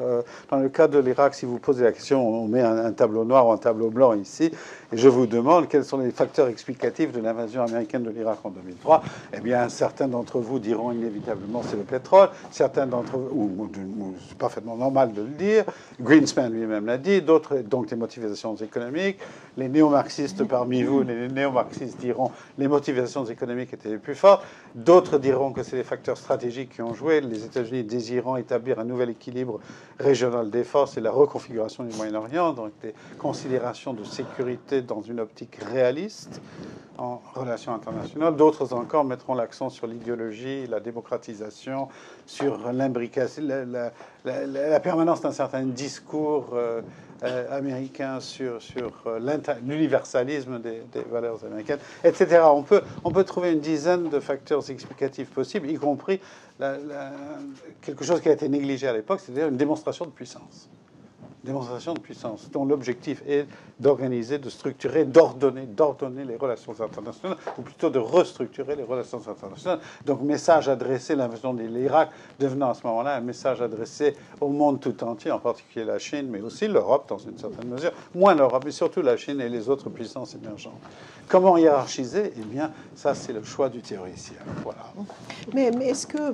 Dans le cas de l'Irak, si vous posez la question, on met un tableau noir ou un tableau blanc ici, et je vous demande quels sont les facteurs explicatifs de l'invasion américaine de l'Irak en 2003. Eh bien, certains d'entre vous diront inévitablement c'est le pétrole, certains d'entre vous, ou c'est parfaitement normal de le dire, Greenspan lui-même l'a dit, d'autres, donc les motivations économiques. Les néo-marxistes parmi vous, les néo-marxistes diront les motivations économiques étaient les plus fortes, d'autres diront que c'est les facteurs stratégiques qui ont joué, les États-Unis désirant établir un nouvel équilibre régional des forces et la reconfiguration du Moyen-Orient, donc des considérations de sécurité dans une optique réaliste en relations internationales. D'autres encore mettront l'accent sur l'idéologie, la démocratisation, sur l'imbrication, la permanence d'un certain discours américain sur l'universalisme des valeurs américaines, etc. On peut trouver une dizaine de facteurs explicatifs possibles, y compris quelque chose qui a été négligé à l'époque, c'est-à-dire une démonstration de puissance. Démonstration de puissance, dont l'objectif est d'organiser, de structurer, d'ordonner les relations internationales, ou plutôt de restructurer les relations internationales. Donc, message adressé, l'invasion de l'Irak devenant à ce moment-là un message adressé au monde tout entier, en particulier la Chine, mais aussi l'Europe dans une certaine mesure, moins l'Europe, mais surtout la Chine et les autres puissances émergentes. Comment hiérarchiser? Eh bien, ça, c'est le choix du théoricien. Voilà. Mais est-ce que...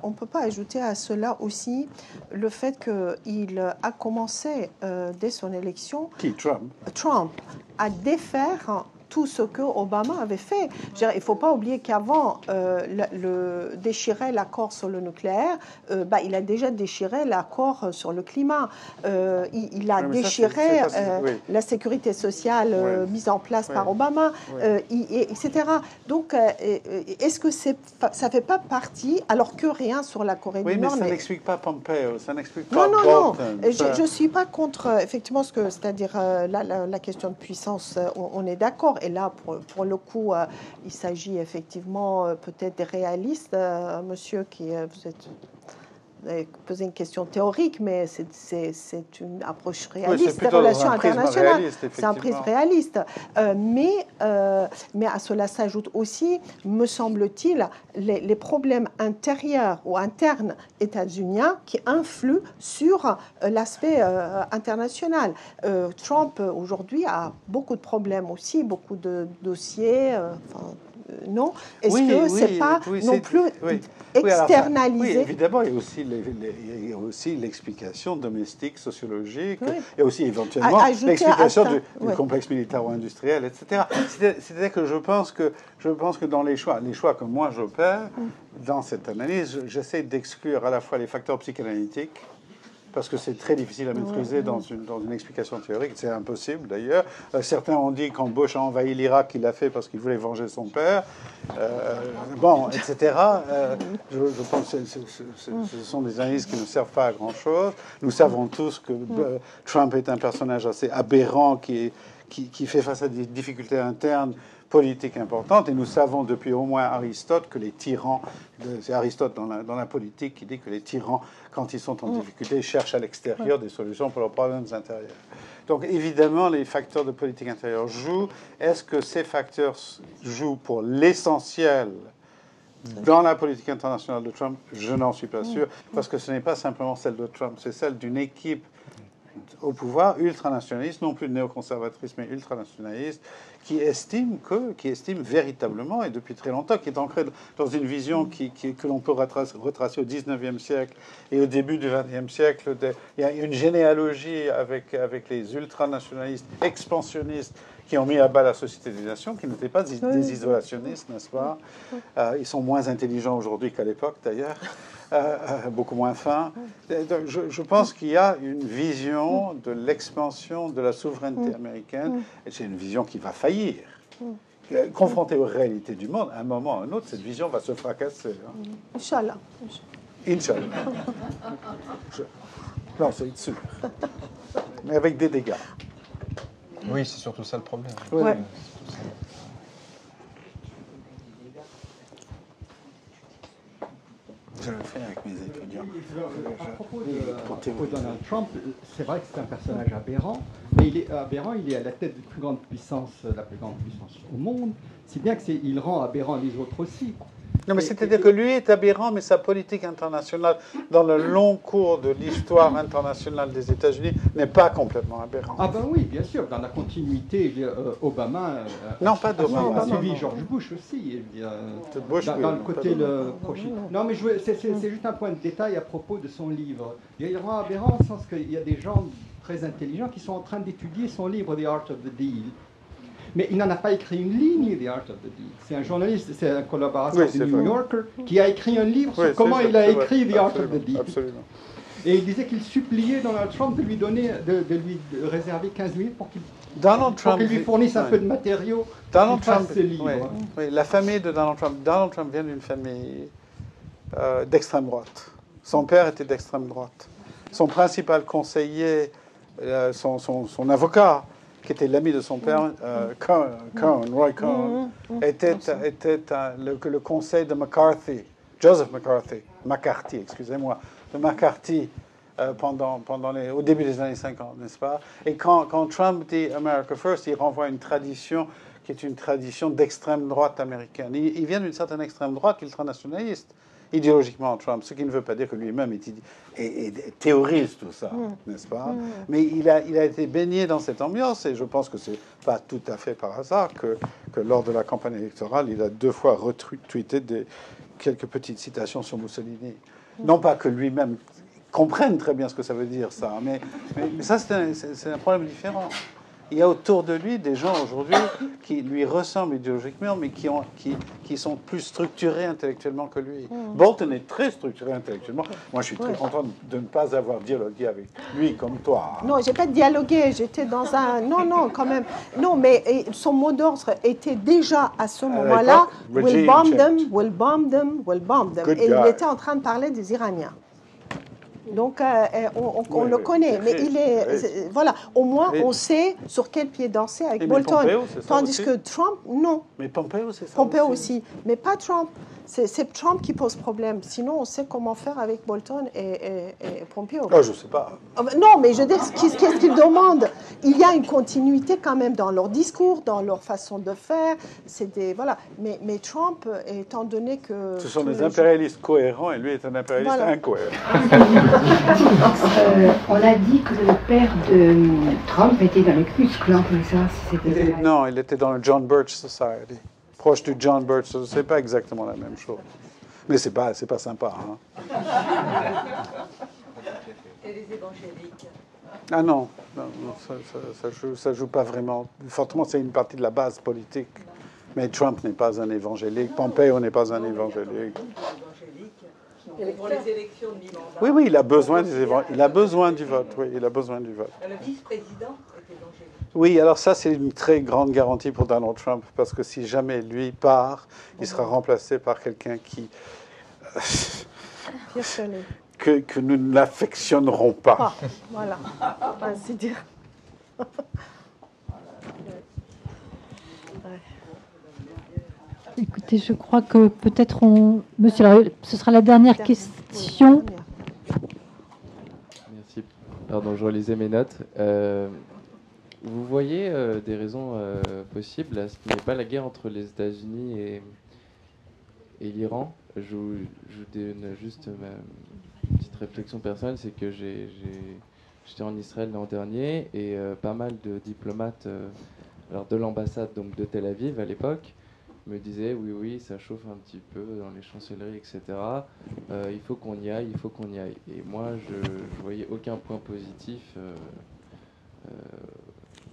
on ne peut pas ajouter à cela aussi le fait qu'il a commencé dès son élection, Trump, à défaire tout ce que Obama avait fait. Il ne faut pas oublier qu'avant déchirer l'accord sur le nucléaire, il a déjà déchiré l'accord sur le climat. Il a déchiré la sécurité sociale mise en place par Obama, etc. Donc, est-ce que ça ne fait pas partie, alors que rien sur la Corée du Nord... Oui, mais ça n'explique pas Pompeo, ça n'explique pas Bolton. Non. Je ne suis pas contre, effectivement, c'est-à-dire la question de puissance, on est d'accord. Et là, pour le coup, il s'agit effectivement peut-être des réalistes, monsieur, vous avez posé une question théorique, mais c'est une approche réaliste des relations internationales. C'est un prisme réaliste. Mais à cela s'ajoute aussi, me semble-t-il, les problèmes intérieurs ou internes états-uniens qui influent sur l'aspect international. Trump, aujourd'hui, a beaucoup de problèmes aussi, beaucoup de dossiers. Non. Est-ce que c'est pas non plus externalisé? Oui, évidemment, il y a aussi l'explication domestique, sociologique, il y a aussi éventuellement l'explication du complexe militaro-industriel, etc. C'est-à-dire que je pense que dans les choix que moi j'opère, dans cette analyse, j'essaie d'exclure à la fois les facteurs psychanalytiques, parce que c'est très difficile à maîtriser dans une explication théorique. C'est impossible, d'ailleurs. Certains ont dit quand Bush a envahi l'Irak, il l'a fait parce qu'il voulait venger son père. Etc. Je pense que ce sont des analyses qui ne servent pas à grand-chose. Nous savons tous que Trump est un personnage assez aberrant qui fait face à des difficultés internes politique importante, et nous savons depuis au moins Aristote que les tyrans, c'est Aristote dans la politique qui dit que les tyrans, quand ils sont en difficulté, cherchent à l'extérieur des solutions pour leurs problèmes intérieurs. Donc évidemment, les facteurs de politique intérieure jouent. Est-ce que ces facteurs jouent pour l'essentiel dans la politique internationale de Trump? Je n'en suis pas sûr, parce que ce n'est pas simplement celle de Trump, c'est celle d'une équipe au pouvoir, ultranationalistes, non plus néoconservatrices, mais ultranationalistes, qui estiment véritablement, et depuis très longtemps, qui est ancré dans une vision que l'on peut retracer au XIXe siècle et au début du XXe siècle. Il y a une généalogie avec les ultranationalistes expansionnistes qui ont mis à bas la Société des Nations, qui n'étaient pas des isolationnistes, n'est-ce pas? Ils sont moins intelligents aujourd'hui qu'à l'époque, d'ailleurs. Beaucoup moins fins. Je pense qu'il y a une vision de l'expansion de la souveraineté américaine, et c'est une vision qui va faillir. Confrontée aux réalités du monde, à un moment ou à un autre, cette vision va se fracasser. Inch'Allah. Inch'Allah. Non, c'est sûr. Mais avec des dégâts. Oui, c'est surtout ça le problème. Ouais. Je le fais avec mes étudiants. À propos de Donald Trump, c'est vrai que c'est un personnage aberrant, mais il est aberrant, il est à la tête de la plus grande puissance au monde, si bien qu'il rend aberrant les autres aussi. Non, mais c'est-à-dire que lui est aberrant, mais sa politique internationale, dans le long cours de l'histoire internationale des États-Unis, n'est pas complètement aberrante. Ah ben oui, bien sûr, dans la continuité, Obama non, pas d'Obama, a suivi George Bush aussi. Dans le côté prochain. Non, mais c'est juste un point de détail à propos de son livre. Il rend aberrant au sens qu'il y a des gens très intelligents qui sont en train d'étudier son livre The Art of the Deal. Mais il n'en a pas écrit une ligne, The Art of the Deal. C'est un journaliste, c'est un collaborateur du New Yorker qui a écrit un livre sur comment il a écrit The Art of the Deal. Absolument. Et il disait qu'il suppliait Donald Trump de lui donner, de lui réserver 15 minutes pour qu'il lui fournisse un peu de matériaux pour qu'il fasse ses livres. Oui, la famille de Donald Trump. Donald Trump vient d'une famille d'extrême droite. Son père était d'extrême droite. Son principal conseiller, son avocat, qui était l'ami de son père, Roy Cohn, était le conseil de McCarthy, Joseph McCarthy, excusez-moi, de McCarthy au début des années 50, n'est-ce pas? Et quand Trump dit America First, il renvoie à une tradition qui est une tradition d'extrême droite américaine. Il vient d'une certaine extrême droite ultranationaliste, idéologiquement, Trump, ce qui ne veut pas dire que lui-même théorise tout ça, n'est-ce pas? Mais il a été baigné dans cette ambiance, et je pense que c'est pas tout à fait par hasard que lors de la campagne électorale, il a 2 fois retweeté quelques petites citations sur Mussolini. Non pas que lui-même comprenne très bien ce que ça veut dire, ça, mais ça, c'est un problème différent. Il y a autour de lui des gens aujourd'hui qui lui ressemblent idéologiquement, mais qui sont plus structurés intellectuellement que lui. Bolton est très structuré intellectuellement. Moi, je suis très content de ne pas avoir dialogué avec lui comme toi. Non, j'ai pas dialogué. J'étais dans un... Non, quand même. Non, mais son mot d'ordre était déjà à ce moment-là « We'll bomb them, we'll bomb them, we'll bomb them ». Et il était en train de parler des Iraniens. Donc, on le connaît, mais il est... Voilà, au moins, on sait sur quel pied danser avec Bolton. Tandis que Trump, non. Mais Pompeo, c'est ça Pompeo aussi. Mais pas Trump. C'est Trump qui pose problème. Sinon, on sait comment faire avec Bolton et Pompeo. Oh, je ne sais pas. Non, mais je veux dire, qu'est-ce qu'ils demandent? Il y a une continuité quand même dans leur discours, dans leur façon de faire. Voilà. Mais Trump, étant donné que... Ce sont des impérialistes cohérents et lui est un impérialiste incohérent. On a dit que le père de Trump était dans le Ku Klux Klan, ça, Non, il était dans le John Birch Society. Proche du John Birch, c'est pas exactement la même chose. Mais c'est pas sympa. Hein. Et les évangéliques? Ah non, ça joue pas vraiment. Fortement, c'est une partie de la base politique. Mais Trump n'est pas un évangélique, Pompeo n'est pas un évangélique. Pour les élections de mi-mandat. Oui, il a besoin il a besoin du vote. Oui, il a besoin du vote. Le vice-président est évangélique. Oui, alors ça, c'est une très grande garantie pour Donald Trump, parce que si jamais lui part, il sera remplacé par quelqu'un qui... que nous n'affectionnerons pas. Ah, voilà, c'est dire. Écoutez, je crois que peut-être Monsieur, ce sera la dernière question. Merci. Pardon, je relisais mes notes. Vous voyez des raisons possibles à ce qu'il n'y ait pas la guerre entre les États-Unis et l'Iran? Je vous donne juste ma petite réflexion personnelle, c'est que j'ai J'étais en Israël l'an dernier et pas mal de diplomates alors de l'ambassade donc de Tel Aviv à l'époque me disaient oui, ça chauffe un petit peu dans les chancelleries, etc. Il faut qu'on y aille, il faut qu'on y aille. Et moi, je voyais aucun point positif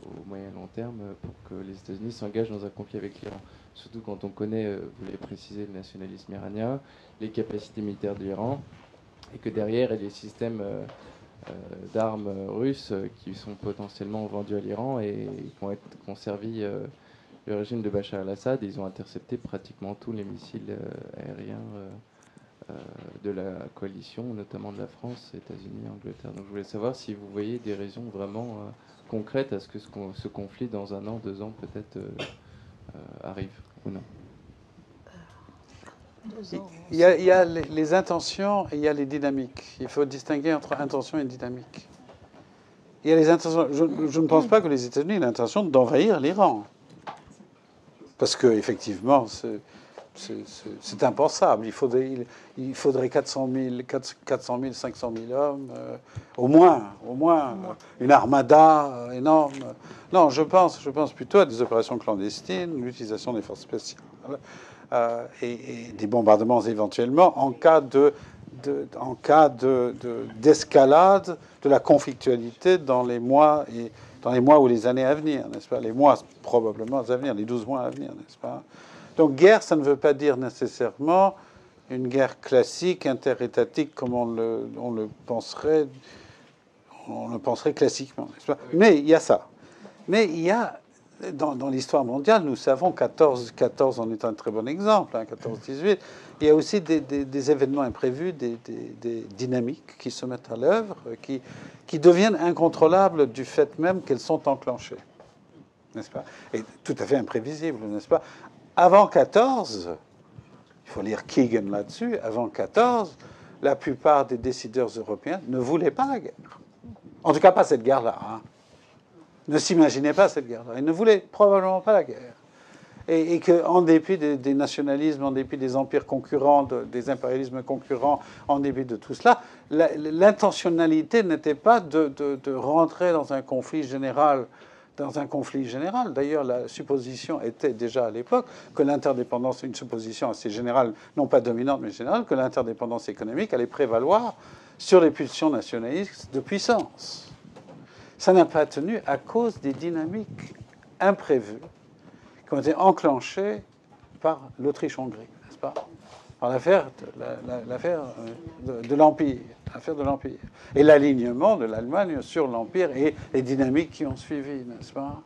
au moyen long terme pour que les États-Unis s'engagent dans un conflit avec l'Iran. Surtout quand on connaît, vous l'avez précisé, le nationalisme iranien, les capacités militaires de l'Iran, et que derrière, il y a des systèmes d'armes russes qui sont potentiellement vendus à l'Iran et qui ont servi le régime de Bachar al-Assad. Ils ont intercepté pratiquement tous les missiles aériens de la coalition, notamment de la France, États-Unis, Angleterre. Donc je voulais savoir si vous voyez des raisons vraiment concrètes à ce que ce conflit, dans 1 an, 2 ans, peut-être arrive ou non. Il y a les intentions et il y a les dynamiques. Il faut distinguer entre intention et dynamique. Il y a les intentions. Je ne pense pas que les États-Unis aient l'intention d'envahir l'Iran. Parce qu'effectivement, c'est impensable. Il faudrait 400 000, 500 000 hommes, au moins, une armada énorme. Non, je pense plutôt à des opérations clandestines, l'utilisation des forces spéciales et des bombardements éventuellement en cas d'escalade de la conflictualité dans les mois ou les années à venir, n'est-ce pas? Les mois probablement à venir, les 12 mois à venir, n'est-ce pas? Donc guerre, ça ne veut pas dire nécessairement une guerre classique, interétatique, comme on le penserait classiquement, n'est-ce pas? Mais il y a ça. Mais il y a, dans l'histoire mondiale, nous savons, 14 en est un très bon exemple, 14-18, il y a aussi des événements imprévus, des dynamiques qui se mettent à l'œuvre, qui deviennent incontrôlables du fait même qu'elles sont enclenchées, n'est-ce pas? Et tout à fait imprévisibles, n'est-ce pas? Avant 14, il faut lire Keegan là-dessus, avant 14, la plupart des décideurs européens ne voulaient pas la guerre. En tout cas, pas cette guerre-là. Ne s'imaginaient pas cette guerre-là. Ils ne voulaient probablement pas la guerre. Et qu'en dépit des nationalismes, en dépit des empires concurrents, des impérialismes concurrents, en dépit de tout cela, l'intentionnalité n'était pas de rentrer dans un conflit général. D'ailleurs, la supposition était déjà à l'époque que l'interdépendance, une supposition assez générale, non pas dominante mais générale, que l'interdépendance économique allait prévaloir sur les pulsions nationalistes de puissance. Ça n'a pas tenu à cause des dynamiques imprévues qui ont été enclenchées par l'Autriche-Hongrie, n'est-ce pas? Par l'affaire de l'Empire, l'affaire de l'Empire, et l'alignement de l'Allemagne sur l'Empire et les dynamiques qui ont suivi, n'est-ce pas?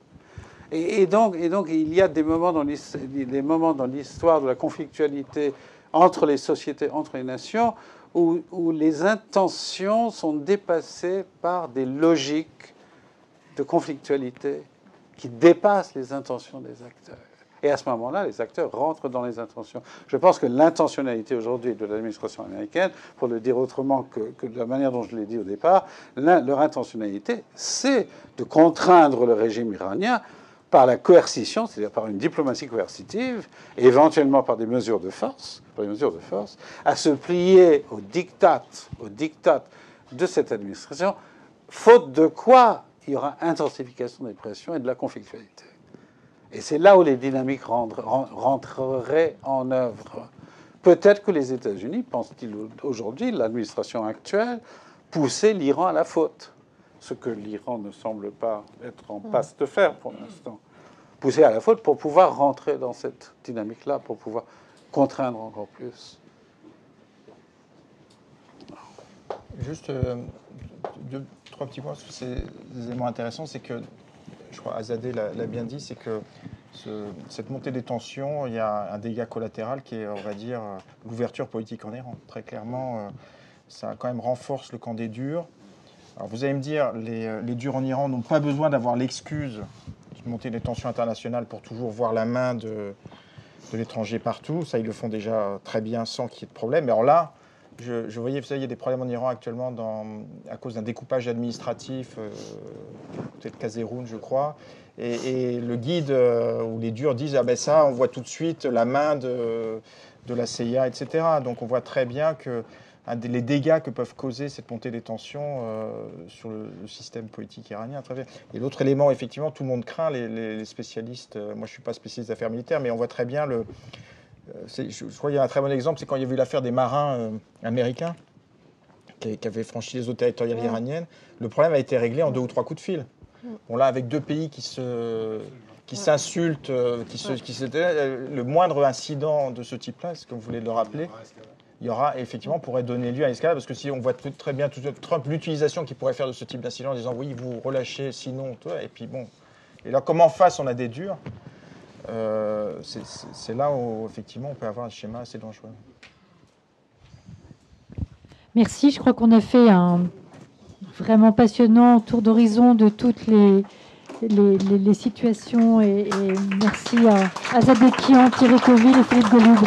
Et donc, il y a des moments dans l'histoire de la conflictualité entre les sociétés, entre les nations, où les intentions sont dépassées par des logiques de conflictualité qui dépassent les intentions des acteurs. Et à ce moment-là, les acteurs rentrent dans les intentions. Je pense que l'intentionnalité aujourd'hui de l'administration américaine, pour le dire autrement que de la manière dont je l'ai dit au départ, leur intentionnalité, c'est de contraindre le régime iranien par la coercition, c'est-à-dire par une diplomatie coercitive, et éventuellement par des mesures de force, à se plier au diktat de cette administration, faute de quoi il y aura intensification des pressions et de la conflictualité. Et c'est là où les dynamiques rentreraient en œuvre. Peut-être que les États-Unis, pensent-ils aujourd'hui, l'administration actuelle, pousser l'Iran à la faute. Ce que l'Iran ne semble pas être en passe de faire pour l'instant. Pousser à la faute pour pouvoir rentrer dans cette dynamique-là, pour pouvoir contraindre encore plus. Juste 2-3 petits points, parce que c'est des éléments intéressants, c'est que, je crois Azadeh l'a bien dit, c'est que cette montée des tensions, il y a un dégât collatéral qui est, on va dire, l'ouverture politique en Iran. Très clairement, ça quand même renforce le camp des durs. Alors vous allez me dire, les durs en Iran n'ont pas besoin d'avoir l'excuse de monter des tensions internationales pour toujours voir la main de l'étranger partout. Ça, ils le font déjà très bien sans qu'il y ait de problème. Mais alors là, je voyais, vous savez, il y a des problèmes en Iran actuellement à cause d'un découpage administratif, peut-être Kazéroun, je crois. Et le guide ou les durs disent, ah ben ça, on voit tout de suite la main de la CIA, etc. Donc on voit très bien que les dégâts que peuvent causer cette montée des tensions sur le système politique iranien. Très bien. Et l'autre élément, effectivement, tout le monde craint, les spécialistes. Moi, je ne suis pas spécialiste d'affaires militaires, mais on voit très bien je crois qu'il y a un très bon exemple, c'est quand il y a eu l'affaire des marins américains qui avaient franchi les eaux territoriales iraniennes. Le problème a été réglé en 2 ou 3 coups de fil. Bon, là, avec 2 pays qui s'insultent, le moindre incident de ce type-là, c'est comme vous voulez le rappeler, il y aura effectivement pourrait donner lieu à une escalade, parce que si on voit très bien Trump, l'utilisation qu'il pourrait faire de ce type d'incident en disant oui, vous relâchez, sinon, et puis bon. Et là, comme en face, on a des durs, c'est là où effectivement on peut avoir un schéma assez dangereux. Merci, je crois qu'on a fait un vraiment passionnant tour d'horizon de toutes les situations et merci à Azad Ekian, Thierry Coville et Philippe Golub.